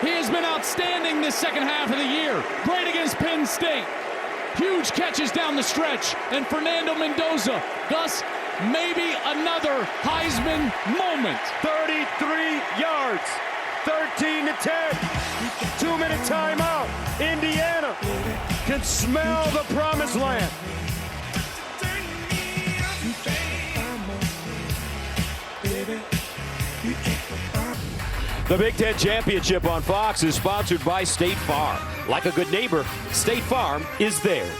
He has been outstanding this second half of the year. Great against Penn State. Huge catches down the stretch. And Fernando Mendoza, Gus, maybe another Heisman moment. 33 yards, 13 to 10. 2-minute timeout. Indiana can smell the promised land. The Big Ten Championship on Fox is sponsored by State Farm. Like a good neighbor, State Farm is there.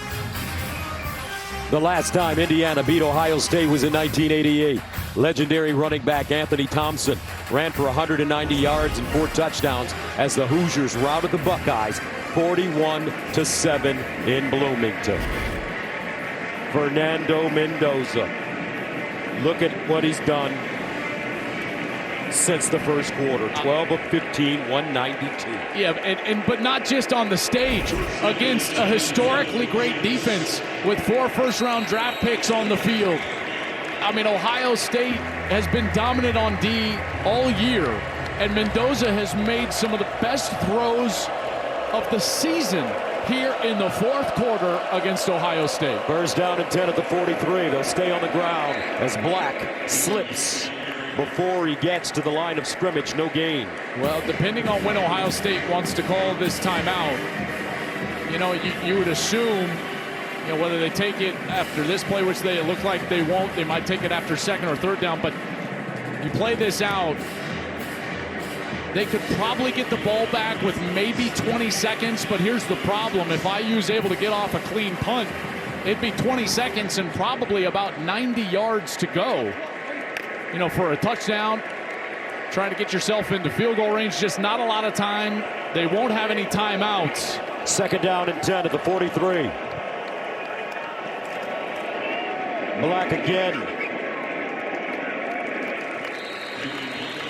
The last time Indiana beat Ohio State was in 1988. Legendary running back Anthony Thompson ran for 190 yards and 4 touchdowns as the Hoosiers routed the Buckeyes 41-7 in Bloomington. Fernando Mendoza. Look at what he's done since the first quarter. 12 of 15, 192. Yeah, but not just on the stage. Against a historically great defense with 4 first-round draft picks on the field. I mean, Ohio State has been dominant on D all year, and Mendoza has made some of the best throws of the season here in the fourth quarter against Ohio State. Burrs down and 10 at the 43. They'll stay on the ground as Black slips before he gets to the line of scrimmage. No gain. Well, depending on when Ohio State wants to call this timeout, you know, you would assume, you know, whether they take it after this play, which they look like they won't, they might take it after 2nd or 3rd down, but you play this out, they could probably get the ball back with maybe 20 seconds, but here's the problem. If IU is able to get off a clean punt, it'd be 20 seconds and probably about 90 yards to go. You know, for a touchdown, trying to get yourself into field goal range, just not a lot of time. They won't have any timeouts. 2nd down and 10 at the 43. Black again.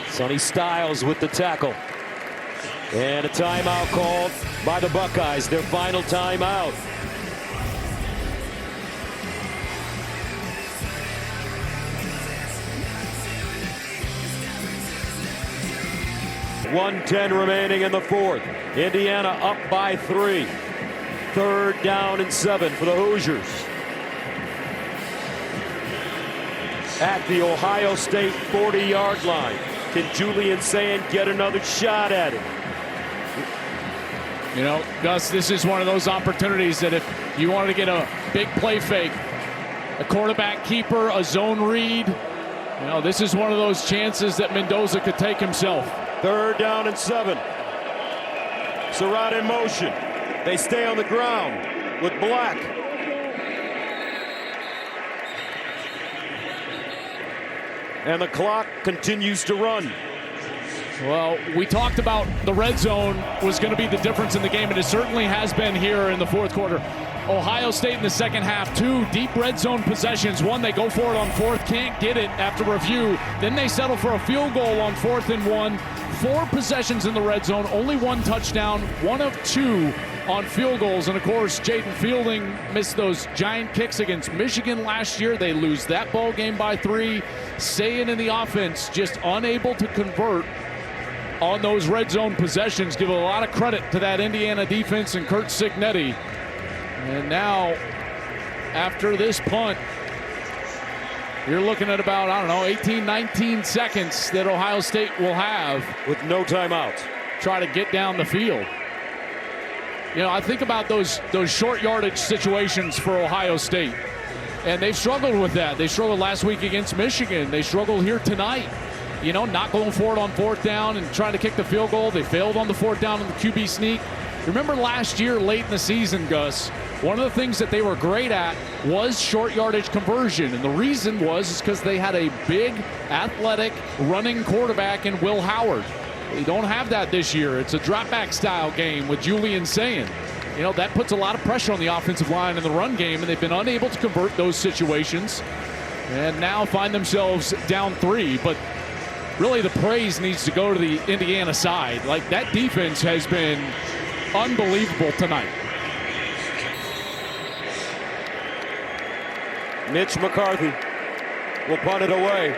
Sonny Styles with the tackle. And a timeout called by the Buckeyes, their final timeout. .110 remaining in the 4th. Indiana up by 3. 3rd down and 7 for the Hoosiers. At the Ohio State 40-yard line. Can Julian Sayin get another shot at it? You know, Gus, this is one of those opportunities that if you wanted to get a big play fake, a quarterback keeper, a zone read, you know, this is one of those chances that Mendoza could take himself. 3rd down and 7. Surratt in motion. They stay on the ground with Black. And the clock continues to run. Well, we talked about the red zone was going to be the difference in the game, and it certainly has been here in the fourth quarter. Ohio State in the second half, 2 deep red zone possessions. One, they go for it on fourth, can't get it after review. Then they settle for a field goal on 4th and 1. 4 possessions in the red zone, only 1 touchdown, 1 of 2 on field goals. And of course, Jaden Fielding missed those giant kicks against Michigan last year. They lose that ball game by 3. Sayin in the offense just unable to convert on those red zone possessions. Give a lot of credit to that Indiana defense and Curt Cignetti. And now, after this punt, you're looking at about, 18, 19 seconds that Ohio State will have. With no timeouts. Try to get down the field. I think about those short yardage situations for Ohio State. And they've struggled with that. They struggled last week against Michigan. They struggled here tonight. Not going for it on 4th down and trying to kick the field goal. They failed on the 4th down in the QB sneak. Remember last year, late in the season, Gus, one of the things that they were great at was short yardage conversion. And the reason was because they had a big, athletic, running quarterback in Will Howard. They don't have that this year. It's a drop-back style game with Julian Sayin. That puts a lot of pressure on the offensive line in the run game, and they've been unable to convert those situations. And now find themselves down 3. But really the praise needs to go to the Indiana side. Like, that defense has been unbelievable tonight. Mitch McCarthy will punt it away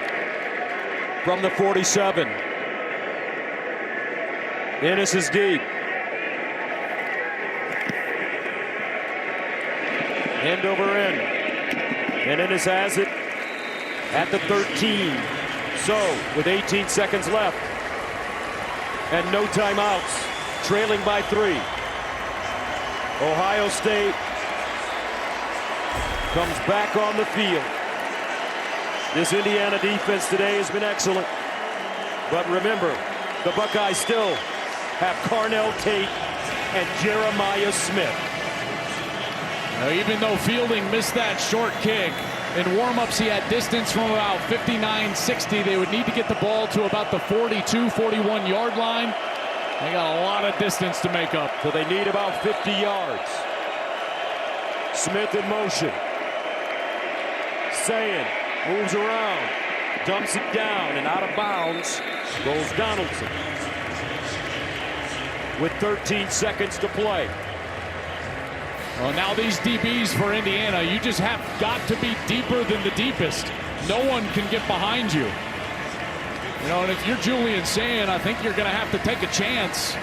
from the 47. Ennis is deep. End over end. And Ennis has it at the 13. So, with 18 seconds left and no timeouts, trailing by 3. Ohio State comes back on the field. This Indiana defense today has been excellent. But remember, the Buckeyes still have Carnell Tate and Jeremiah Smith. Now, even though Fielding missed that short kick, in warm-ups he had distance from about 59-60. They would need to get the ball to about the 42-41 yard line. They got a lot of distance to make up. So they need about 50 yards. Smith in motion. Sayin moves around, dumps it down, and out of bounds goes Donaldson. With 13 seconds to play. Well, now these DBs for Indiana, you just have got to be deeper than the deepest. No one can get behind you. And if you're Julian Sayin, I think you're going to have to take a chance.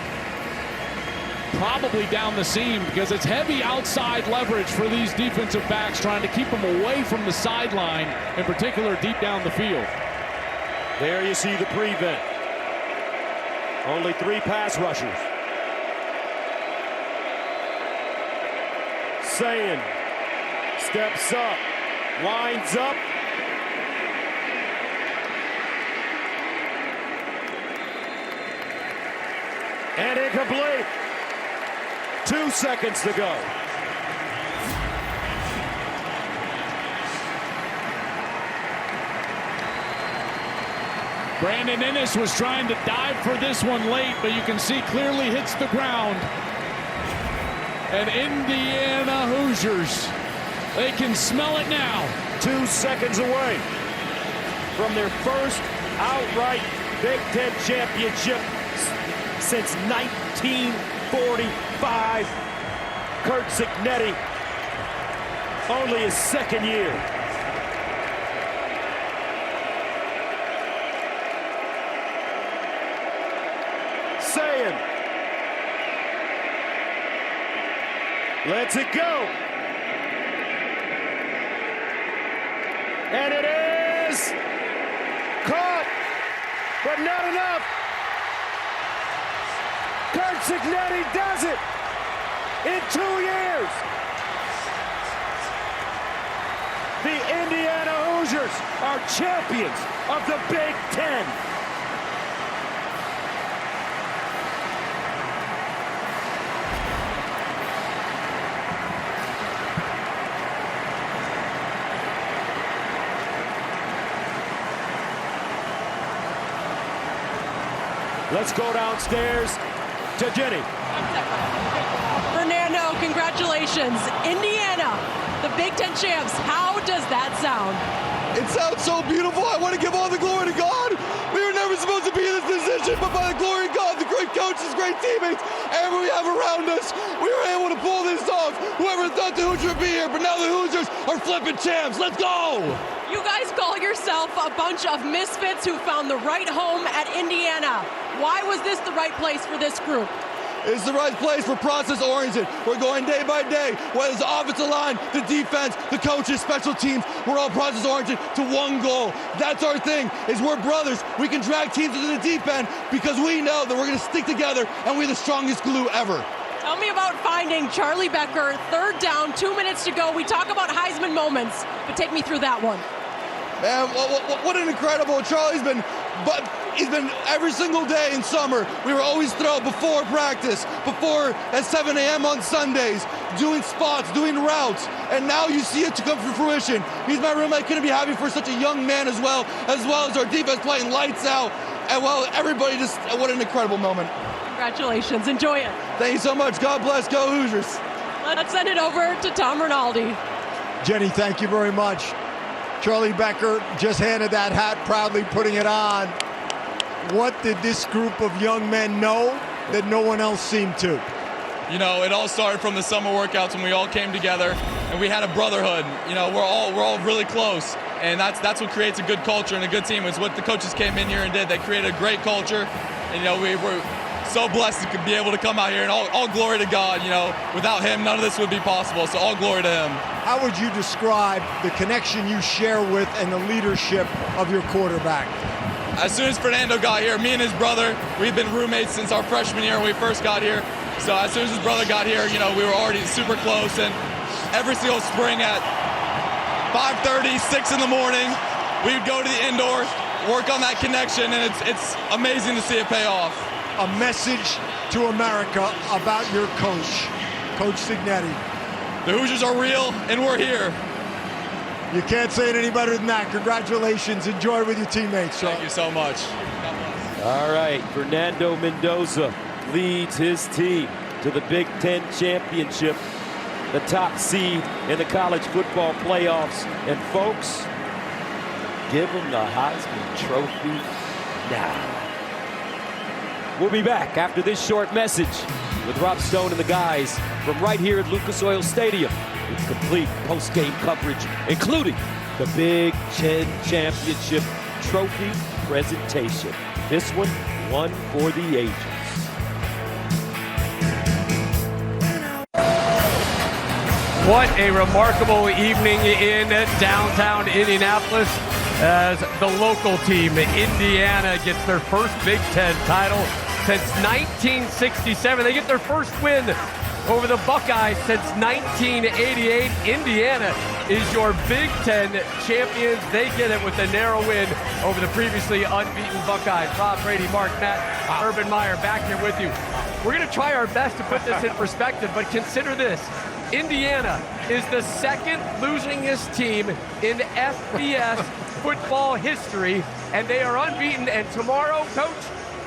Probably down the seam, because it's heavy outside leverage for these defensive backs, trying to keep them away from the sideline, in particular deep down the field. There you see the prevent. Only 3 pass rushers. Sayin steps up, lines up. And incomplete. 2 seconds to go. Brandon Ennis was trying to dive for this one late, but you can see clearly hits the ground. And Indiana Hoosiers, they can smell it now. 2 seconds away from their first outright Big Ten championship since 1945. Curt Cignetti, only his 2nd year. Sayin lets it go. And it is caught, but not enough. Curt Cignetti does it in 2 years. The Indiana Hoosiers are champions of the Big Ten. Let's go downstairs to Jenny. Fernando, congratulations. Indiana, the Big Ten champs. How does that sound? It sounds so beautiful. I want to give all the glory to God. We were never supposed to be in this position, but by the glory of God, the great coaches, great teammates, everyone we have around us, we were able to pull this off. Whoever thought the Hoosiers would be here, but now the Hoosiers are flipping champs. Let's go! You guys call yourself a bunch of misfits who found the right home at Indiana. Why was this the right place for this group? It's the right place for process-oriented. We're going day by day, whether it's the offensive line, the defense, the coaches, special teams. We're all process-oriented to one goal. That's our thing, is we're brothers. We can drag teams into the deep end because we know that we're going to stick together and we're the strongest glue ever. Tell me about finding Charlie Becker, 3rd down, 2 minutes to go. We talk about Heisman moments, but take me through that one. Man, what an incredible, he's been every single day in summer. We were always throwing before practice, before at 7 a.m. on Sundays, doing spots, doing routes, and now you see it to come to fruition. He's my roommate, couldn't be happy for such a young man as well as our defense playing lights out. And well, everybody just, what an incredible moment. Congratulations, enjoy it. Thank you so much, God bless, go Hoosiers. Let's send it over to Tom Rinaldi. Jenny, thank you very much. Charlie Becker just handed that hat, proudly putting it on. What did this group of young men know that no one else seemed to? You know, it all started from the summer workouts when we all came together and we had a brotherhood. You know, we're all really close, and that's what creates a good culture and a good team. It's what the coaches came in here and did. They created a great culture, and you know, we're so blessed to be able to come out here, and all glory to God. You know, without him, none of this would be possible. So all glory to him. How would you describe the connection you share with and the leadership of your quarterback? As soon as Fernando got here, me and his brother, we've been roommates since our freshman year when we first got here. So as soon as his brother got here, you know, we were already super close. And every single spring at 5:30, 6 in the morning, we would go to the indoor, work on that connection, and it's amazing to see it pay off. A message to America about your coach, Coach Signetti. The Hoosiers are real, and we're here. You can't say it any better than that. Congratulations. Enjoy with your teammates. Thank you so much. All right, Fernando Mendoza leads his team to the Big Ten championship, the top seed in the college football playoffs. And folks, give him the Heisman Trophy now. We'll be back after this short message with Rob Stone and the guys from right here at Lucas Oil Stadium with complete post-game coverage, including the Big Ten Championship Trophy presentation. This one for the ages. What a remarkable evening in downtown Indianapolis as the local team, Indiana, gets their first Big Ten title since 1967. They get their first win over the Buckeyes since 1988. Indiana is your Big Ten champions. They get it with a narrow win over the previously unbeaten Buckeyes. Rob, Brady, Mark, Matt, Urban Meyer back here with you. We're going to try our best to put this in perspective, but consider this. Indiana is the second losingest team in FBS football history, and they are unbeaten. And tomorrow, Coach,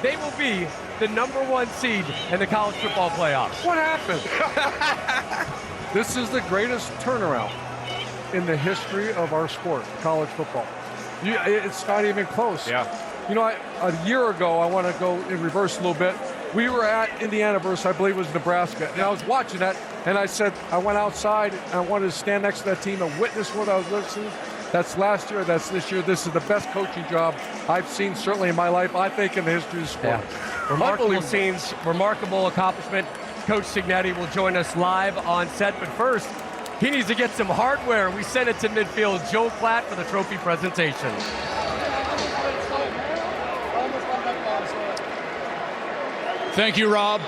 they will be the #1 seed in the college football playoffs. What happened? This is the greatest turnaround in the history of our sport, college football. It's not even close. Yeah. You know, a year ago, I want to go in reverse a little bit. We were at Indiana versus, I believe it was Nebraska, and I was watching that, and I said, I went outside, and I wanted to stand next to that team and witness what I was listening. That's last year, that's this year. This is the best coaching job I've seen, certainly in my life, I think, in the history of the sport. Yeah. Remarkable scenes, remarkable accomplishment. Coach Signetti will join us live on set, but first, he needs to get some hardware. We send it to midfield. Joe Platt for the trophy presentation. Thank you, Rob.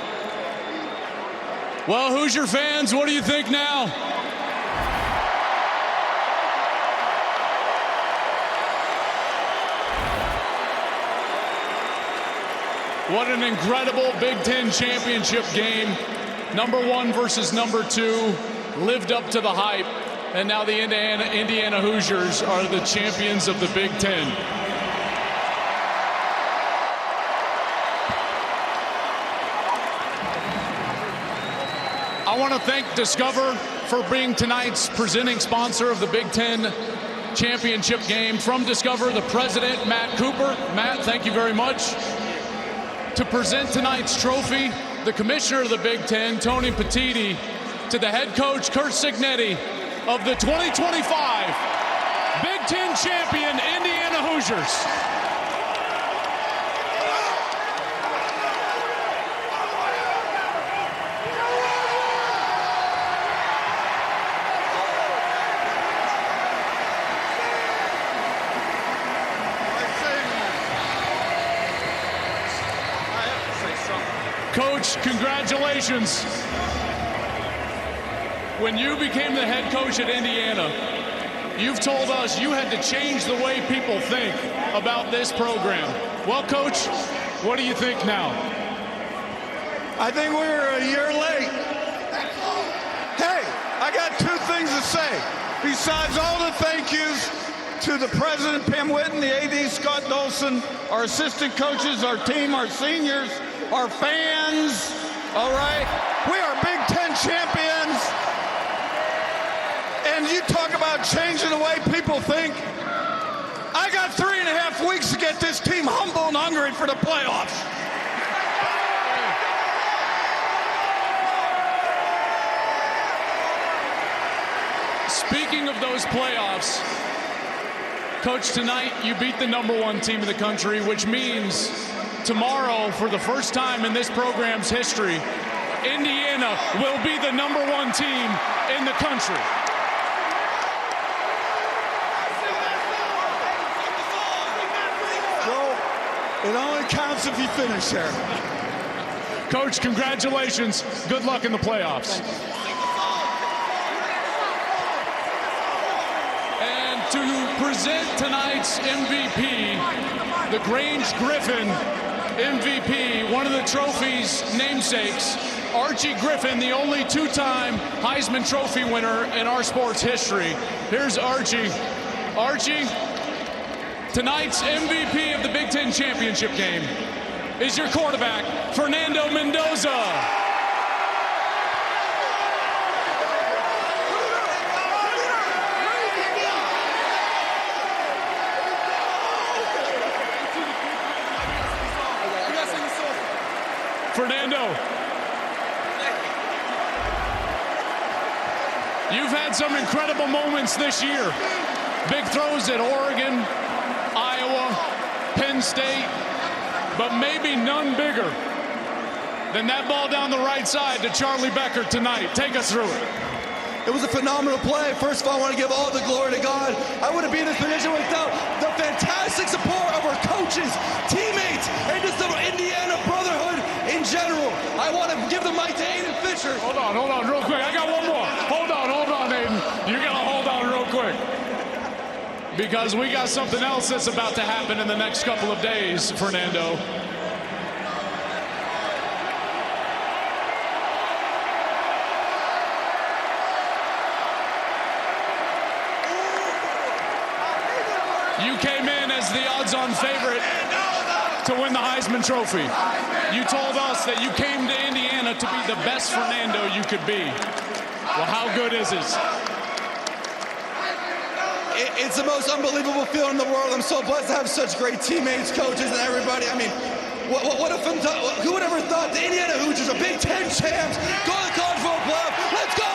Well, Hoosier fans, what do you think now? What an incredible Big Ten championship game. #1 versus #2 lived up to the hype. And now the Indiana Hoosiers are the champions of the Big Ten. want to thank Discover for being tonight's presenting sponsor of the Big Ten Championship game. From Discover, the president, Matt Cooper. Matt, thank you very much. To present tonight's trophy, the commissioner of the Big Ten, Tony Petitti, to the head coach, Curt Cignetti, of the 2025 Big Ten champion Indiana Hoosiers. Coach, congratulations. When you became the head coach at Indiana, you've told us you had to change the way people think about this program. Well, Coach, what do you think now? I think we were a year late. Hey, I got two things to say. Besides all the thank yous to the president, Pam Whitten, the AD, Scott Dolson, our assistant coaches, our team, our seniors, our fans, all right? We are Big Ten champions. And you talk about changing the way people think. I got 3.5 weeks to get this team humble and hungry for the playoffs. Speaking of those playoffs, Coach, tonight you beat the #1 team in the country, which means tomorrow, for the first time in this program's history, Indiana will be the #1 team in the country. Well, it only counts if you finish there. Coach, congratulations. Good luck in the playoffs. And to present tonight's MVP, the Grange Griffin MVP, one of the trophy's namesakes, Archie Griffin, the only two-time Heisman Trophy winner in our sports history. Here's Archie. Archie, tonight's MVP of the Big Ten Championship game is your quarterback, Fernando Mendoza. Fernando, you've had some incredible moments this year. Big throws at Oregon, Iowa, Penn State, but maybe none bigger than that ball down the right side to Charlie Becker tonight. Take us through it. It was a phenomenal play. First of all, I want to give all the glory to God. I wouldn't be in this position without the fantastic support of our coaches, teammates, and just the Indiana brotherhood in general. I want to give the mic to Aiden Fisher. Hold on, real quick. I got one more. Hold on, Aiden. You got to hold on real quick. Because we got something else that's about to happen in the next couple of days, Fernando. You came in as the odds-on favorite to win the Heisman Trophy. You told us that you came to Indiana to be the best Fernando you could be. Well, how good is it? It's the most unbelievable feeling in the world. I'm so blessed to have such great teammates, coaches, and everybody. I mean, what a fun time. Who would ever thought the Indiana Hoosiers are Big Ten champs, go to the college football playoff? Let's go!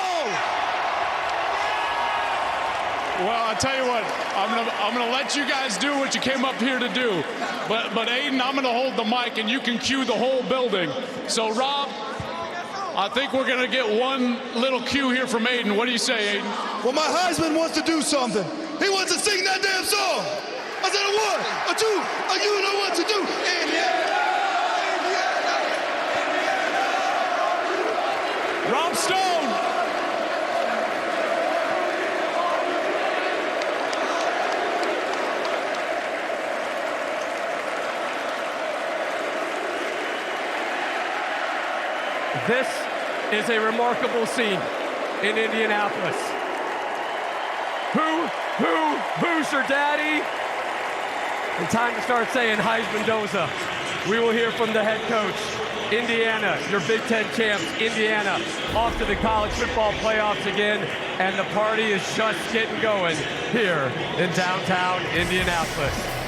Well, I tell you what, I'm gonna let you guys do what you came up here to do. But Aiden, I'm gonna hold the mic and you can cue the whole building. So Rob, I think we're gonna get one little cue here from Aiden. What do you say, Aiden? Well, my Heisman wants to do something. He wants to sing that damn song. I said a 1, a 2, you know what to do. Indiana. Rob Stone. This is a remarkable scene in Indianapolis. Who's your daddy? And time to start saying Heisman Doza. we will hear from the head coach. Indiana, your Big Ten champs, Indiana, off to the college football playoffs again, and the party is just getting going here in downtown Indianapolis.